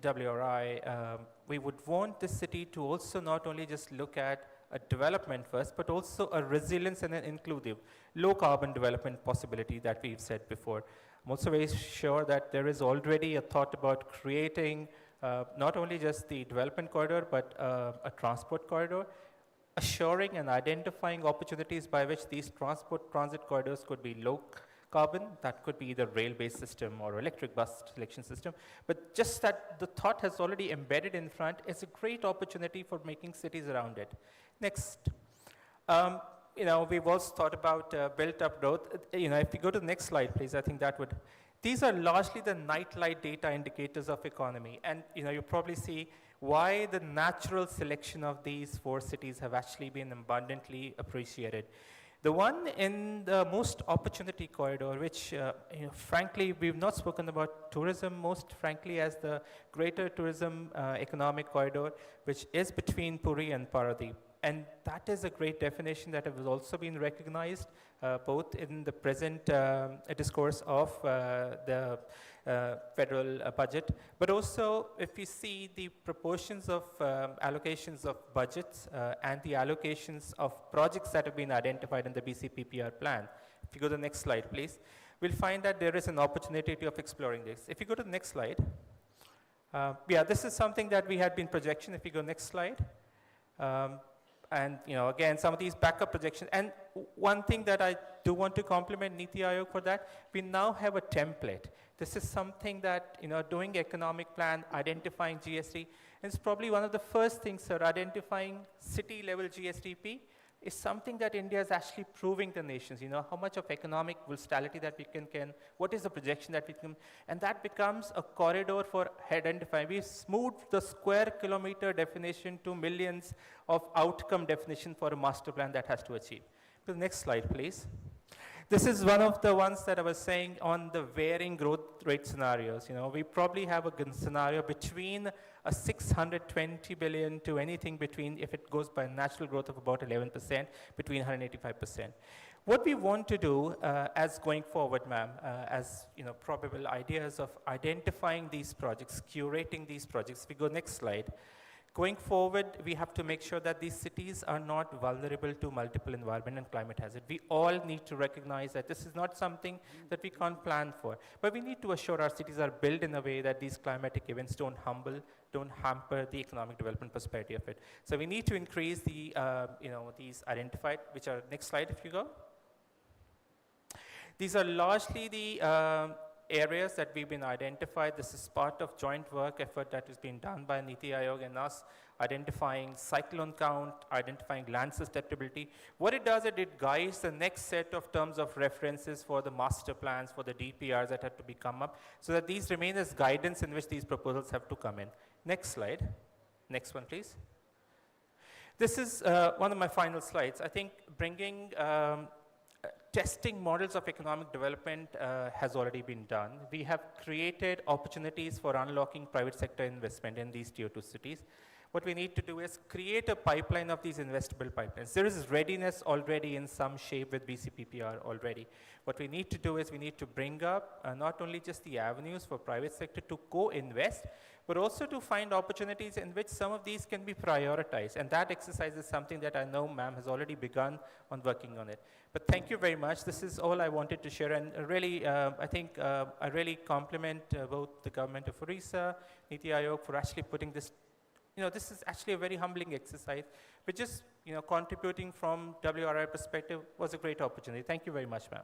WRI, we would want the city to also not only just look at a development first, but also a resilience and an inclusive, low carbon development possibility that we've said before. I'm also very sure that there is already a thought about creating not only just the development corridor, but a transport corridor, assuring and identifying opportunities by which these transit corridors could be low carbon. That could be either rail-based system or electric bus selection system. But just that the thought has already embedded in front is a great opportunity for making cities around it. Next. We've also thought about built-up growth. If you go to the next slide, please, I think that would. These are largely the nightlight data indicators of economy. And you probably see why the natural selection of these 4 cities have actually been abundantly appreciated. The one in the most opportunity corridor, which frankly, we've not spoken about tourism most frankly as the greater tourism economic corridor, which is between Puri and Paradeep. And that is a great definition that has also been recognized both in the present discourse of the federal budget, but also if you see the proportions of allocations of budgets and the allocations of projects that have been identified in the BCPPR plan. If you go to the next slide, please, we'll find that there is an opportunity of exploring this. If you go to the next slide, this is something that we had been projection. If you go next slide. And again, some of these backup projections. And one thing that I do want to compliment NITI Aayog for that, we now have a template. This is something that, doing economic plan, identifying GST, is probably one of the first things, sir, identifying city-level GSTP is something that India is actually proving the nations, how much of economic volatility that we can, what is the projection that we can, and that becomes a corridor for identifying. We smoothed the square kilometer definition to millions of outcome definition for a master plan that has to achieve. To the next slide, please. This is one of the ones that I was saying on the varying growth rate scenarios. You know, we probably have a scenario between a 620 billion to anything between, if it goes by natural growth of about 11%, between 185%. What we want to do as going forward, ma'am, as you know, probable ideas of identifying these projects, curating these projects. If we go next slide. Going forward, we have to make sure that these cities are not vulnerable to multiple environment and climate hazard. We all need to recognize that this is not something that we can't plan for, but we need to assure our cities are built in a way that these climatic events don't hamper the economic development prosperity of it. So we need to increase the, these identified, which are, next slide if you go. These are largely the areas that we've been identified. This is part of joint work effort that is being done by NITI Aayog and us, identifying cyclone count, identifying land susceptibility. What it does is it guides the next set of terms of references for the master plans, for the DPRs that have to be come up, so that these remain as guidance in which these proposals have to come in. Next slide. Next one, please. This is one of my final slides. I think bringing testing models of economic development has already been done. We have created opportunities for unlocking private sector investment in these tier 2 cities. What we need to do is create a pipeline of these investable pipelines. There is readiness already in some shape with BCPPR already. What we need to do is we need to bring up not only just the avenues for private sector to co-invest, but also to find opportunities in which some of these can be prioritized. And that exercise is something that I know ma'am has already begun on working on it. But thank you very much. This is all I wanted to share. And really, I think I really compliment both the government of Orissa, NITI Aayog for actually putting this, this is actually a very humbling exercise, but just, contributing from WRI perspective was a great opportunity. Thank you very much, ma'am.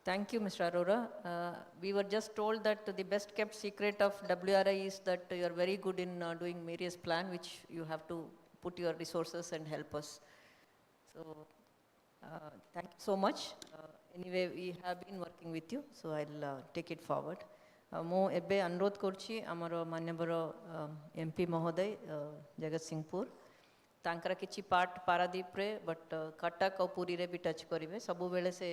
Thank you, Mr. Arora. We were just told that the best kept secret of WRI is that you are very good in doing various plan, which you have to put your resources and help us. So, thank you so much. Anyway, we have been working with you, so I'll take it forward. Mo ebe anurodh korchi amaro manyabaro MP Mahoday Jagat Singhpur. तांकरा किछि part Paradip रे but Cuttack और पुरी रे भी touch करिवे सबु बेले से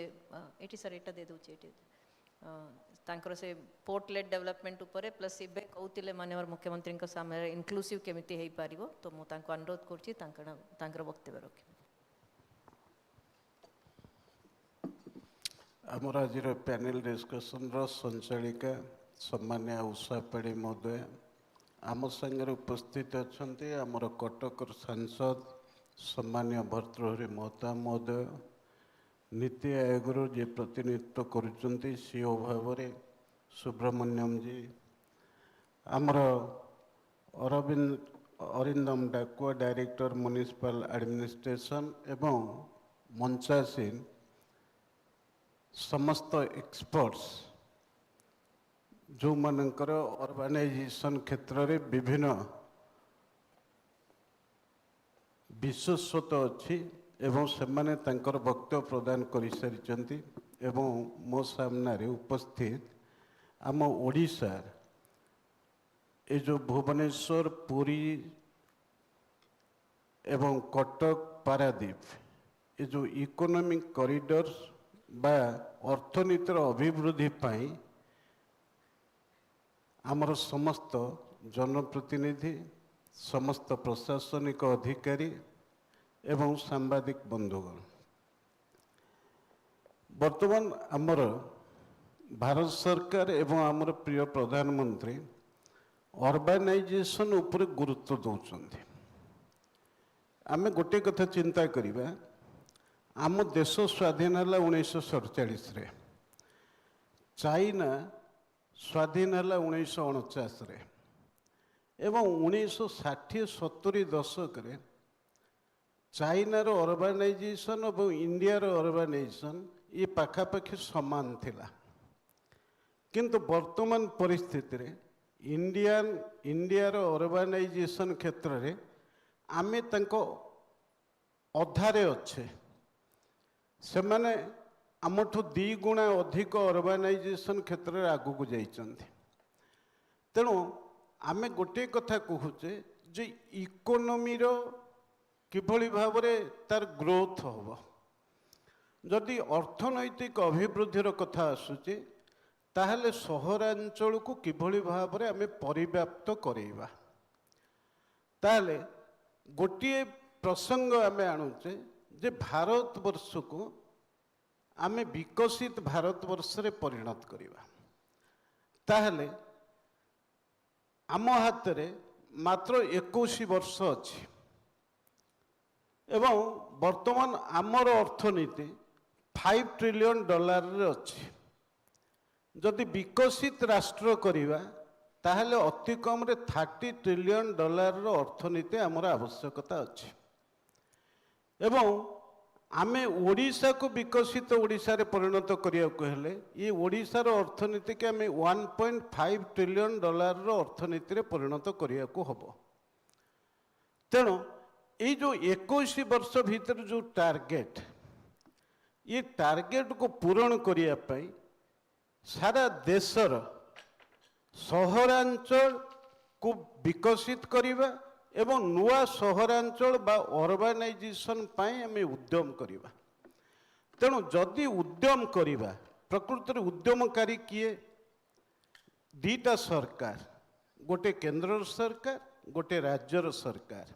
eighty sir एटा दे दोचे eighty तांकर से पोर्ट लेड डेवलपमेंट ऊपर प्लस इबे कहउतिले माननीय मुख्यमंत्री को सामने इंक्लूसिव केमिति हेई पारिबो तो मु तांको अनुरोध करछि तांकर वक्तव्य रखि हमर आजिर पैनल डिस्कशन रो संचालिका सम्मान्य उषा पाड़ी महोदय आम संगे उपस्थित अच्छा आमर कटक सांसद सम्मान्य भर्तृहरि महता महोदय नीति आयोग जे प्रतिनिधित्व करुँच सीओ भाव में सुब्रमण्यम जी आमर Arindam Dakua director municipal administration एवं मंचासीन समस्त एक्सपर्ट्स जो मानकर अर्बानाइजेशन क्षेत्र में विभिन्न विशेषत्व अच्छी एवं से माने तांकर वक्तव्य प्रदान कर सारी एवं मो सामने उपस्थित आम ओडिशा ये जो भुवनेश्वर पुरी एवं कटक पारादीप ये जो इकोनॉमिक कॉरिडोर बा अर्थनीतिर अभिवृद्धि पाई आमर समस्त जनप्रतिनिधि समस्त प्रशासनिक अधिकारी एवं सांबादिक बंधुगण वर्तमान आमर भारत सरकार एवं आमर प्रिय प्रधानमंत्री अर्बानाइजेशन उपर गुरुत्व दौरान आम गोटे कथा चिंता करिबा आम देश स्वाधीन है 1947 रे चाइना स्वाधीन है 1949 रे एवं 1960-70 दशक रे चाइनार अर्बानाइजेशन और इंडियार अर्बानाइजेशन ये पाखापाखि समान थिला किंतु वर्तमान परिस्थिति रे इंडियार अर्बानाइजेशन क्षेत्र रे आमे तांको अधारे अच्छे से माने आमठू 2 गुणा अधिक अर्बानाइजेशन क्षेत्र में आगू को जाइछन्ति तेणु आमे गोटे कथा कहूचे जे इकोनॉमी रो किभली भाव रे तार ग्रोथ होबो जदि अर्थनैतिक अभिवृद्धिर कथा आसुचे ताहले सहरांचल को किभली भाव में आम परिव्याप्त करेवा ताहले गोटे प्रसंग आम आणुचे जे भारतवर्ष को आम विकसित भारतवर्ष रे परिणत करिवा ताहले आम हाथ रे मात्र 21 वर्ष अच्छी एवं वर्तमान आमर अर्थनीति $5 ट्रिलियन रे अच्छी जदि विकसित राष्ट्र करिवा ताहले अति कम रे $30 ट्रिलियन रो अर्थनीति आमर आवश्यकता अच्छी एवं आमे ओडिशा को विकसित ओडिशा रे परिणत करिया को हेले ये ओडिशा रो अर्थनीति के आमे $1.5 ट्रिलियन रो अर्थनीति रे परिणत करिया को हबो तेणु ये जो 21 वर्ष भीतर जो टार्गेट ये टार्गेट को पूरण करिया पई सारा देशर सहरांचल को विकसित करिवा एवं नुआ सहरांचल बा अर्बानाइजेशन पाई आम उद्यम करिवा तेणु जदि उद्यम करिवा प्रकृति उद्यमकारी किए दीटा सरकार गोटे केंद्र सरकार गोटे राज्यर सरकार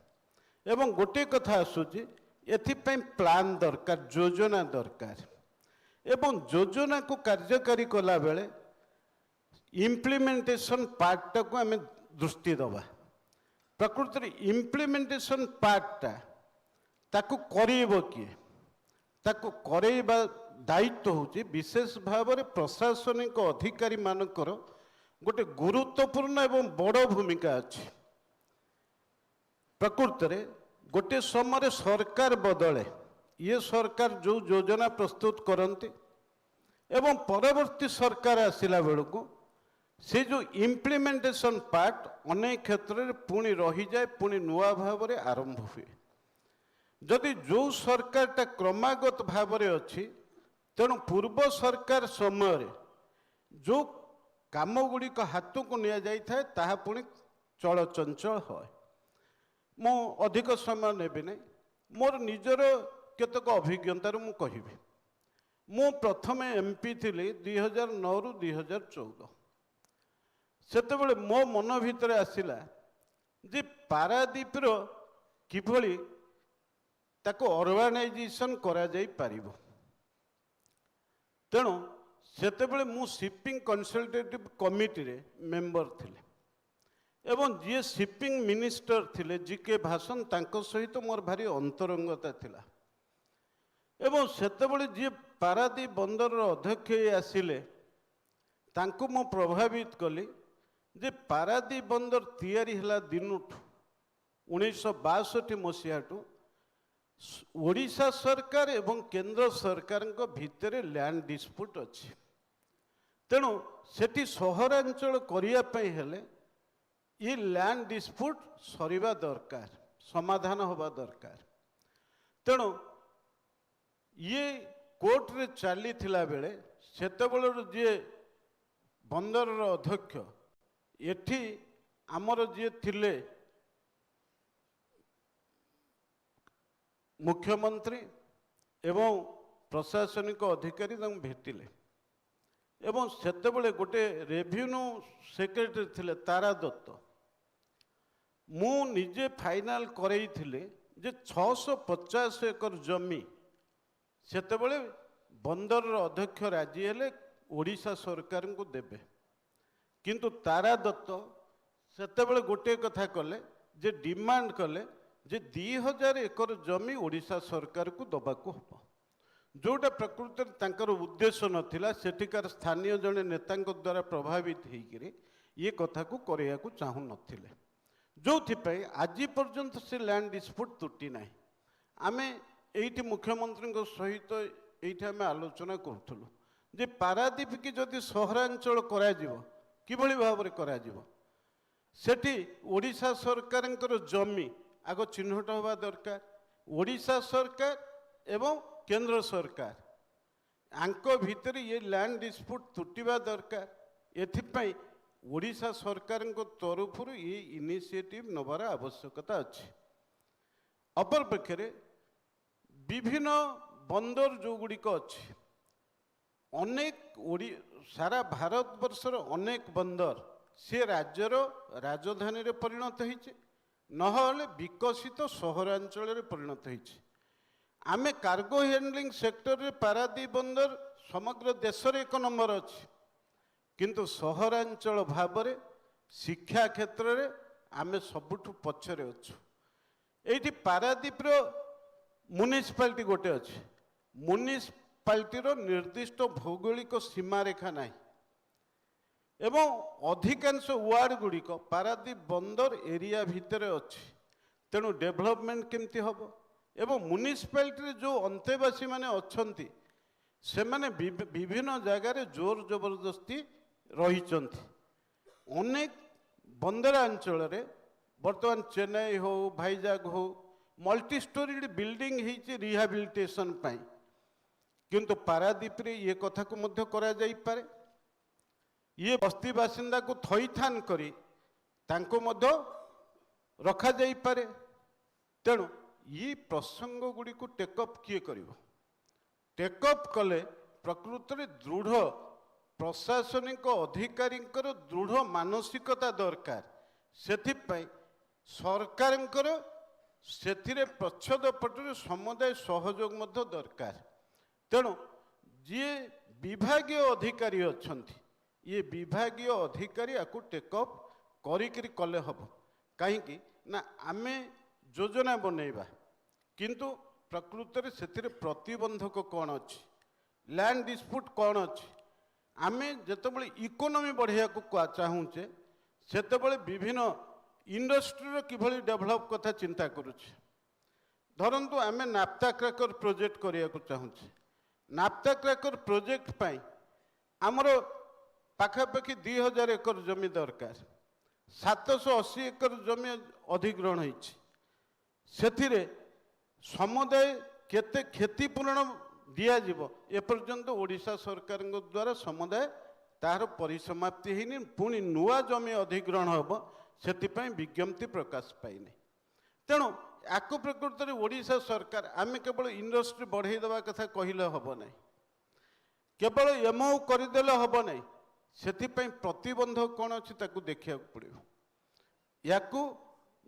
एवं गोटे कथा आसुची एथिपाई प्लान दरकार योजना दरकार एवं योजना को कार्यकारी कला बेले इम्प्लीमेंटेशन पार्ट को आम दृष्टि दबा प्रकृति इम्प्लीमेंटेशन पार्टा ताकू करेब किए ताकू करेबा दायित्व होची विशेष भाव में प्रशासनिक अधिकारी मानकर गोटे गुरुत्वपूर्ण एवं बड़ भूमिका अच्छी प्रकृति गोटे समय सरकार बदले ये सरकार जो योजना प्रस्तुत करती एवं परवर्ती सरकार आसिला बेलू से जो इम्प्लीमेंटेशन पार्ट अनेक क्षेत्र में पुणी रही जाए पुणी नुआ भाव में आरंभ हुए जदि जो सरकार टा क्रमागत भाव में अच्छी तेणु पूर्व सरकार समय जो काम गुड़िक हाथ को निया जाई थाए ताहा पुणी चलचंचल है मु अधिक समय नेबी नहीं मोर निजर केतक अभिज्ञतार मु कहिबी मु प्रथम एमपी थिली 2009 रु 2014 सेतेबेले मो मन भितर आसिला जे पारादीपर किभली ताको अर्बानाइजेशन करा जाई पारिबो तेणु सेतेबेले मु शिपिंग कंसल्टेटिव कमिटी रे मेंबर थिले एवं जी शिपिंग मिनिस्टर थिले जीके भाषण तांको सहित मोर भारी अंतरंगता थिला एवं सेतेबेले जी पारादीप बंदर अध्यक्ष आसिले तांको मु प्रभावित कली जे पारादीप बंदर तैयारी हला दिनुठु 1962 मसीहाटू ओडिशा सरकार एवं केंद्र सरकार भितर लैंड डिस्प्यूट अच्छी तेणु सेठी सहरांचल करने हेले ये लैंड डिस्प्यूट सरीबा दरकार समाधान होबा दरकार तेणु ये कोर्ट रे चली थिला बेले सेतेबेलर जे बंदर अध्यक्ष एठी आमर जे थिले मुख्यमंत्री एवं प्रशासनिक अधिकारी भेटिले एवं सेतेबेले गोटे रेवेन्यू सेक्रेटरी थिले तारा दत्त मु निजे फाइनाल करई थिले जे 650 एकर जमी सेतेबेले बंदर अध्यक्ष राजी हेले ओडिशा सरकार को देबे किंतु तारा दत्त सेतेबेले गोटे कथा कले जे डिमांड कले जे 2000 एकर जमी ओडिशा सरकार को दबाको हबो जोटा प्रकृति तांकर उद्देश्य नथिला सेठिकार स्थानीय जने नेता द्वारा प्रभावित होकर ये कथा को करया को चाहू नथिले जो आज पर्यंत से लैंड डिस्प्यूट तुटी ना आमे एठी मुख्यमंत्री सहित एठी आमे आलोचना करूथलु जे पारादीप की जदि सहरांचल करा जिवो किभली भाव में करा जिवो सेठी ओडिशा सरकार जमी आग चिन्हट होगा दरकार ओडिशा सरकार एवं केंद्र सरकार आंको भितर ये लैंड डिस्प्यूट तुटिबा दरकार एथिपाई ओडिशा सरकार तरफ ये इनिशिएटिव नबार आवश्यकता अच्छी अपरपक्षे विभिन्न बंदर जो गुड़िक अच्छे अनेक सारा भारत वर्षर अनेक बंदर से राज्यर राजधानी रे परिणत होइछे नहले विकसित सहरांचल रे परिणत होइछे। आमे कार्गो हैंडलिंग सेक्टर रे पारादीप बंदर समग्र देश रे 1 नंबर अछि किंतु सहरांचल भाव रे शिक्षा क्षेत्र रे आमे सबुठु पछरे अछु। एठी पारादीप रो म्युनिसिपालिटी गोटे अछि म्युनिसिपालिटी रो निर्दिष्ट भौगोलिक सीमा रेखा नाही एवं अधिकांश वार्ड गुड़िक पारादीप बंदर एरिया भितर अच्छी तेणु डेभलपमेंट केमती हम एवं म्युनिसिपालिटी जो अंतेवासी माने अच्छंती से माने विभिन्न जगार जोर जबरदस्ती रही अनेक बंदरांचल बर्तमान चेन्नई हो भाईजाग हो मल्टी स्टोरी बिल्डिंग होती रिहाबिलिटेशन पाई किंतु पारादीप रे ये कथा को मध्य करा जाई पारे ये बस्ती बासिंदा को थईथान करी तांको मध्य रखा जाई पारे। तेणु ये प्रसंग गुड़ी को टेकअप किए करिवो टेकअप कले प्रकृत में दृढ़ प्रशासनिक अधिकारी दृढ़ मानसिकता दरकार सेथिपाई सरकारंकर सेथिरे प्रच्छद पटरे समुदाय सहयोग मध्य दरकार। तेणु जी विभागीय अधिकारी अच्छंती ये विभागीय अधिकारी आपको टेकअप करिकरी कले हम कहीं ना आमे योजना बनैबा किंतु प्रकृत में से प्रतिबंधक कौन अच्छी लैंड डिस्प्यूट कौन अच्छी आमे जितेबाला इकोनॉमी बढ़िया को चाहूचे सेतेबाला विभिन्न इंडस्ट्री किभली डेभलप कथा चिंता करुचे। धरतु आमे नाफ्ता क्रैकर प्रोजेक्ट करिया को चाहूचे नाफ्ता क्रैकर प्रोजेक्ट पाई आमर पाखापाखि 2000 एकर जमी दरकार 780 एकर जमी अधिग्रहण होती समुदाय केते क्षतिपूरण दिया जीवो एपर्यंत ओडिशा सरकार द्वारा समुदाय तार परिसमाप्ति होनी पुणी नुआ जमी अधिग्रहण हम से विज्ञप्ति प्रकाश पाइने। तेणु आकु प्रकृत में ओडिशा सरकार आमे केवल इंडस्ट्री बढ़ई देवा कथा कहले हम ना केवल एमओ करदेले हम ना सेथिपाई प्रतिबंधक कौन अच्छी ताकू देखा पड़ो। याकू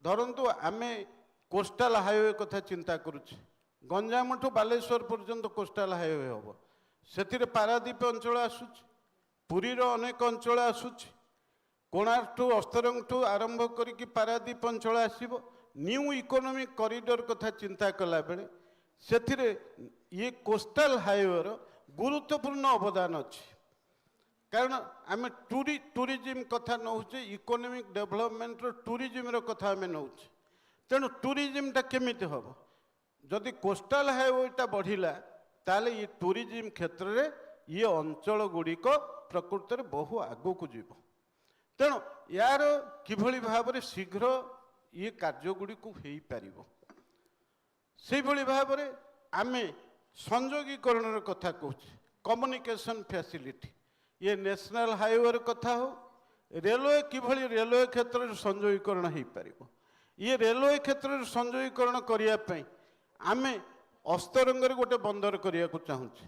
धरतु आमे कोस्टाल हाईवे कथा चिंता करुचे गंजाम ठू बालेश्वर पर्यंत कोस्टाल हाईवे हम से पारादीप अंचल आसूची पुरीर अनेक अंचल आसूची कोणार्क ठू अस्तरंग ठू आरंभ करिकी पारादीप अंचल आसीबो न्यू इकोनॉमिक कॉरिडोर कथा चिंता कला बेले सेथिरे ये कोस्टाल हाईवे गुरुत्वपूर्ण अवदान अच्छी कारण आम टूरिज्म कथा नौचे इकोनॉमिक डेवलपमेंट टूरिज्म कथा आम नौचे तेणु टूरिज्मटा केमिति हम जदि कोस्टाल हाईवेटा बढ़िला ताले ये टूरिज्म क्षेत्र में ये अंचल गुड़िक प्रकृत में बहु आगू को जीव। तेणु यार किभली भाव में शीघ्र ये कार्यगुड़ी को हो पारिबो से भली भाव में आमे संयोगीकरण कथा कहूँ कम्युनिकेशन फैसिलिटी ये नेशनल हाईवे कथा हो रेलवे किभली रेलवे क्षेत्र में संयोगीकरण हो पारिबो ये रेलवे क्षेत्र में संयोगीकरण करने आमे अस्तरंग गोटे बंदर करने को चाहूँचे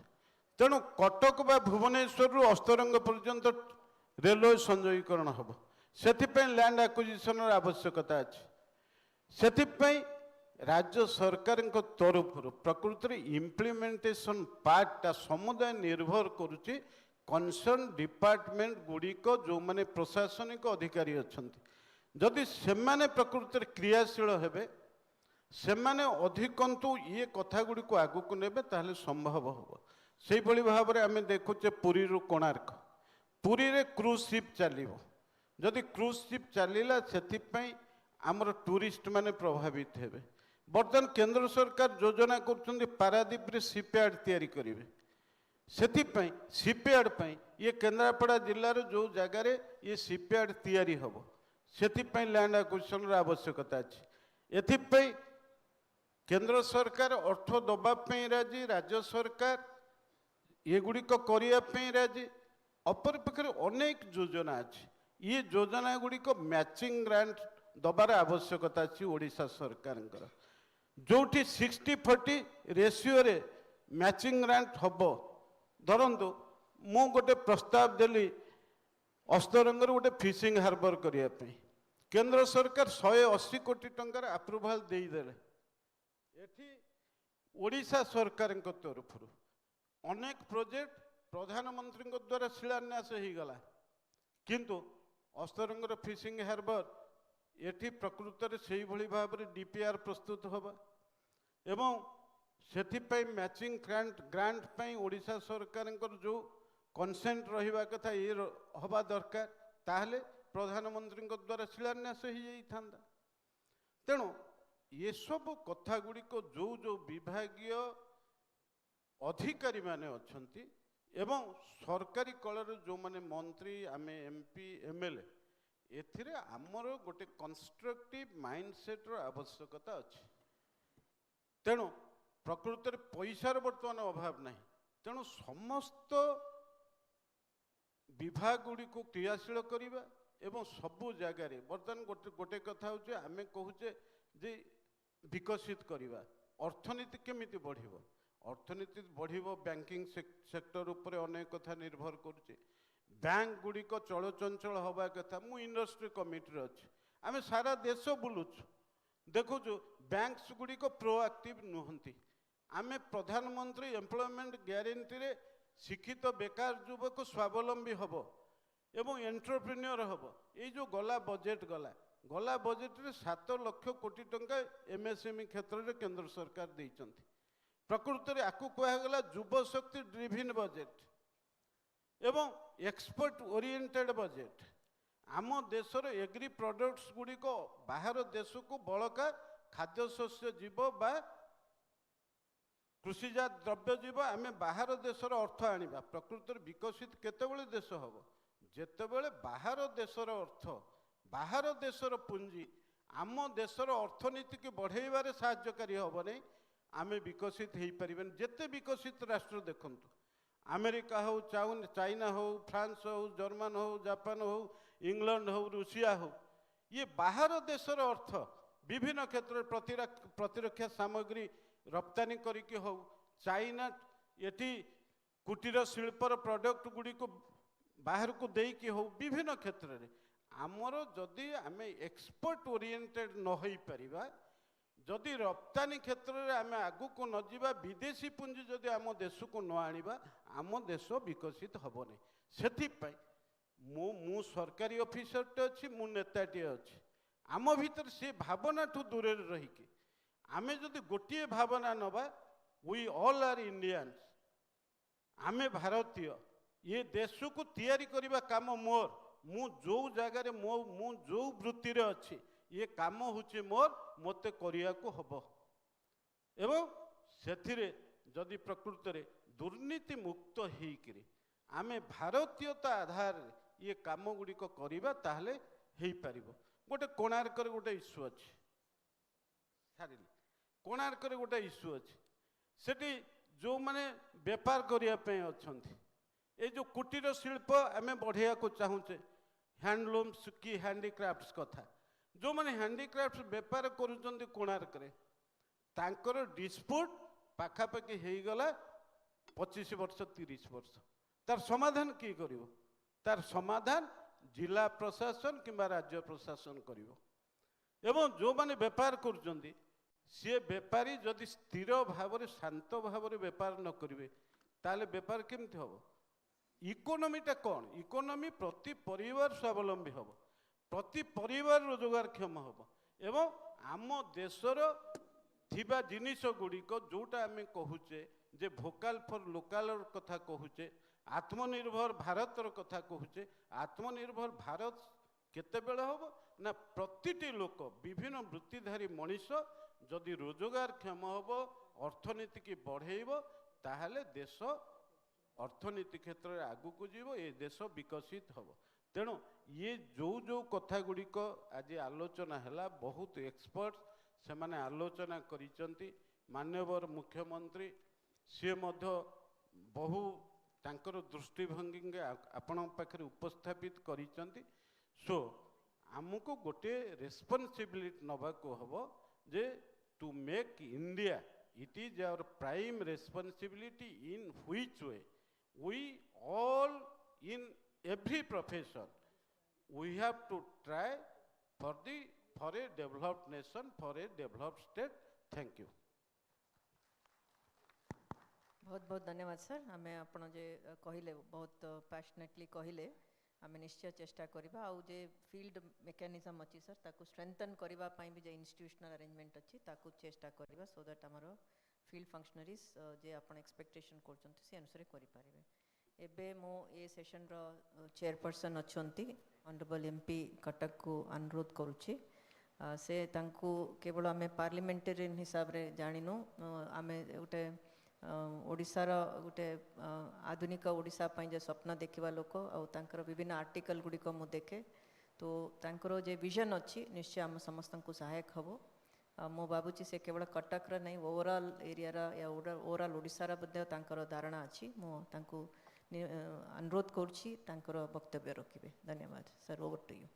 तेणु कटक बा भुवनेश्वर रु अस्तरंग पर्यंत रेलवे संयोगीकरण हम से लैंड एक्विजिशन आवश्यकता अच्छी से राज्य सरकार तरफ प्रकृत में इम्प्लीमेंटेशन पार्टा समुदाय निर्भर करुच्ची कंसर्न डिपार्टमेंट गुड़िक जो माने प्रशासनिक अधिकारी अच्छंती जदि सेमाने प्रकृत में क्रियाशील हेबे सेमाने अधिकंतु ये कथा गुड़ी को आगू को नेबे ताहले संभव हम से भली भाव में आम देखुचे पुरी रु कोणार्क पुरी रे क्रूज शिप चलिबो जदि क्रूज शिप चलिला सेथिपई आमर टूरिस्ट माने प्रभावित हेबे। बर्तमान केंद्र सरकार योजना कर पारादीप रे शिपयार्ड तैयारी करिवे सेथिपई शिपयार्ड पई ये केन्द्रापड़ा जिल्लार जो जगार ये शिपयार्ड तैयारी हम सेथिपई लैंड एक्विजिशन आवश्यकता अच्छी एथिपई केंद्र सरकार अर्थ दबापी राजी राज्य सरकार ये गुड़िक करने राजी अपरपक्षे अनेक योजना अच्छी ये योजना गुड़िक मैचिंग ग्रांट दबार आवश्यकता अच्छी ओडिशा सरकार जोटी 60-40 रेशियो रे मैचिंग ग्रांट हम धरतु मु गोटे प्रस्ताव देली अस्तरंगर गोटे फिशिंग हार्बर करने केंद्र सरकार 180 कोटी टंकार अप्रूवाल देदेले एठी ओडिशा सरकार तरफ अनेक प्रोजेक्ट प्रधानमंत्री द्वारा शिलान्यास हो गला किंतु अस्तरंगर फिशिंग हार्बर एठी प्रकृत से भाव में डीपीआर प्रस्तुत होगा एवं से मैचिंग ग्रांट पाई ओडिशा सरकार जो कंसेंट रहिबा कथा ये हवा दरकार ताहले प्रधानमंत्री द्वारा शिलान्यास हो जाता तेणु ये सब कथा गुड़िक जो जो विभागीय अधिकारी माने अछंती एवं सरकारी कलर जो माने मंत्री आमे एमपी एमएलए एथिरे आमर गोटे कंस्ट्रक्टिव माइंडसेट रो आवश्यकता अछि तेणु प्रकृत पैसार बर्तमान अभाव नहीं तेणु समस्त विभाग गुड़ी को क्रियाशील करवा एवं सबू जगार बर्तमान गोटे गोटे कथा होचे आमे कहूचे जे विकसित करवा अर्थनीति केमिति बढ़िबो अर्थनीति बढ़िबो बैंकिंग सेक्टर उपर अनेक कथा निर्भर करुचे बैंक गुड़ी को चलचंचल हवा कथा मु इंडस्ट्री कमिटी अच्छी आमे सारा देश बुलुचु देखुचु बैंक्स गुड़ी को प्रोएक्टिव नुहंती आमे प्रधानमंत्री एम्प्लॉयमेंट ग्यारंटी रे शिक्षित बेकार युवक स्वावलंबी हम एवं एंटरप्रेन्योर हम ये जो गला बजेट गला बजेट रे 7 लाख कोटी टंका एमएसएमई क्षेत्र में केंद्र सरकार देइचंती प्रकृत में आकु कहगला युव शक्ति ड्रिविन बजेट एवं एक्सपोर्ट ओरिएंटेड बजेट आम देशर एग्री प्रोडक्ट्स गुड़िक बाहर देश को बड़का खाद्यशस्य जीव बा कृषिजात द्रव्य जीव आम बाहर देशर अर्थ आनिबा प्रकृत विकसित केतेबेले देश हम जेतेबेले बाहर देशर अर्थ बाहर देशर पुंजी आम देशर अर्थनीति की बढ़ेबारे साहाय्यकारी हम नहीं आम विकसित हो पारे जेते विकसित राष्ट्र देखंतु अमेरिका हो चाइना हो फ्रांस हो जर्मन हो जापान हो इंग्लैंड हो रूसिया हो ये बाहर देशर अर्थ विभिन्न क्षेत्र प्रतिरक्षा सामग्री रप्तानी करिकी हो चाइना ये कुटीर शिल्पर प्रोडक्ट गुड़ी को बाहर को देकी हो विभिन्न क्षेत्र में आमर जदि आम एक्सपोर्ट ओरिएंटेड न हो पारिबा जदि रप्तानी क्षेत्र में आम आगु को न जीवा विदेशी पुंजी जदि आम देश को न आनिबा आम देश विकसित हम नहीं से मु सरकारी ऑफिसरटे अच्छी मु नेताटे अच्छी आम भीतर से भावना ठू दूर रहीकि आमे जदि गोटे भावना नबा वी ऑल आर इंडियंस आमे भारतीय ये देश को तैयारी करबा काम मोर मु जो जगार मु जो वृत्ति रे अच्छी ये काम होची मोर मते करिया को हबो एवं सेथिरे जदि प्रकृत रे दुर्नीति मुक्त हेकरी आमे भारतीयता आधार ये काम गुड़ी को करिबा ताहले हेई पारिबो गोटे कोणार्क रे गोटे इश्यू अछि छाड़िली कोणार्क रे गोटे इश्यू अछि सेठी जो माने व्यापार करिया पे अछंती ए जो कुटीर शिल्प आमे बढ़िया को चाहूचे हैंडलूम्स की हैंडीक्राफ्ट्स कथा जो माने हैंडीक्राफ्ट्स व्यापार करूचंती कोणार्क रे तांकर डिस्प्यूट पाखापाखि हो गला 25 वर्ष 30 वर्ष तार समाधान किए करिवो तार समाधान जिला प्रशासन किंबा राज्य प्रशासन करिवो एवं जो माने व्यापार करूचंती सी बेपारी जदि स्थिर भाव में शांत भाव में बेपार न करेंगे ताले बेपार केमती हम इकोनोमीटा कौन इकोनोमी प्रति परिवार स्वावलंबी हम प्रति परिवार रोजगारक्षम हम एवं आम देशर थिबा जिनिस गुड़िक जोटा आम कहूचे जे भोकाल फॉर लोकाल कथा कहूचे आत्मनिर्भर भारतर कथा कहूचे आत्मनिर्भर भारत केतेबेले हम ना प्रतिटी लोक विभिन्न वृत्तिधारी मनीष जदि रोजगारक्षम हम अर्थनीति की बढ़ेब ताहले देश अर्थनीति क्षेत्र में आगू को जीव ये देश विकसित हम तेणु ये जो जो कथा गुड़िक आज आलोचना है बहुत एक्सपर्ट से माने आलोचना करिसंती माननीय मुख्यमंत्री सी बहु तांकर दृष्टिभंगी आपण पाखे उपस्थापित करिसंती सो आमको गोटे रेस्पॉन्सिबिलिटी नबा को हम जे to make India it is our prime responsibility in which way we all in every profession we have to try for a developed nation, for a developed state. Thank you. बहुत बहुत धन्यवाद sir आम आपण जे कहले बहुत passionately कहले आम निश्चय चेष्टा करवा आउ जे फील्ड मेकानिज्म अच्छी सर ताकू स्ट्रेंथन करने भी जे इंस्टीट्यूशनल अरेंजमेंट अच्छी ताकू चेष्टा करवा सो दैट आमर फील्ड फंक्शनरीज जे आपण एक्सपेक्टेशन कर से अनुसार करें एबे मो ए सेशन रो चेयरपर्सन अच्छी ऑनरेबल एमपी कटक को अनुरोध करुच्ची से तांकू केवल आम पार्लिमेंटेरियन हिसाब रे जानिनु आम गोटे ओडिशार गोटे आधुनिक ओडिशा जे स्वप्न देखा लोक आर विभिन्न आर्टिकल गुड़िक मु देखे तो तांकर जे विजन अच्छी निश्चय आम समस्त को सहायक हम मो भावुची से केवल कटक नहीं ओवरऑल एरिया या ओवरऑल ओडिशार तांकर धारणा अच्छी मु अनुरोध करुच्ची तांकर वक्तव्य रखिए धन्यवाद sir over to you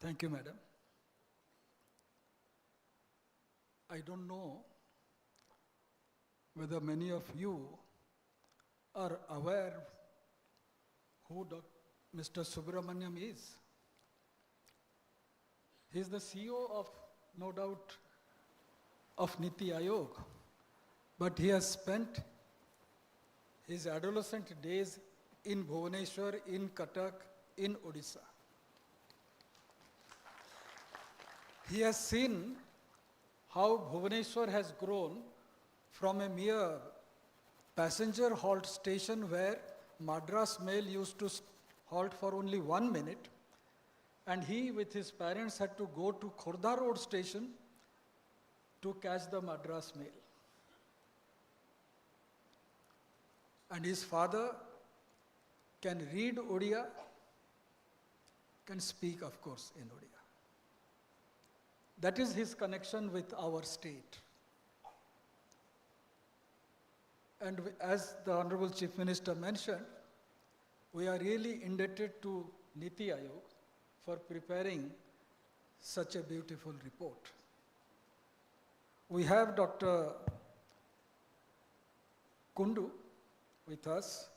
Thank you, madam. I don't know whether many of you are aware who Mr. Subramaniam is. He is the CEO of, no doubt, of NITI Aayog, but he has spent his adolescent days in Bhubaneswar, in Cuttack, in Odisha. He has seen how Bhubaneswar has grown from a mere passenger halt station where Madras Mail used to halt for only 1 minute, and he with his parents had to go to Khordha Road station to catch the Madras Mail. And his father can read Odia, can speak, of course, in Odia. That is his connection with our state. And as the Honorable Chief Minister mentioned, we are really indebted to NITI Aayog for preparing such a beautiful report. We have Dr. Kundu with us,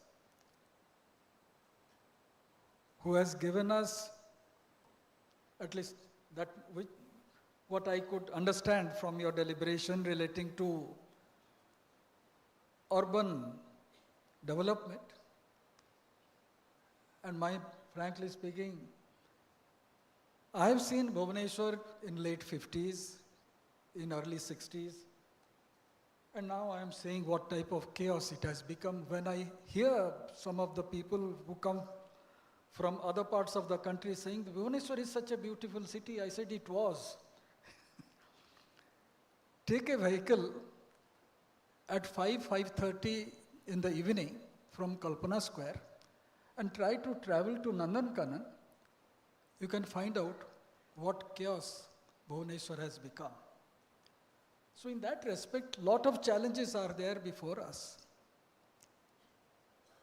who has given us at least that what I could understand from your deliberation relating to urban development. And frankly speaking, I have seen Bhubaneswar in late 50s, in early 60s, and now I am seeing what type of chaos it has become. When I hear some of the people who come from other parts of the country saying Bhubaneswar is such a beautiful city, I said it was. Take a vehicle at 5:30 in the evening from Kalpana Square and try to travel to Nandankanan, you can find out what chaos Bhubaneswar has become. So in that respect, lot of challenges are there before us.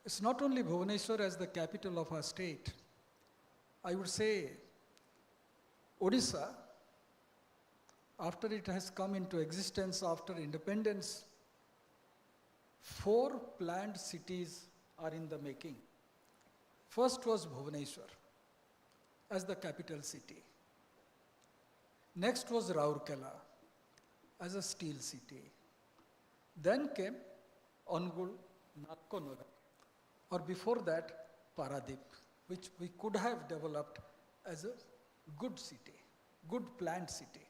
It's not only Bhubaneswar as the capital of our state. I would say Odisha, after it has come into existence after independence, 4 planned cities are in the making. First was Bhubaneswar as the capital city. Next was Raurkela as a steel city. Then came Angul, Nakkonagar, or before that Paradip, which we could have developed as a good city, good planned city.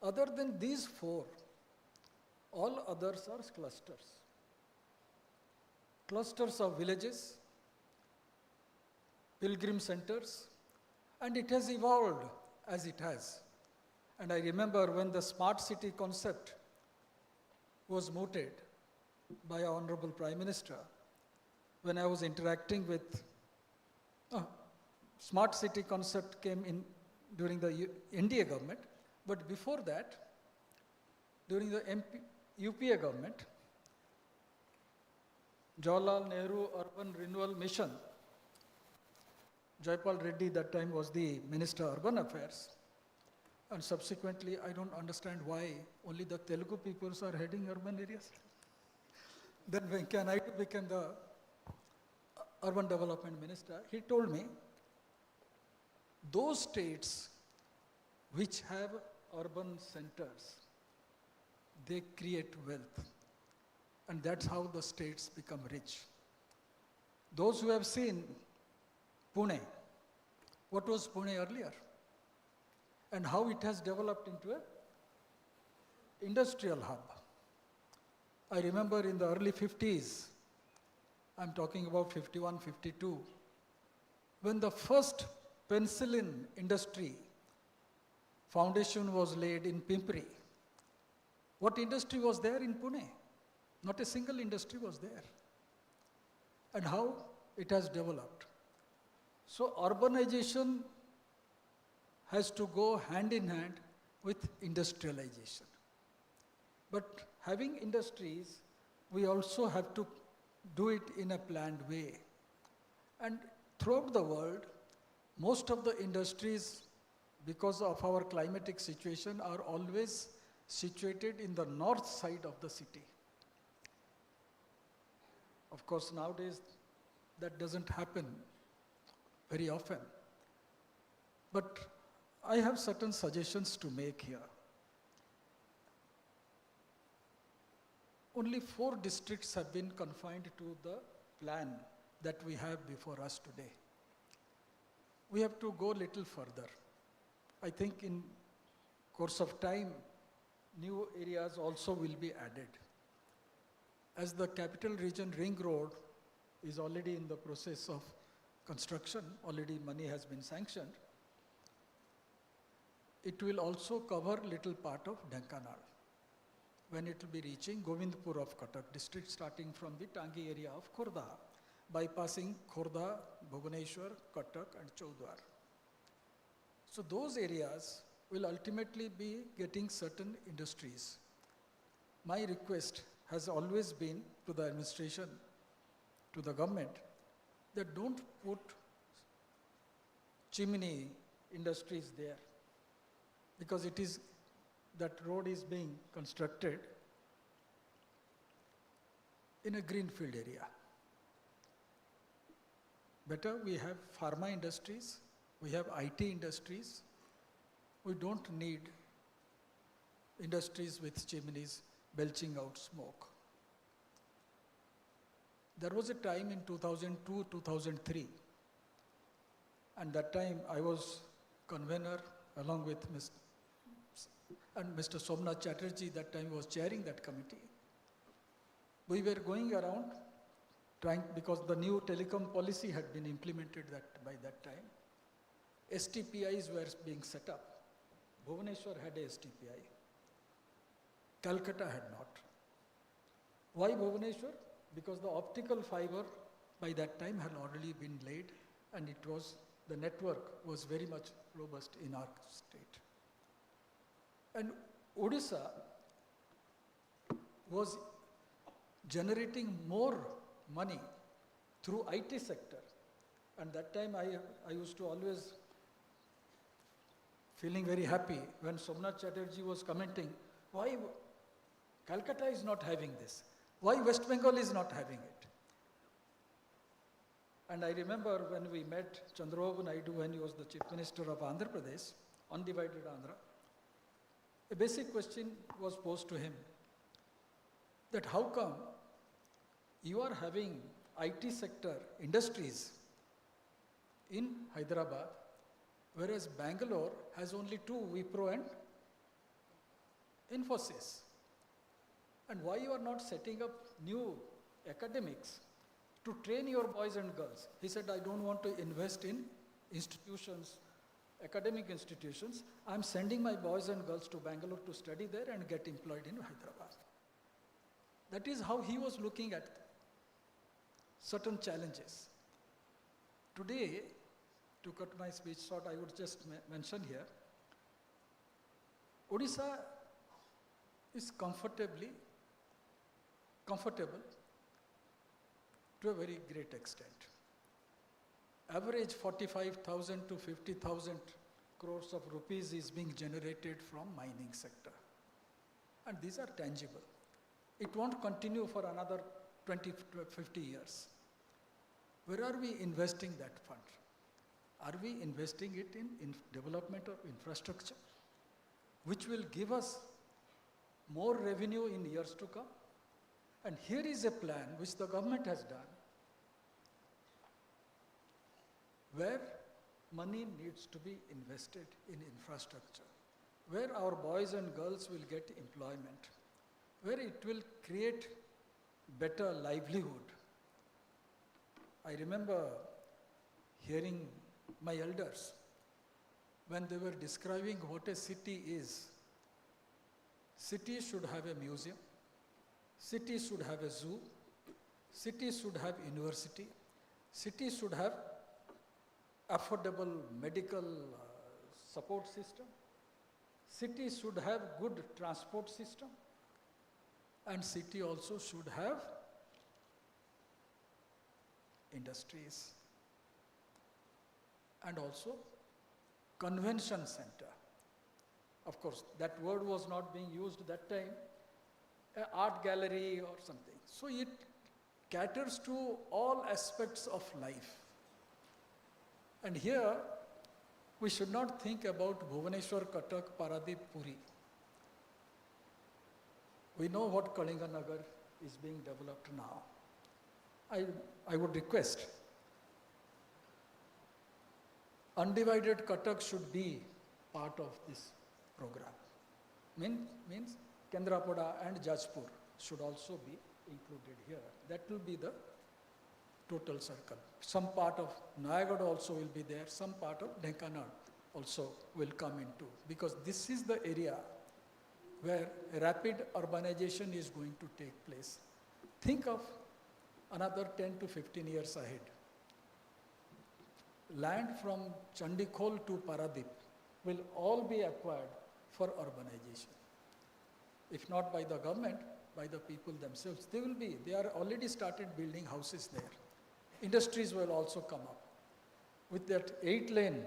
Other than these 4, all others are clusters. Clusters of villages, pilgrim centers, and it has evolved as it has. And I remember when the smart city concept was mooted by our Honorable Prime Minister, when I was interacting with, smart city concept came in during the NDA government, but before that, during the UPA government, Jawaharlal Nehru Urban Renewal Mission Jaipal Reddy that time was the Minister of Urban Affairs. And subsequently, I don't understand why only the Telugu peoples are heading urban areas. Then Venkaiah Naidu became the Urban Development Minister. He told me, those states which have urban centers, they create wealth. And that's how the states become rich. Those who have seen Pune, what was Pune earlier? And how it has developed into an industrial hub. I remember in the early 50s, I'm talking about 51, 52, when the first penicillin industry foundation was laid in Pimpri. What industry was there in Pune? Not a single industry was there. And how it has developed. So urbanization has to go hand in hand with industrialization. But having industries, we also have to do it in a planned way. And throughout the world, most of the industries, because of our climatic situation, are always situated in the north side of the city. Of course, nowadays, that doesn't happen very often. But I have certain suggestions to make here. Only 4 districts have been confined to the plan that we have before us today. We have to go a little further. I think in course of time, new areas also will be added. As the capital region ring road is already in the process of construction, already money has been sanctioned, it will also cover little part of Dhenkanal, when it will be reaching Govindpur of Cuttack district, starting from the Tangi area of Khurda, bypassing Khurda, Bhubaneswar, Cuttack and Chaudhar. So those areas will ultimately be getting certain industries. My request has always been to the administration, to the government, that don't put chimney industries there, because it is, that road is being constructed in a greenfield area. Better we have pharma industries, we have IT industries. We don't need industries with chimneys belching out smoke. There was a time in 2002, 2003, and that time I was convener along with Mr. Somnath Chatterjee, that time was chairing that committee. We were going around trying, because the new telecom policy had been implemented by that time. STPIs were being set up. Bhubaneswar had a STPI. Calcutta had not. Why Bhubaneswar? Because the optical fiber by that time had already been laid, and it was, the network was very much robust in our state. And Odisha was generating more money through IT sector. And that time I used to always feeling very happy when Somnath Chatterjee was commenting, why Calcutta is not having this? Why West Bengal is not having it? And I remember when we met Chandrababu Naidu when he was the Chief Minister of Andhra Pradesh, undivided Andhra, a basic question was posed to him, that how come you are having IT sector industries in Hyderabad, whereas Bangalore has only 2, Wipro and Infosys? And why you are not setting up new academics to train your boys and girls? He said, I don't want to invest in institutions, academic institutions. I'm sending my boys and girls to Bangalore to study there and get employed in Hyderabad. That is how he was looking at certain challenges. Today, to cut my speech short, I would just mention here, Odisha is comfortable to a very great extent. average 45,000 to 50,000 crores of rupees is being generated from mining sector. And these are tangible. It won't continue for another 20 to 50 years. Where are we investing that fund? Are we investing it in development of infrastructure, which will give us more revenue in years to come? And here is a plan which the government has done, where money needs to be invested in infrastructure, where our boys and girls will get employment, where it will create better livelihood. I remember hearing my elders when they were describing what a city is. Cities should have a museum, cities should have a zoo, cities should have university, cities should have affordable medical support system, cities should have good transport system, and city also should have industries and also convention center. Of course, that word was not being used that time, an art gallery or something. So it caters to all aspects of life. And here, we should not think about Bhubaneswar, Cuttack, Paradip, Puri. We know what Kalinganagar is being developed now. I would request, undivided Cuttack should be part of this program. Means Kendrapada and Jajpur should also be included here. That will be the total circle. Some part of Nayagad also will be there, some part of Dhenkanal also will come into, because this is the area where rapid urbanization is going to take place. Think of another 10 to 15 years ahead. Land from Chandikhol to Paradip will all be acquired for urbanization. If not by the government, by the people themselves. They are already started building houses there. Industries will also come up. With that 8-lane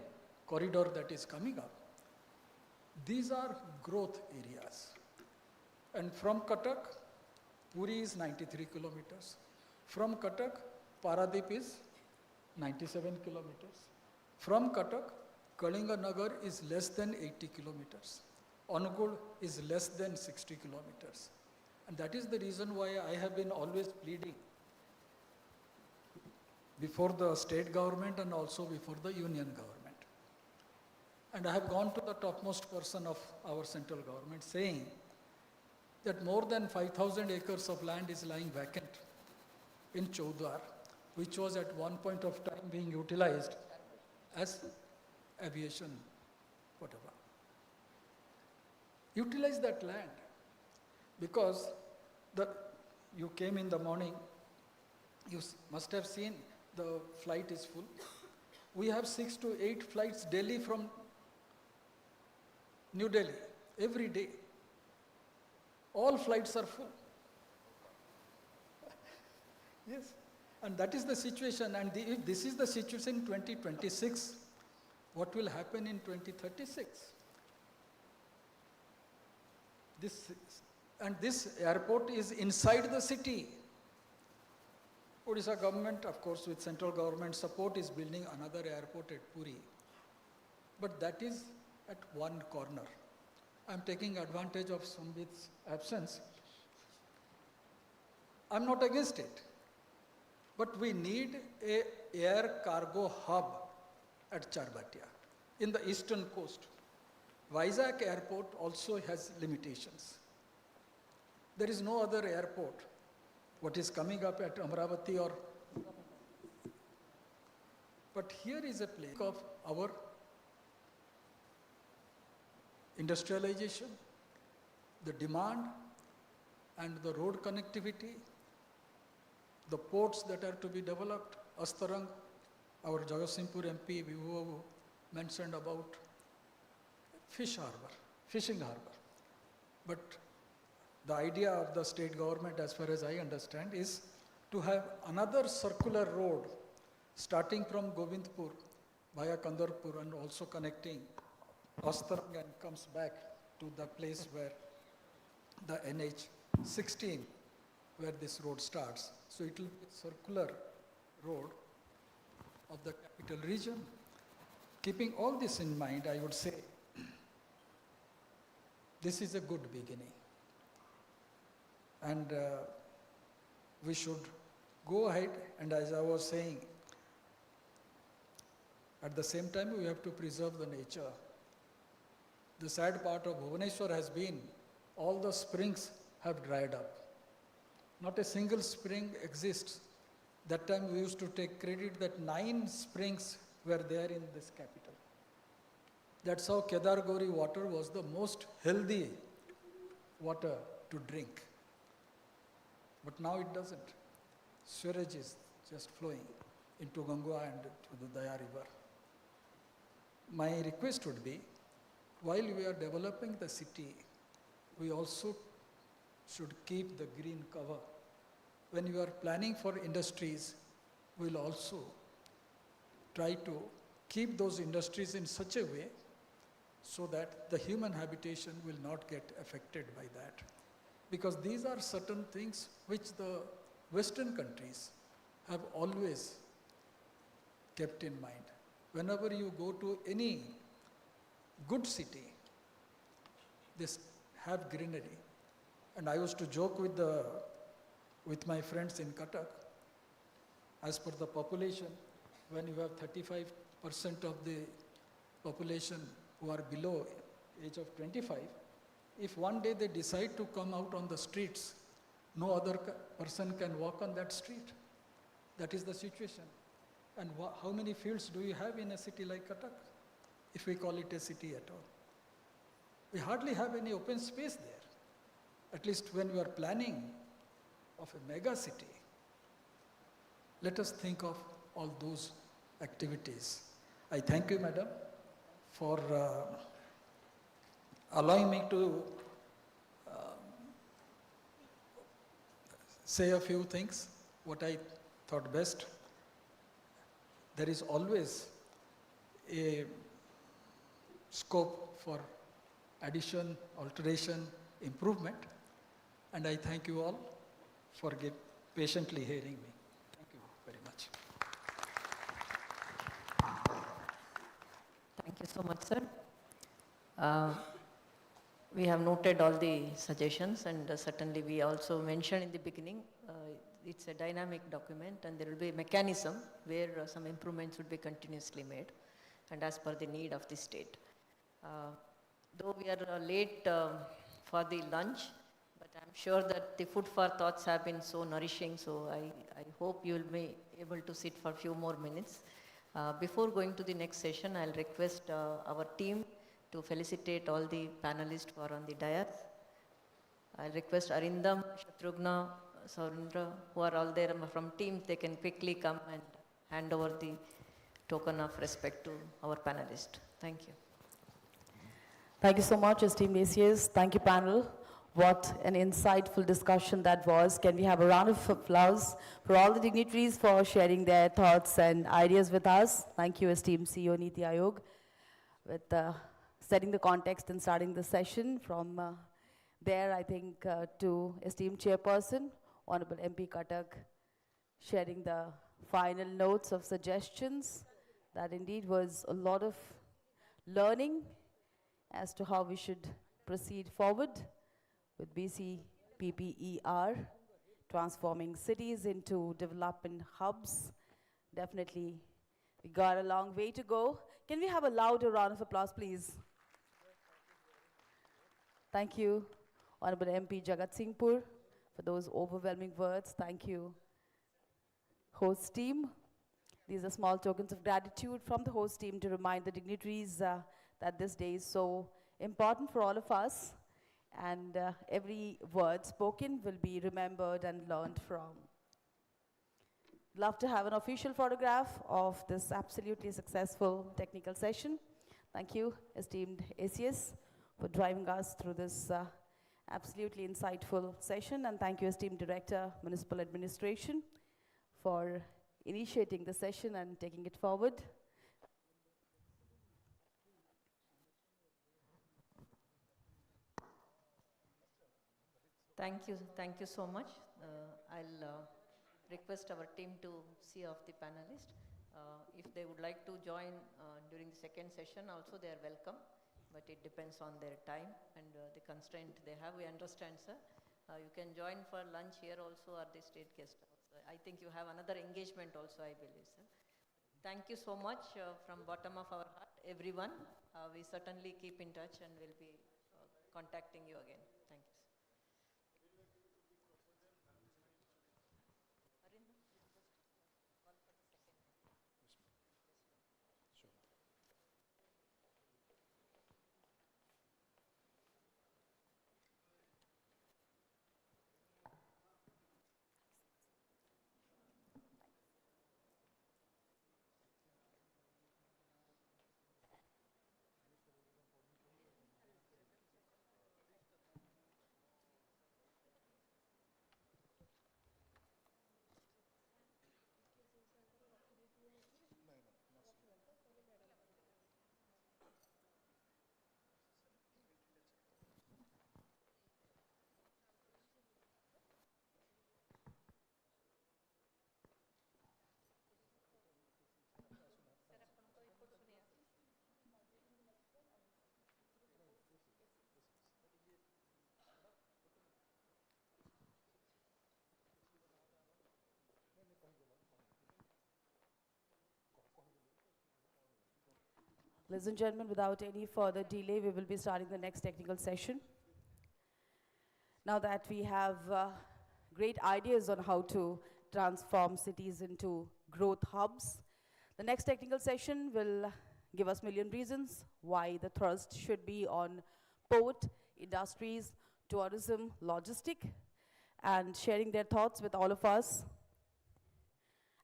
corridor that is coming up, these are growth areas. And from Cuttack, Puri is 93 kilometers. From Cuttack, Paradip is 97 kilometers. From Cuttack, Kalinganagar is less than 80 kilometers. Angul is less than 60 kilometers. And that is the reason why I have been always pleading before the state government and also before the union government. And I have gone to the topmost person of our central government saying that more than 5,000 acres of land is lying vacant in Chaudhar, which was at one point of time being utilized as aviation, whatever. Utilize that land, because you came in the morning, you must have seen the flight is full. We have 6 to 8 flights daily from New Delhi, every day. All flights are full. Yes, and that is the situation. And if this is the situation in 2026, what will happen in 2036? This airport is inside the city. Odisha government, of course, with central government support, is building another airport at Puri. But that is at one corner. I'm taking advantage of Sambit's absence. I'm not against it. But we need an air cargo hub at Charbatia in the eastern coast. Vizag airport also has limitations. There is no other airport. What is coming up at Amravati or... But here is a place of our industrialization, the demand and the road connectivity, the ports that are to be developed. Astarang, our Jagatsinghpur MP, who mentioned about fishing harbor. But the idea of the state government, as far as I understand, is to have another circular road starting from Govindpur via Kandarpur and also connecting Astarang and comes back to the place where the NH16, where this road starts. So it will be a circular road of the capital region. Keeping all this in mind, I would say this is a good beginning. And we should go ahead, and as I was saying, at the same time we have to preserve the nature. The sad part of Bhubaneswar has been all the springs have dried up. Not a single spring exists. That time we used to take credit that 9 springs were there in this capital. That's how Kedar Gauri water was the most healthy water to drink. But now it doesn't. Sewage is just flowing into Ganga and to the Daya river. My request would be, while we are developing the city, we also should keep the green cover. When you are planning for industries, we'll also try to keep those industries in such a way so that the human habitation will not get affected by that. Because these are certain things which the Western countries have always kept in mind. Whenever you go to any good city, they have greenery. And I used to joke with my friends in Cuttack, as per the population, when you have 35% of the population who are below age of 25, if one day they decide to come out on the streets, no other person can walk on that street. That is the situation. And how many fields do you have in a city like Cuttack, if we call it a city at all? We hardly have any open space there. At least when we are planning of a mega city, let us think of all those activities. I thank you, Madam, for allowing me to say a few things, what I thought best. There is always a scope for addition, alteration, improvement, and I thank you all for patiently hearing me. Thank you very much. Thank you so much, sir. We have noted all the suggestions, and certainly we also mentioned in the beginning, it's a dynamic document and there will be a mechanism where some improvements would be continuously made and as per the need of the state. Though we are late for the lunch, but I'm sure that the food for thoughts have been so nourishing, so I hope you will be able to sit for a few more minutes. Before going to the next session, I'll request our team to felicitate all the panelists who are on the dais. I'll request Arindam, Shatrugna, Saurendra, who are all there from team, they can quickly come and hand over the token of respect to our panelists. Thank you. Thank you so much, esteemed ACS. Thank you, panel. What an insightful discussion that was. Can we have a round of applause for all the dignitaries for sharing their thoughts and ideas with us? Thank you, esteemed CEO NITI Aayog, with setting the context and starting the session. From there, I think, to esteemed chairperson, Honorable MP Cuttack, sharing the final notes of suggestions. That indeed was a lot of learning as to how we should proceed forward with BCPPER, transforming cities into development hubs. Definitely, we got a long way to go. Can we have a louder round of applause, please? Thank you, Honorable MP Jagat Singhpur, for those overwhelming words. Thank you, host team. These are small tokens of gratitude from the host team to remind the dignitaries that this day is so important for all of us, and every word spoken will be remembered and learned from. Love to have an official photograph of this absolutely successful technical session. Thank you, esteemed ACS, for driving us through this absolutely insightful session, and thank you, esteemed Director, Municipal Administration, for initiating the session and taking it forward. Thank you so much. I'll request our team to see off the panelists. If they would like to join during the second session also, they are welcome, but it depends on their time and the constraint they have. We understand, sir. You can join for lunch here also or the state guest house. I think you have another engagement also, I believe, sir. Thank you so much from bottom of our heart, everyone. We certainly keep in touch and will be contacting you again. Thank you, sir. Ladies and gentlemen, without any further delay, we will be starting the next technical session. Now that we have great ideas on how to transform cities into growth hubs, the next technical session will give us million reasons why the thrust should be on port, industries, tourism, logistic, and sharing their thoughts with all of us.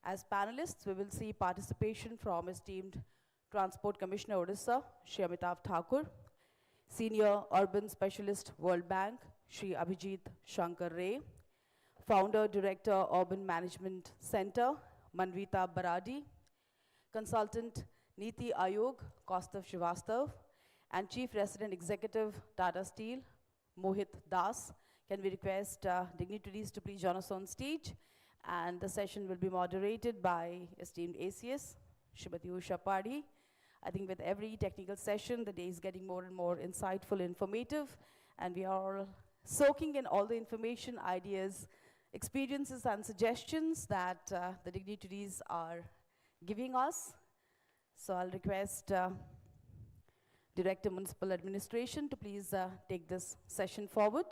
As panelists, we will see participation from esteemed Transport Commissioner Odisha, Shri Amitav Thakur, Senior Urban Specialist World Bank, Shri Abhijit Shankar Ray, Founder Director Urban Management Center, Manvita Baradi, Consultant NITI Aayog, Kaustav Srivastav, and Chief Resident Executive Tata Steel, Mohit Das. Can we request dignitaries to please join us on stage? And the session will be moderated by esteemed ACS, Srimati Usha Padhi. I think with every technical session, the day is getting more and more insightful, informative, and we are all soaking in all the information, ideas, experiences, and suggestions that the dignitaries are giving us. So I'll request Director Municipal Administration to please take this session forward,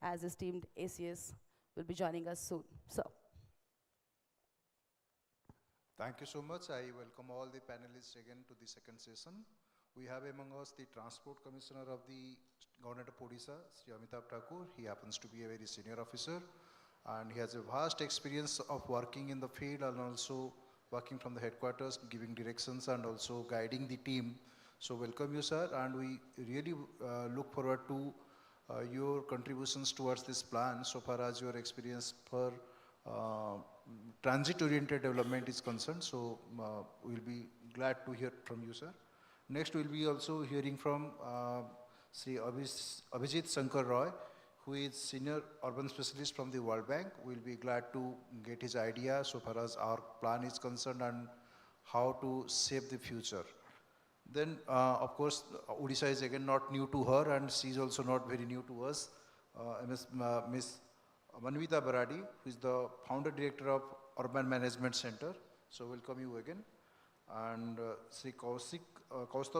as esteemed ACS will be joining us soon. So. Thank you so much. I welcome all the panelists again to the second session. We have among us the Transport Commissioner of the Government of Odisha, Sri Amitav Thakur. He happens to be a very senior officer and he has a vast experience of working in the field and also working from the headquarters, giving directions and also guiding the team. So welcome you, sir, and we really look forward to your contributions towards this plan so far as your experience per transit-oriented development is concerned. So we'll be glad to hear from you, sir. Next, we'll be also hearing from Sri Abhijit Shankar Roy, who is Senior Urban Specialist from the World Bank. We'll be glad to get his idea so far as our plan is concerned and how to save the future. Then, of course, Odisha is again not new to her and she is also not very new to us. Ms. Manvita Baradi, who is the Founder Director of Urban Management Center. So welcome you again. And Sri Kaustav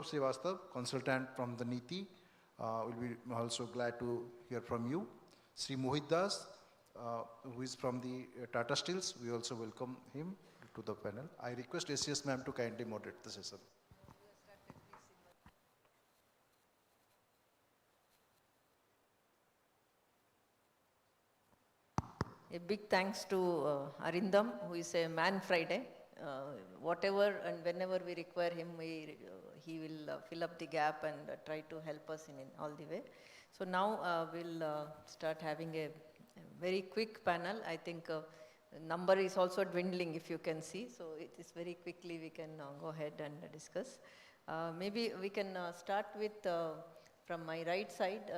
Srivastav, Consultant from the NITI. We'll be also glad to hear from you. Sri Mohit Das, who is from the Tata Steels. We also welcome him to the panel. I request ACS ma'am to kindly moderate the session. A big thanks to Arindam, who is a man Friday. Whatever and whenever we require him, he will fill up the gap and try to help us in all the way. So now we'll start having a very quick panel. I think number is also dwindling, if you can see. So it is very quickly we can go ahead and discuss. Maybe we can start with, from my right side,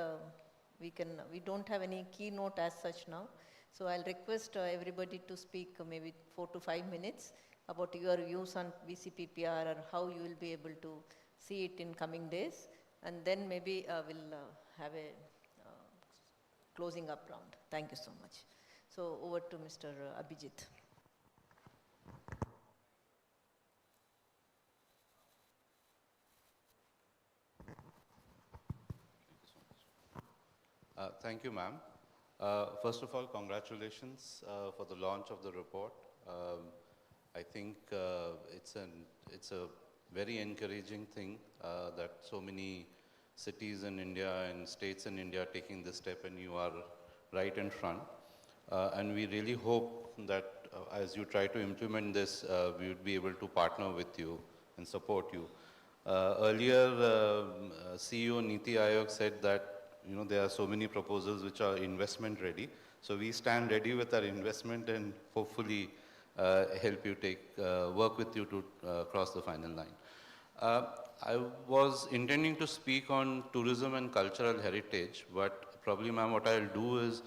we don't have any keynote as such now. So I'll request everybody to speak maybe 4 to 5 minutes about your views on BCPPR or how you will be able to see it in coming days. And then maybe we'll have a closing up round. Thank you so much. So over to Mr. Abhijit. Thank you, ma'am. First of all, congratulations for the launch of the report. I think it's a very encouraging thing that so many cities in India and states in India are taking this step, and you are right in front. And we really hope that as you try to implement this, we would be able to partner with you and support you. Earlier, CEO NITI Aayog said that there are so many proposals which are investment ready. So we stand ready with our investment and hopefully help you work with you to cross the final line. I was intending to speak on tourism and cultural heritage, but probably, ma'am, what I'll do is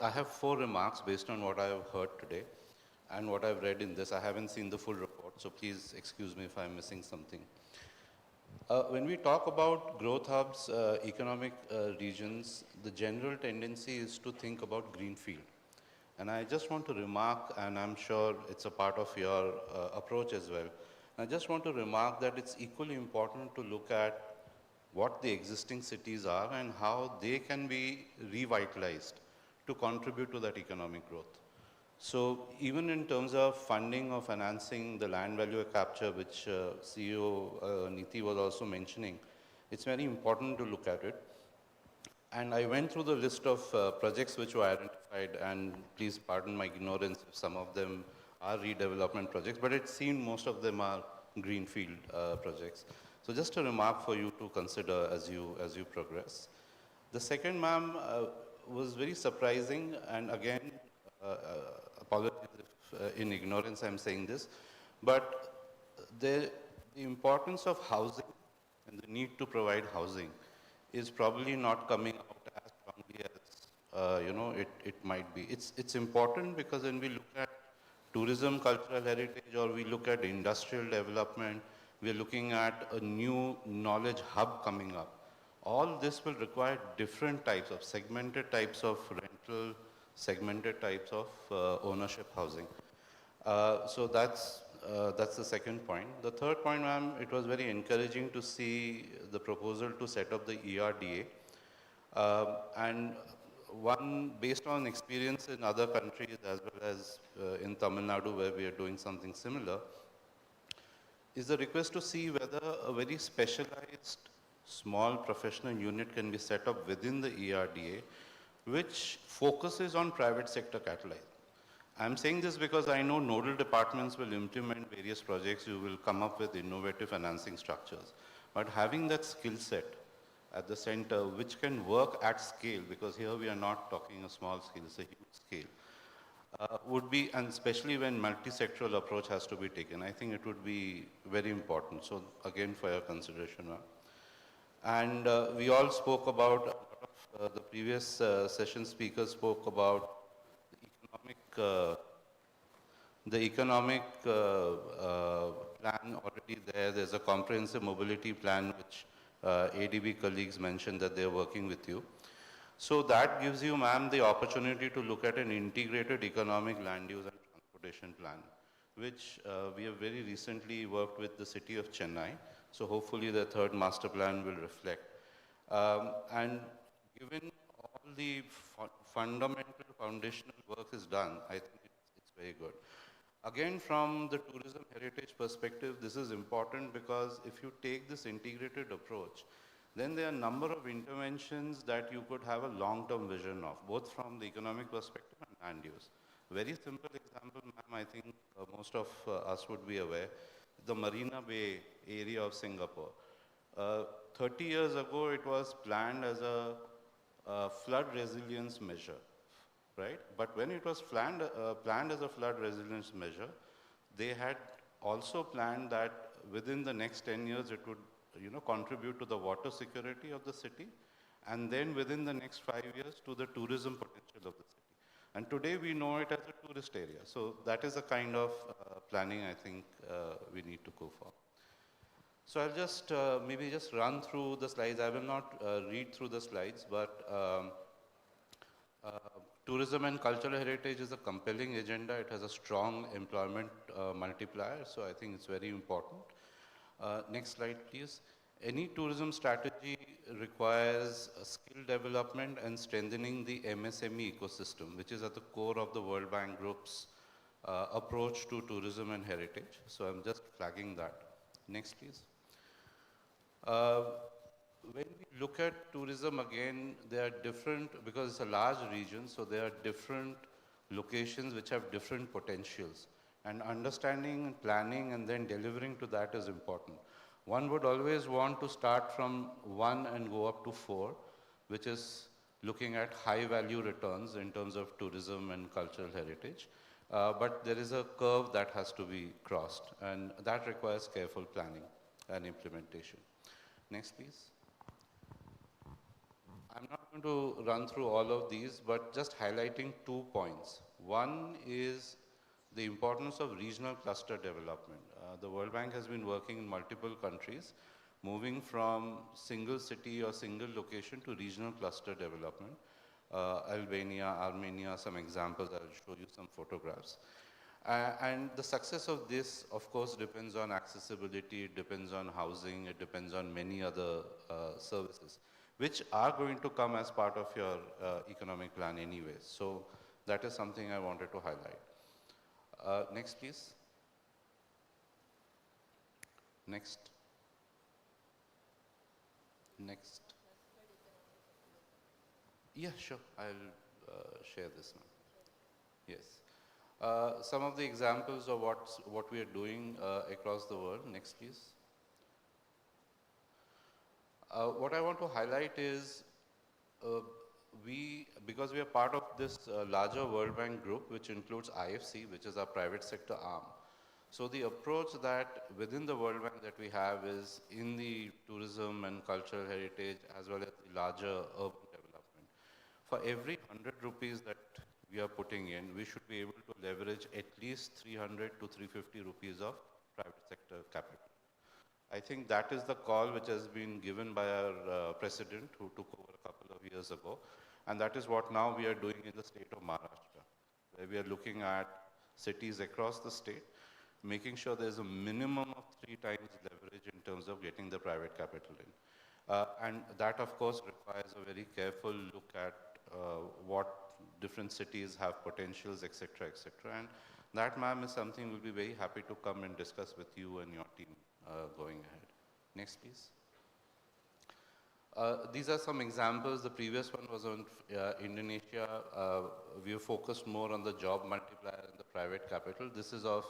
I have 4 remarks based on what I have heard today and what I've read in this. I haven't seen the full report, so please excuse me if I'm missing something. When we talk about growth hubs, economic regions, the general tendency is to think about greenfield. And I just want to remark, and I'm sure it's a part of your approach as well, I just want to remark that it's equally important to look at what the existing cities are and how they can be revitalized to contribute to that economic growth. So even in terms of funding or financing the land value capture, which CEO Niti was also mentioning, it's very important to look at it. And I went through the list of projects which were identified, and please pardon my ignorance if some of them are redevelopment projects, but it seemed most of them are greenfield projects. So just a remark for you to consider as you progress. The second, ma'am, was very surprising, and again, apologies if in ignorance I'm saying this, but the importance of housing and the need to provide housing is probably not coming out as strongly as it might be. It's important because when we look at tourism, cultural heritage, or we look at industrial development, we're looking at a new knowledge hub coming up. All this will require different types of segmented types of rental, segmented types of ownership housing. So that's the second point. The third point, ma'am, it was very encouraging to see the proposal to set up the ERDA. And one, based on experience in other countries as well as in Tamil Nadu, where we are doing something similar, is the request to see whether a very specialized small professional unit can be set up within the ERDA, which focuses on private sector catalyzing. I'm saying this because I know nodal departments will implement various projects, you will come up with innovative financing structures. But having that skill set at the center, which can work at scale, because here we are not talking a small scale, it's a huge scale, would be, and especially when multi-sectoral approach has to be taken, I think it would be very important. So again, for your consideration, ma'am. And we all spoke about, the previous session speakers spoke about the economic plan already there. There's a comprehensive mobility plan which ADB colleagues mentioned that they're working with you. So that gives you, ma'am, the opportunity to look at an integrated economic land use and transportation plan, which we have very recently worked with the city of Chennai. So hopefully the third master plan will reflect. And given all the fundamental foundational work is done, I think it's very good. Again, from the tourism heritage perspective, this is important because if you take this integrated approach, then there are a number of interventions that you could have a long-term vision of, both from the economic perspective and land use. Very simple example, ma'am, I think most of us would be aware, the Marina Bay area of Singapore. 30 years ago, it was planned as a flood resilience measure. right? But when it was planned as a flood resilience measure, they had also planned that within the next 10 years it would contribute to the water security of the city, and then within the next 5 years to the tourism potential of the city. And today we know it as a tourist area. So that is the kind of planning I think we need to go for. So I'll just maybe just run through the slides. I will not read through the slides, but tourism and cultural heritage is a compelling agenda. It has a strong employment multiplier, so I think it's very important. Next slide, please. Any tourism strategy requires skill development and strengthening the MSME ecosystem, which is at the core of the World Bank Group's approach to tourism and heritage. So I'm just flagging that. Next, please. When we look at tourism again, there are different, because it's a large region, so there are different locations which have different potentials. And understanding, planning, and then delivering to that is important. One would always want to start from 1 and go up to 4, which is looking at high value returns in terms of tourism and cultural heritage. But there is a curve that has to be crossed, and that requires careful planning and implementation. Next, please. I'm not going to run through all of these, but just highlighting 2 points. One is the importance of regional cluster development. The World Bank has been working in multiple countries, moving from single city or single location to regional cluster development. Albania, Armenia, some examples, I'll show you some photographs. And the success of this, of course, depends on accessibility, it depends on housing, it depends on many other services, which are going to come as part of your economic plan anyways. So that is something I wanted to highlight. Next, please. Next. Next. Yeah, sure. I'll share this now. Yes. Some of the examples of what we are doing across the world. Next, please. What I want to highlight is because we are part of this larger World Bank group, which includes IFC, which is our private sector arm. So the approach that within the World Bank that we have is in the tourism and cultural heritage as well as the larger urban development. For every 100 rupees that we are putting in, we should be able to leverage at least 300 to 350 rupees of private sector capital. I think that is the call which has been given by our president, who took over a couple of years ago. And that is what now we are doing in the state of Maharashtra, where we are looking at cities across the state, making sure there's a minimum of 3 times leverage in terms of getting the private capital in. And that, of course, requires a very careful look at what different cities have potentials, etc., etc. And that, ma'am, is something we'll be very happy to come and discuss with you and your team going ahead. Next, please. These are some examples. The previous one was on Indonesia. We have focused more on the job multiplier and the private capital. This is of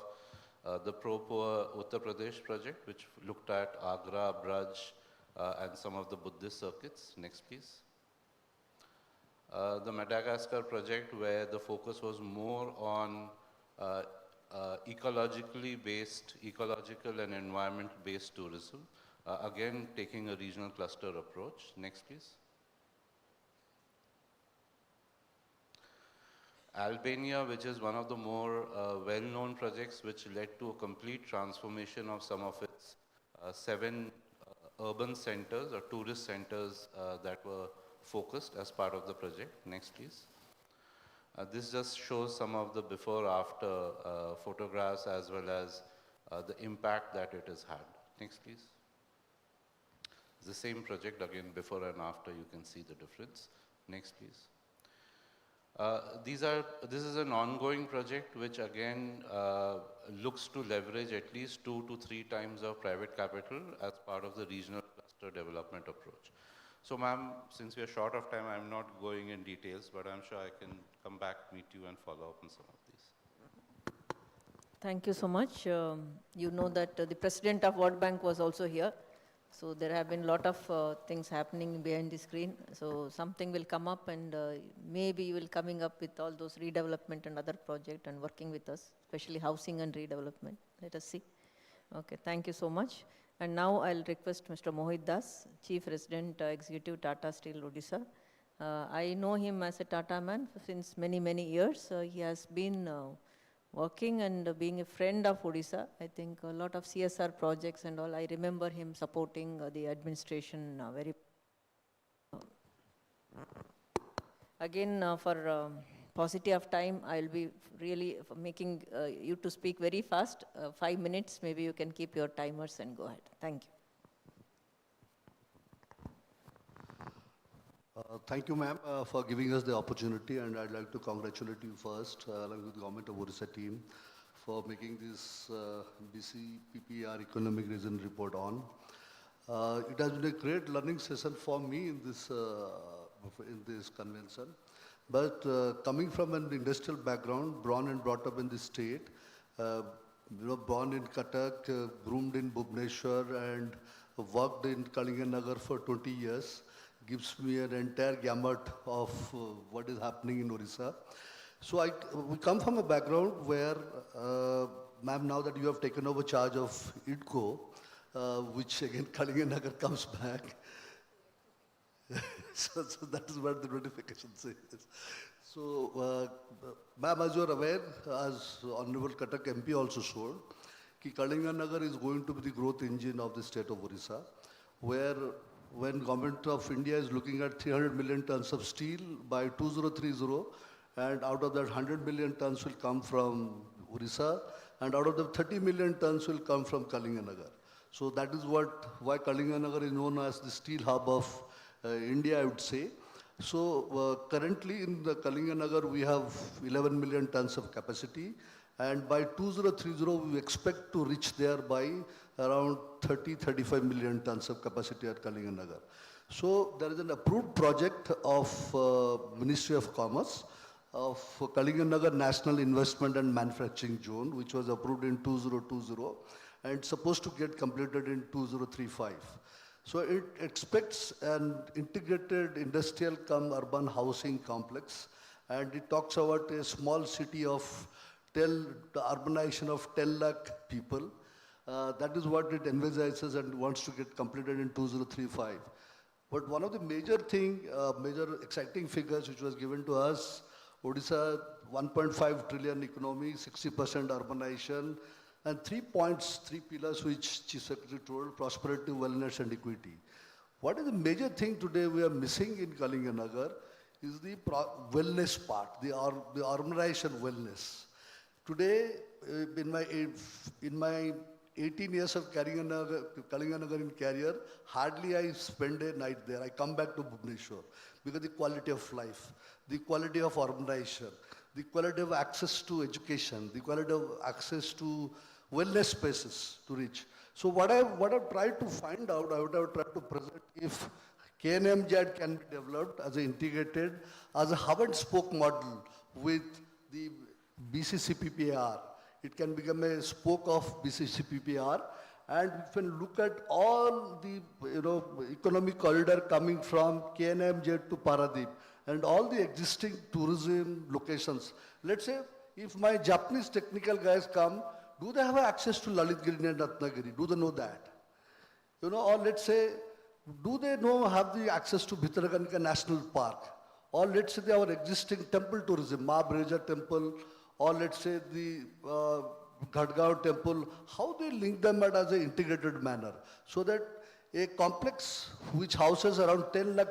the Pro-Poor Uttar Pradesh project, which looked at Agra, Braj, and some of the Buddhist circuits. Next, please. The Madagascar project, where the focus was more on ecological and environment-based tourism. Again, taking a regional cluster approach. Next, please. Albania, which is one of the more well-known projects, which led to a complete transformation of some of its 7 urban centers or tourist centers that were focused as part of the project. Next, please. This just shows some of the before-after photographs as well as the impact that it has had. Next, please. It's the same project, again, before and after, you can see the difference. Next, please. This is an ongoing project which again looks to leverage at least 2 to 3 times of private capital as part of the regional cluster development approach. So, ma'am, since we are short of time, I'm not going in details, but I'm sure I can come back, meet you, and follow up on some of these. Thank you so much. You know that the president of World Bank was also here. So there have been a lot of things happening behind the screen. So something will come up, and maybe you will coming up with all those redevelopment and other project and working with us, especially housing and redevelopment. Let us see. Okay, thank you so much. And now I'll request Mr. Mohit Das, Chief Resident Executive, Tata Steel, Odisha. I know him as a Tata man since many, many years. He has been working and being a friend of Odisha. I think a lot of CSR projects and all, I remember him supporting the administration very. Again, for paucity of time, I'll be really making you to speak very fast, 5 minutes, maybe you can keep your timers and go ahead. Thank you. Thank you, ma'am, for giving us the opportunity, and I'd like to congratulate you first, along with the Government of Odisha team, for making this BCPPR Economic Region Report on. It has been a great learning session for me in this convention. But coming from an industrial background, born and brought up in the state, born in Cuttack, groomed in Bhubaneswar, and worked in Kalinganagar for 20 years, gives me an entire gamut of what is happening in Odisha. So we come from a background where, ma'am, now that you have taken over charge of IDCO, which again Kalinganagar comes back, so that is what the notification says. So, ma'am, as you are aware, as Honorable Cuttack MP also showed, Kalinganagar is going to be the growth engine of the state of Odisha, where when Government of India is looking at 300 million tons of steel by 2030, and out of that 100 million tons will come from Odisha, and out of the 30 million tons will come from Kalinganagar. So that is why Kalinganagar is known as the steel hub of India, I would say. So currently in the Kalinganagar we have 11 million tons of capacity, and by 2030 we expect to reach there by around 30-35 million tons of capacity at Kalinganagar. So there is an approved project of Ministry of Commerce of Kalinganagar National Investment and Manufacturing Zone, which was approved in 2020 and supposed to get completed in 2035. So it expects an integrated industrial cum urban housing complex, and it talks about a small city of the urbanization of 10 lakh people. That is what it envisages and wants to get completed in 2035. But one of the major exciting figures which was given to us, Odisha 1.5 trillion economy, 60% urbanization, and 3 points, 3 pillars which Chief Secretary told: prosperity, wellness, and equity. What is the major thing today we are missing in Kalinganagar is the wellness part, the urbanization wellness. Today, in my 18 years of Kalinganagar in career, hardly I spend a night there. I come back to Bhubaneswar because the quality of life, the quality of urbanization, the quality of access to education, the quality of access to wellness spaces to reach. So what I've tried to find out, I would have tried to present if KNMZ can be developed as an integrated, as a hub and spoke model with the BCPPR. It can become a spoke of BCPPR, and we can look at all the economic corridor coming from KNMZ to Paradip and all the existing tourism locations. Let's say if my Japanese technical guys come, do they have access to Lalitgiri and Ratnagiri? Do they know that? Or let's say, do they have the access to Bhitarakanika National Park? Or let's say our existing temple tourism, Mahabreja Temple, or let's say the Ghadgaon Temple, how they link them as an integrated manner, so that a complex which houses around 10 lakh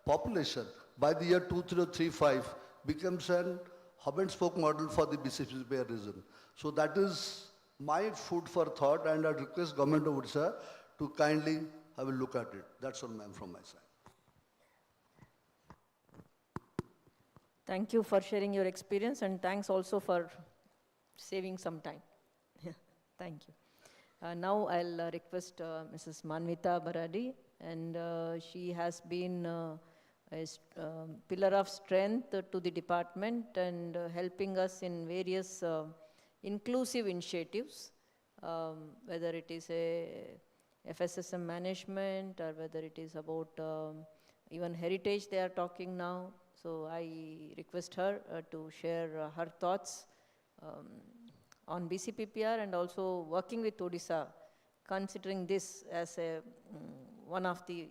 population by the year 2035 becomes an hub and spoke model for the BCPPR region. So that is my food for thought, and I request Government of Odisha to kindly have a look at it. That's all, ma'am, from my side. Thank you for sharing your experience, and thanks also for saving some time. Thank you. Now I'll request Mrs. Manvita Baradi, and she has been a pillar of strength to the department and helping us in various inclusive initiatives, whether it is a FSSM management, or whether it is about even heritage they are talking now. So I request her to share her thoughts on BCPPR and also working with Odisha, considering this as a, one of the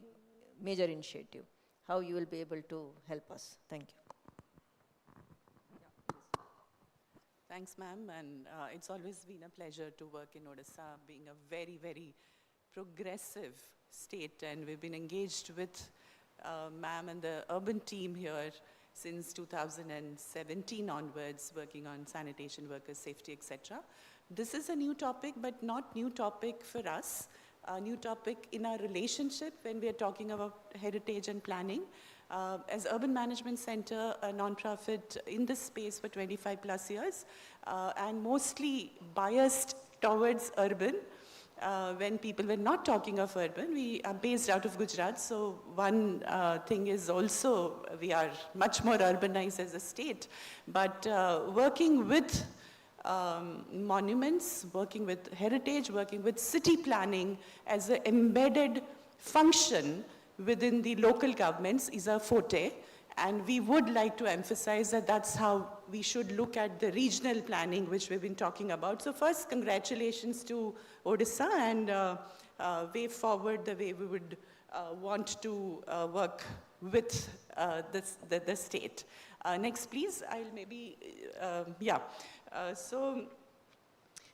major initiative, how you will be able to help us. Thank you. Thanks, ma'am, and it's always been a pleasure to work in Odisha, being a very, very progressive state, and we've been engaged with ma'am and the urban team here since 2017 onwards, working on sanitation workers' safety, etc. This is a new topic, but not new topic for us, a new topic in our relationship when we are talking about heritage and planning. As Urban Management Center, a non-profit in this space for 25 plus years, and mostly biased towards urban. When people were not talking of urban, we are based out of Gujarat, so one thing is also we are much more urbanized as a state, but working with monuments, working with heritage, working with city planning as an embedded function within the local governments is a forte, and we would like to emphasize that that's how we should look at the regional planning which we've been talking about. So first, congratulations to Odisha, and way forward the way we would want to work with the state. Next, please. I'll maybe,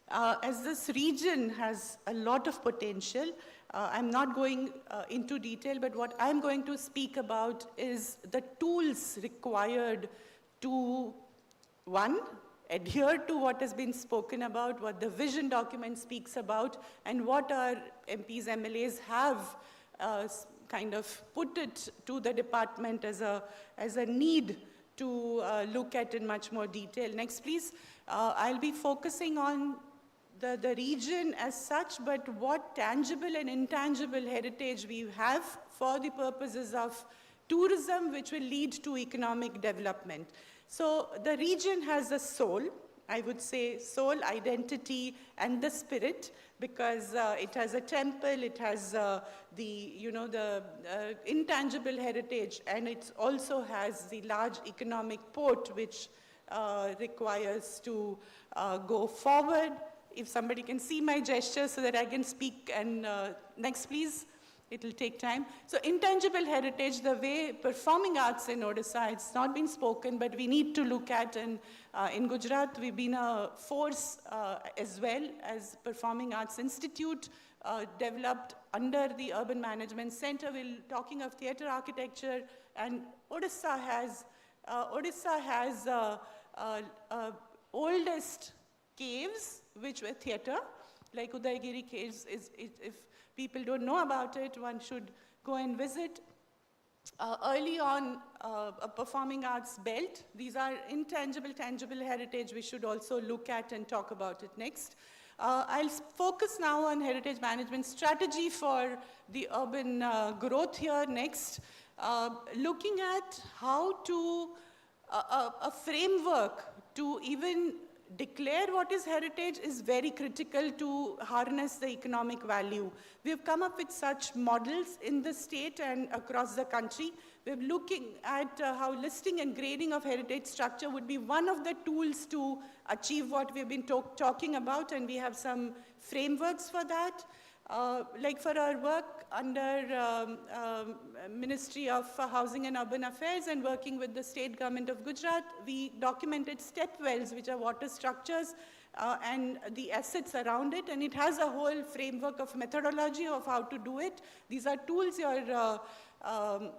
as this region has a lot of potential, I'm not going into detail, but what I'm going to speak about is the tools required to, one, adhere to what has been spoken about, what the vision document speaks about, and what our MPs, MLAs have kind of put it to the department as a need to look at in much more detail. Next, please. I'll be focusing on the region as such, but what tangible and intangible heritage we have for the purposes of tourism, which will lead to economic development. So the region has a soul, I would say soul, identity, and the spirit, because it has a temple, it has the intangible heritage, and it also has the large economic port, which requires to go forward. If somebody can see my gesture so that I can speak, and next please, it'll take time. So intangible heritage, the way performing arts in Odisha, it's not been spoken, but we need to look at, and in Gujarat, we've been a force as well as Performing Arts Institute, developed under the Urban Management Center. We're talking of theatre architecture, and Odisha has oldest caves which were theatre, like Udaygiri caves. If people don't know about it, one should go and visit. Early on, a performing arts belt. These are intangible, tangible heritage we should also look at and talk about it next. I'll focus now on heritage management strategy for the urban growth here next. Looking at how to, a framework to even declare what is heritage is very critical to harness the economic value. We've come up with such models in the state and across the country. We're looking at how listing and grading of heritage structure would be one of the tools to achieve what we've been talking about, and we have some frameworks for that. Like for our work under Ministry of Housing and Urban Affairs and working with the state government of Gujarat, we documented step wells, which are water structures, and the assets around it, and it has a whole framework of methodology of how to do it. These are tools your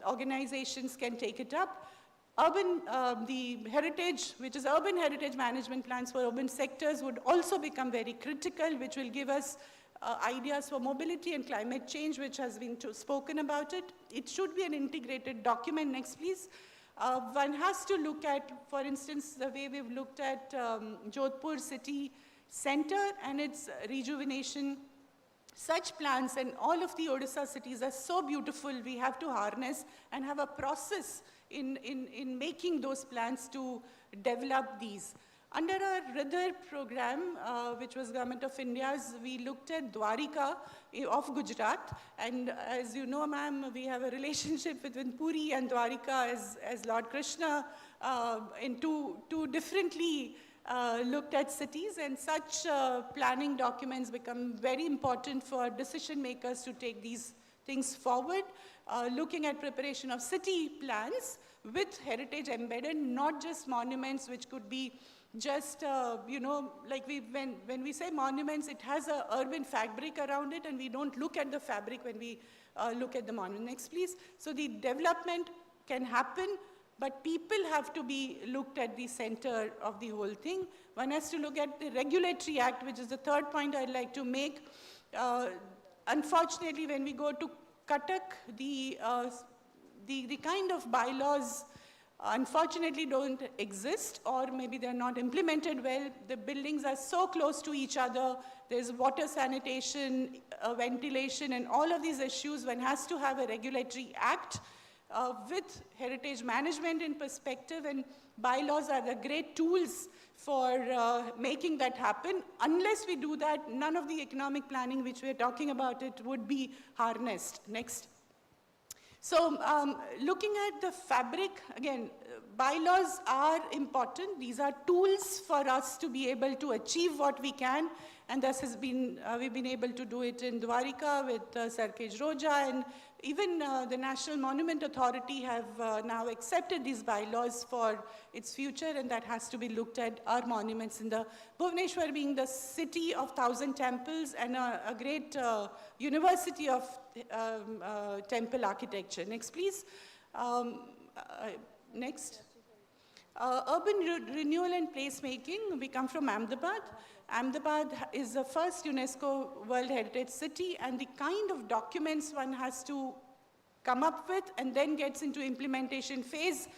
organizations can take it up. Urban, the heritage, which is urban heritage management plans for urban sectors, would also become very critical, which will give us ideas for mobility and climate change, which has been spoken about it. It should be an integrated document. Next, please. One has to look at, for instance, the way we've looked at Jodhpur city center and its rejuvenation. Such plans and all of the Odisha cities are so beautiful. We have to harness and have a process in making those plans to develop these. Under our Hriday program, which was Government of India's, we looked at Dwarika of Gujarat. And as you know, ma'am, we have a relationship between Puri and Dwarika as Lord Krishna in two differently looked at cities. And such planning documents become very important for decision makers to take these things forward. Looking at preparation of city plans with heritage embedded, not just monuments which could be just, like when we say monuments, it has an urban fabric around it, and we don't look at the fabric when we look at the monument. Next, please. So the development can happen, but people have to be looked at the center of the whole thing. One has to look at the Regulatory Act, which is the third point I'd like to make. Unfortunately, when we go to Cuttack, the kind of bylaws unfortunately don't exist, or maybe they're not implemented well. The buildings are so close to each other. There's water sanitation, ventilation, and all of these issues. One has to have a regulatory act with heritage management in perspective, and bylaws are the great tools for making that happen. Unless we do that, none of the economic planning which we're talking about it would be harnessed. Next. So looking at the fabric, again, bylaws are important. These are tools for us to be able to achieve what we can, and this has been, we've been able to do it in Dwarika with Sarkej Roja, and even the National Monument Authority have now accepted these bylaws for its future, and that has to be looked at our monuments in the Bhubaneswar being the city of 1,000 temples and a great university of temple architecture. Next, please. Next. Urban renewal and placemaking. We come from Ahmedabad. Ahmedabad is the first UNESCO World Heritage City, and the kind of documents one has to come up with and then gets into implementation phase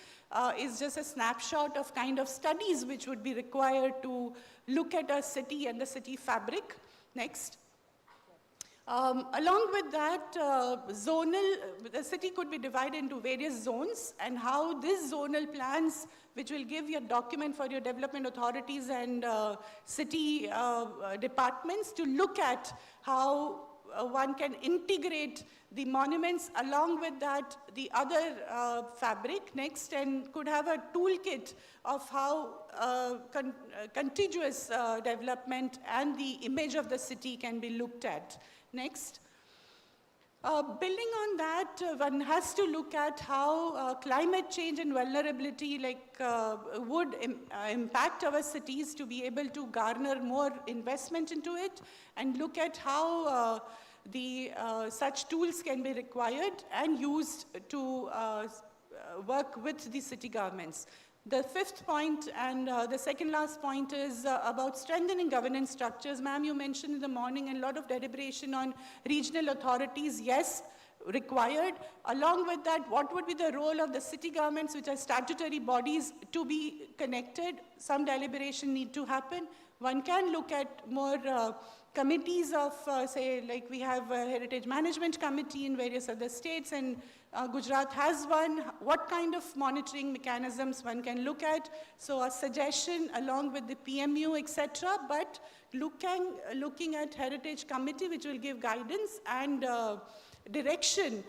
is just a snapshot of kind of studies which would be required to look at a city and the city fabric. Next. Along with that, the city could be divided into various zones, and how these zonal plans, which will give you a document for your development authorities and city departments to look at how one can integrate the monuments along with that, the other fabric. Next, and could have a toolkit of how contiguous development and the image of the city can be looked at. Next. Building on that, one has to look at how climate change and vulnerability would impact our cities to be able to garner more investment into it, and look at how such tools can be required and used to work with the city governments. The fifth point and the second last point is about strengthening governance structures. Ma'am, you mentioned in the morning, and a lot of deliberation on regional authorities, yes, required. Along with that, what would be the role of the city governments, which are statutory bodies, to be connected? Some deliberation need to happen. One can look at more committees of, say, like we have a Heritage Management Committee in various other states, and Gujarat has one. What kind of monitoring mechanisms one can look at? So a suggestion along with the PMU, etc., but looking at Heritage Committee, which will give guidance and direction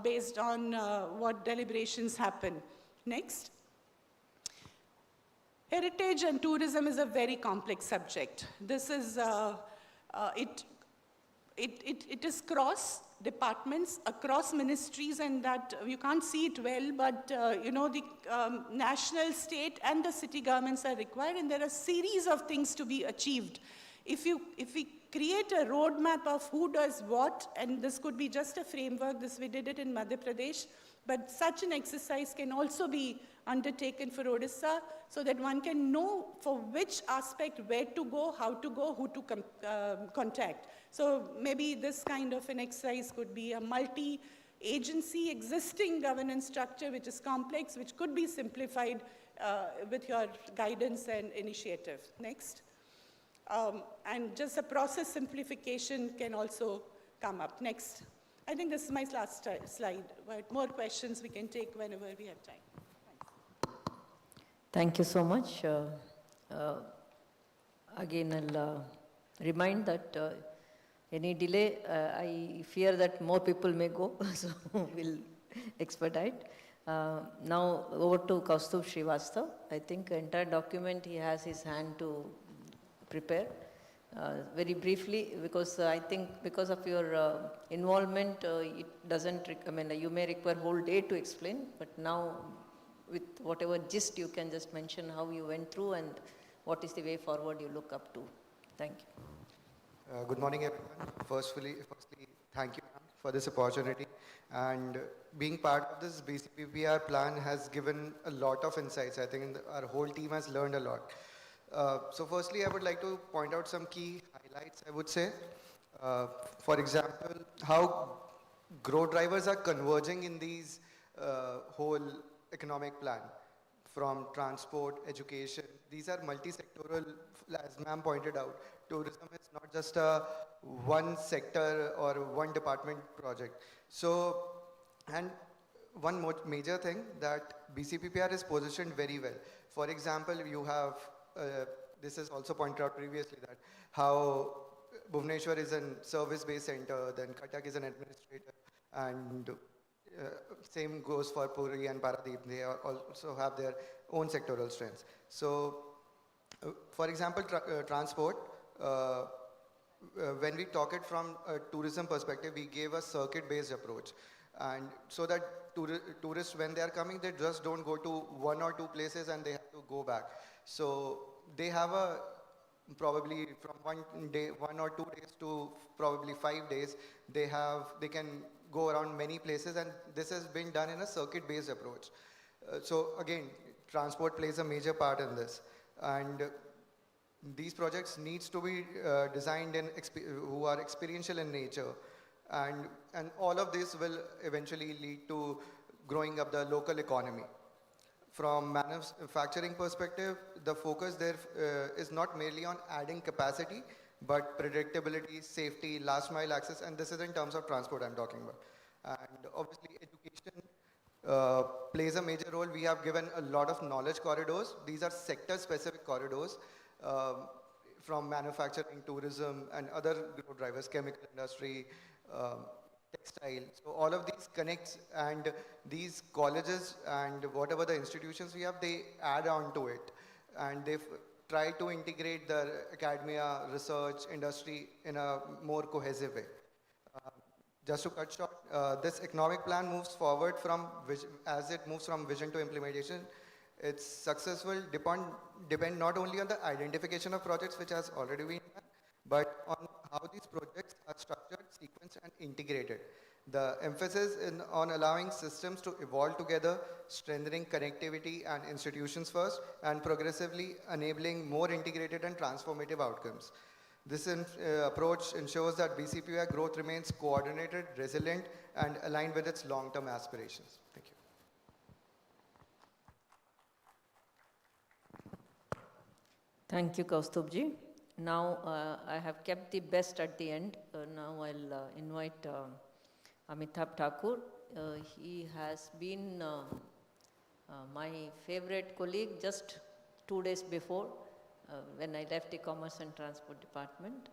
based on what deliberations happen. Next. Heritage and tourism is a very complex subject. This is, it is cross departments, across ministries, and that you can't see it well, but the national, state, and the city governments are required, and there are a series of things to be achieved. If we create a roadmap of who does what, and this could be just a framework, we did it in Madhya Pradesh, but such an exercise can also be undertaken for Odisha, so that one can know for which aspect where to go, how to go, who to contact. So maybe this kind of an exercise could be a multi-agency existing governance structure which is complex, which could be simplified with your guidance and initiative. Next. And just a process simplification can also come up. Next. I think this is my last slide, but more questions we can take whenever we have time. Thank you so much. Again, I'll remind that any delay, I fear that more people may go, so we'll expedite. Now over to Kaustubh Srivastav. I think entire document he has his hand to prepare. Very briefly, because I think because of your involvement, it doesn't, you may require whole day to explain, but now with whatever gist you can just mention how you went through and what is the way forward you look up to. Thank you. Good morning, everyone. Firstly, thank you for this opportunity. And being part of this BCPPR plan has given a lot of insights. I think our whole team has learned a lot. So firstly, I would like to point out some key highlights, I would say. For example, how growth drivers are converging in these whole economic plan, from transport, education. These are multi-sectoral, as ma'am pointed out. Tourism is not just a one sector or one department project. So, and one more major thing that BCPPR is positioned very well. For example, you have, this is also pointed out previously, that how Bhubaneswar is a service-based center, then Cuttack is an administrator, and same goes for Puri and Paradeep. They also have their own sectoral strengths. So, for example, transport, when we talk it from a tourism perspective, we gave a circuit-based approach. And so that tourists, when they are coming, they just don't go to one or two places and they have to go back. So they have a, probably from 1 or 2 days to probably 5 days, they can go around many places, and this has been done in a circuit-based approach. So again, transport plays a major part in this. And these projects needs to be designed in who are experiential in nature, and all of this will eventually lead to growing up the local economy. From manufacturing perspective, the focus there is not merely on adding capacity, but predictability, safety, last mile access, and this is in terms of transport I'm talking about. And obviously education plays a major role. We have given a lot of knowledge corridors. These are sector-specific corridors from manufacturing, tourism, and other growth drivers, chemical industry, textile. So all of these connects, and these colleges and whatever the institutions we have, they add on to it. And they've tried to integrate the academia, research, industry in a more cohesive way. Just to cut short, this economic plan moves forward from, as it moves from vision to implementation. Its successful depend not only on the identification of projects, which has already been done, but on how these projects are structured, sequenced, and integrated. The emphasis on allowing systems to evolve together, strengthening connectivity and institutions first, and progressively enabling more integrated and transformative outcomes. This approach ensures that BCPPR growth remains coordinated, resilient, and aligned with its long-term aspirations. Thank you. Thank you, Kaustubhji. Now, I have kept the best at the end. Now I'll invite Amitabh Thakur. He has been my favorite colleague just 2 days before when I left the Commerce and Transport Department.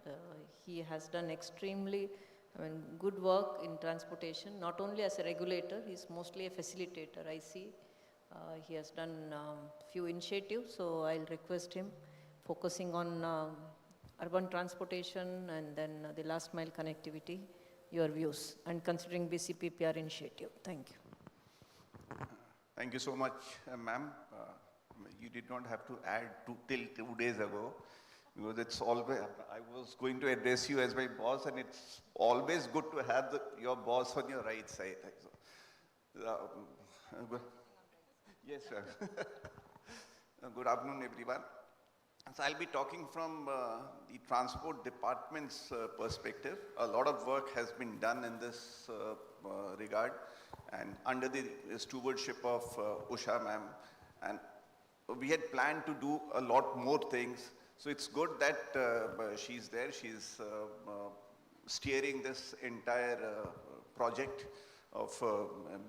He has done extremely good work in transportation, not only as a regulator, he's mostly a facilitator, I see. He has done few initiatives, so I'll request him focusing on urban transportation and then the last mile connectivity, your views, and considering BCPPR initiative. Thank you. Thank you so much, ma'am. You did not have to add till 2 days ago, because it's always, I was going to address you as my boss, and it's always good to have your boss on your right side. Yes, sir. Good afternoon, everyone. So I'll be talking from the transport department's perspective. A lot of work has been done in this regard, and under the stewardship of Usha ma'am, and we had planned to do a lot more things. So it's good that she's there. She's steering this entire project of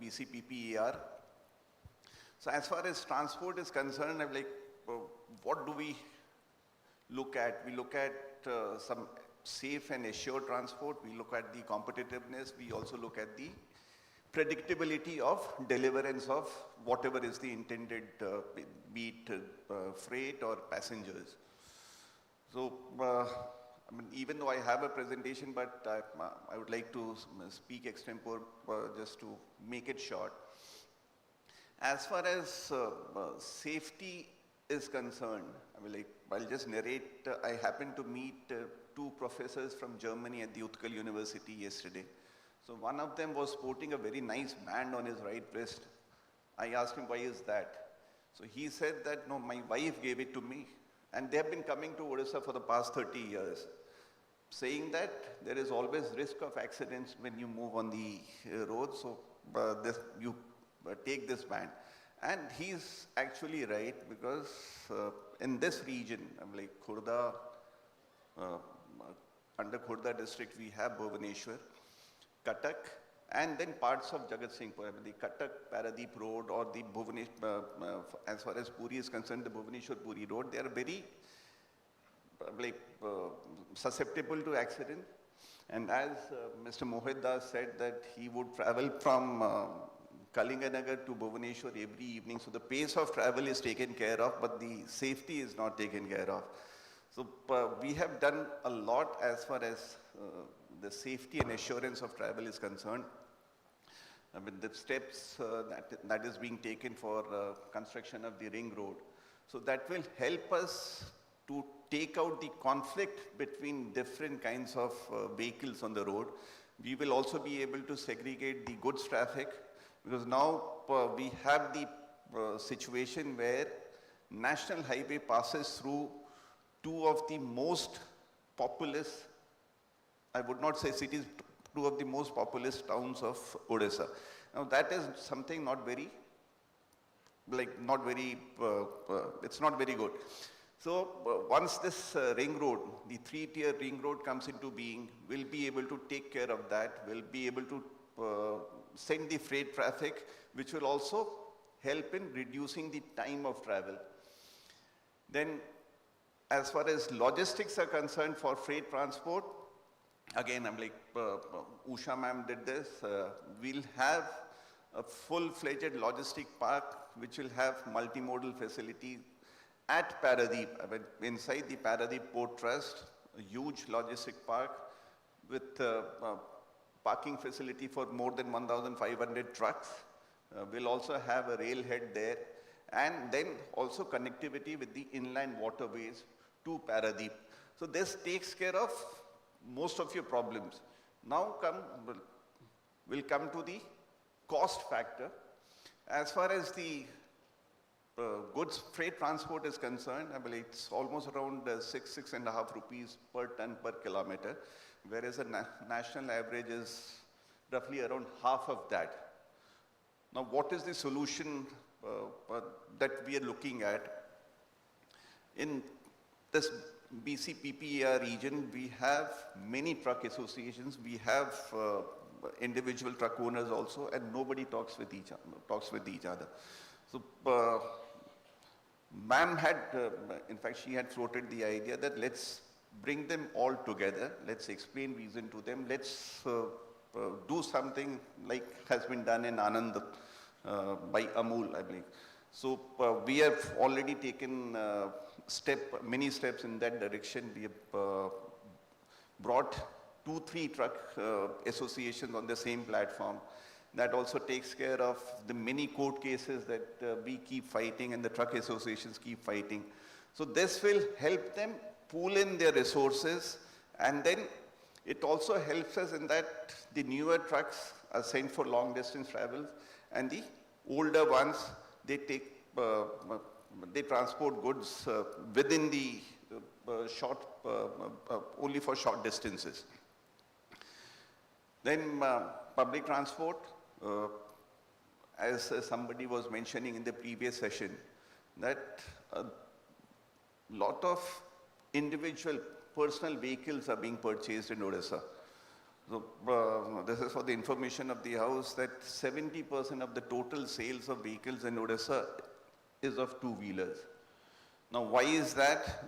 BCPPER. So as far as transport is concerned, I'm like, what do we look at. We look at some safe and assured transport. We look at the competitiveness. We also look at the predictability of deliverance of whatever is the intended, be it freight or passengers. So, I mean, even though I have a presentation, but I would like to speak extempore just to make it short. As far as safety is concerned, I mean, I'll just narrate. I happened to meet two professors from Germany at the Utkal University yesterday. So one of them was sporting a very nice band on his right wrist. I asked him, why is that? So he said that, no, my wife gave it to me. And they have been coming to Odisha for the past 30 years, saying that there is always risk of accidents when you move on the road. So you take this band. And he's actually right, because in this region, like Khurda, under Khurda district, we have Bhubaneswar, Cuttack, and then parts of Jagat Singhpur, the Cuttack Paradeep Road or the Bhubaneswar, as far as Puri is concerned, the Bhubaneswar-Puri Road, they are very susceptible to accident. And as Mr. Mohit Das said that he would travel from Kalinganagar to Bhubaneswar every evening. So the pace of travel is taken care of, but the safety is not taken care of. So we have done a lot as far as the safety and assurance of travel is concerned. I mean, the steps that is being taken for construction of the ring road. So that will help us to take out the conflict between different kinds of vehicles on the road. We will also be able to segregate the goods traffic, because now we have the situation where National Highway passes through two of the most populous, I would not say cities, two of the most populous towns of Odisha. Now that is something not very, it's not very good. So once this ring road, the three-tier ring road comes into being, we'll be able to take care of that. We'll be able to send the freight traffic, which will also help in reducing the time of travel. Then, as far as logistics are concerned for freight transport, again, I'm like, Usha ma'am did this. We'll have a full-fledged logistic park, which will have multimodal facilities at Paradeep. I mean, inside the Paradeep Port Trust, a huge logistic park with parking facility for more than 1,500 trucks. We'll also have a railhead there, and then also connectivity with the inland waterways to Paradeep. So this takes care of most of your problems. Now we'll come to the cost factor. As far as the goods freight transport is concerned, I believe it's almost around 6.5 rupees per ton per kilometer, whereas the national average is roughly around half of that. Now, what is the solution that we are looking at? In this BCPPER region, we have many truck associations. We have individual truck owners also, and nobody talks with each other. So, ma'am had, in fact, she had floated the idea that let's bring them all together. Let's explain reason to them. Let's do something like has been done in Anand by Amul, I believe. So we have already taken many steps in that direction. We have brought 2-3 truck associations on the same platform. That also takes care of the many court cases that we keep fighting and the truck associations keep fighting. So this will help them pool in their resources, and then it also helps us in that the newer trucks are sent for long distance travel, and the older ones, they transport goods within the only for short distances. Then public transport, as somebody was mentioning in the previous session, that a lot of individual personal vehicles are being purchased in Odisha. So this is for the information of the House, that 70% of the total sales of vehicles in Odisha is of two-wheelers. Now, why is that?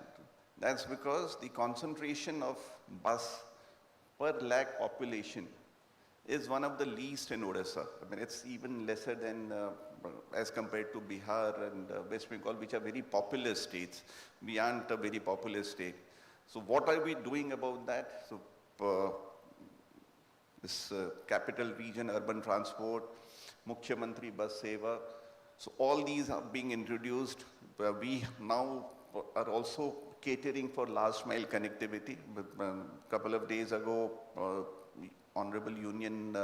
That's because the concentration of bus per lakh population is one of the least in Odisha. I mean, it's even lesser than as compared to Bihar and West Bengal, which are very populous states. We aren't a very populous state. So what are we doing about that? So this capital region, urban transport, Mukhyamantri Bus Seva. So all these are being introduced. We now are also catering for last mile connectivity. A couple of days ago, Honorable Union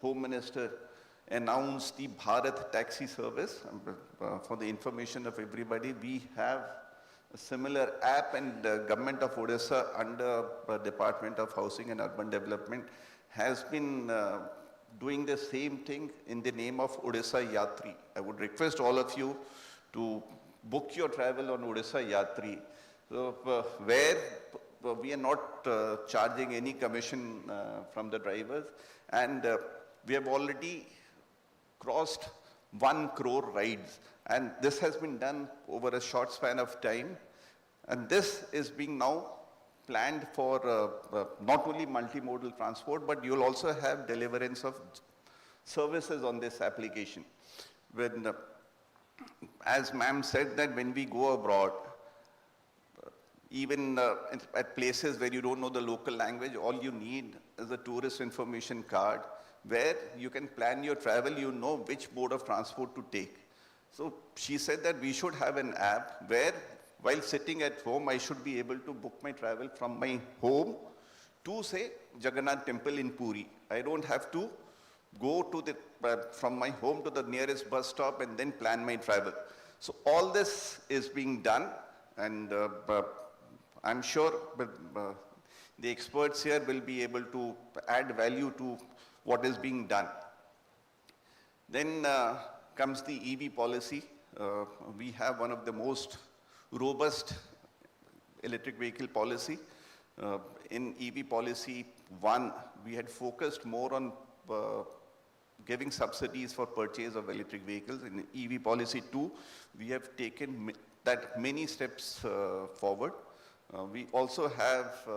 Home Minister announced the Bharat Taxi Service. For the information of everybody, we have a similar app, and Government of Odisha under Department of Housing and Urban Development has been doing the same thing in the name of Odisha Yatri. I would request all of you to book your travel on Odisha Yatri, where we are not charging any commission from the drivers, and we have already crossed 1 crore rides, and this has been done over a short span of time, and this is being now planned for not only multimodal transport, but you will also have deliverance of services on this application. When, as ma'am said, that when we go abroad, even at places where you don't know the local language, all you need is a tourist information card where you can plan your travel, you know which mode of transport to take. So she said that we should have an app where while sitting at home, I should be able to book my travel from my home to, say, Jagannath Temple in Puri. I don't have to go to the, from my home to the nearest bus stop and then plan my travel. So all this is being done, and I'm sure the experts here will be able to add value to what is being done. Then comes the EV policy. We have one of the most robust electric vehicle policy. In EV policy 1, we had focused more on giving subsidies for purchase of electric vehicles. In EV policy 2, we have taken that many steps forward. We also have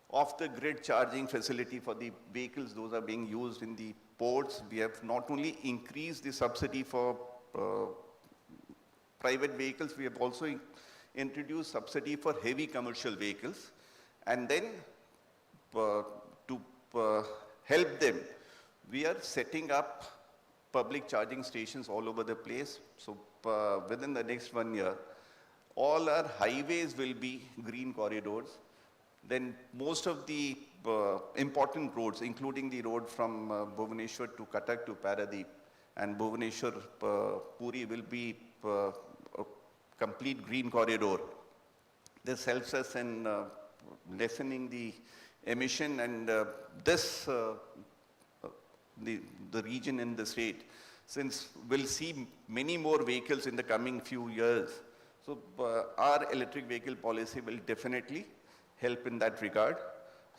off-the-grid charging facility for the vehicles. Those are being used in the ports. We have not only increased the subsidy for private vehicles, we have also introduced subsidy for heavy commercial vehicles. And then to help them, we are setting up public charging stations all over the place. So within the next 1 year, all our highways will be green corridors. Then most of the important roads, including the road from Bhubaneswar to Cuttack to Paradeep and Bhubaneswar Puri, will be a complete green corridor. This helps us in lessening the emission, and this the region in the state, since we'll see many more vehicles in the coming few years. So our electric vehicle policy will definitely help in that regard.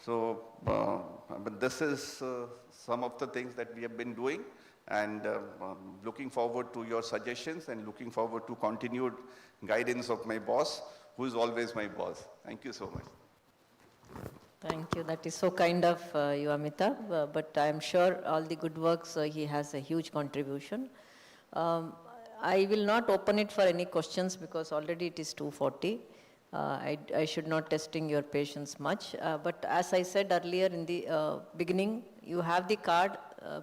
So but this is some of the things that we have been doing, and looking forward to your suggestions and looking forward to continued guidance of my boss, who is always my boss. Thank you so much. Thank you. That is so kind of you, Amitabh. But I am sure all the good works, he has a huge contribution. I will not open it for any questions because already it is 2:40. I should not testing your patience much. But as I said earlier in the beginning, you have the card.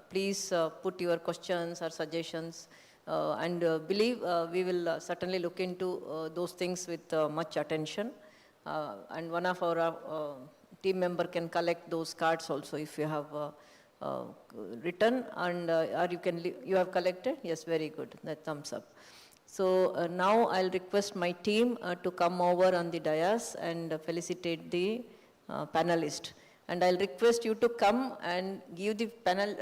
Please put your questions or suggestions. And believe we will certainly look into those things with much attention. And one of our team member can collect those cards also if you have written, and or you have collected. Yes, very good. That thumbs up. So now I'll request my team to come over on the dais and felicitate the panelist. And I'll request you to come and give the panel,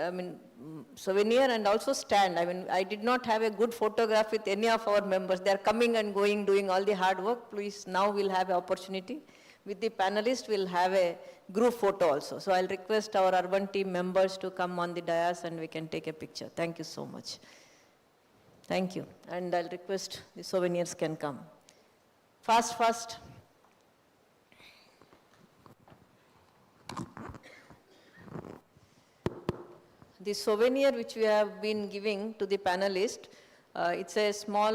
souvenir, and also stand. I did not have a good photograph with any of our members. They are coming and going, doing all the hard work. Please, now we'll have an opportunity. With the panelists, we'll have a group photo also. So I'll request our urban team members to come on the dais and we can take a picture. Thank you so much. Thank you. And I'll request the souvenirs can come. Fast, fast. The souvenir which we have been giving to the panelists, it's a small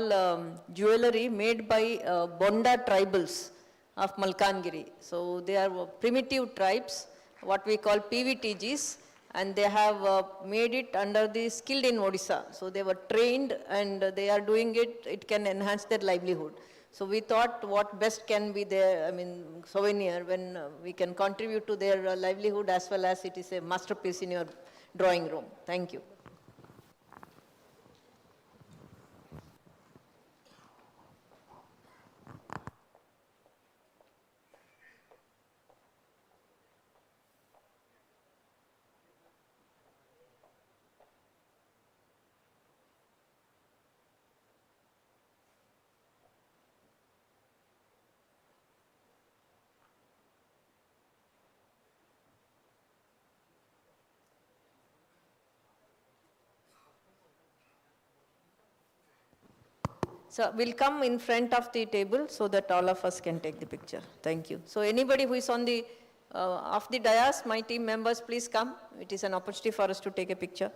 jewelry made by Bonda tribals of Malkangiri. So they are primitive tribes, what we call PVTGs, and they have made it under the skilled in Odisha. So they were trained and they are doing it, it can enhance their livelihood. So we thought what best can be their, souvenir when we can contribute to their livelihood as well as it is a masterpiece in your drawing room. Thank you. So we'll come in front of the table so that all of us can take the picture. Thank you. So anybody who is on the off the dais, my team members, please come. It is an opportunity for us to take a picture.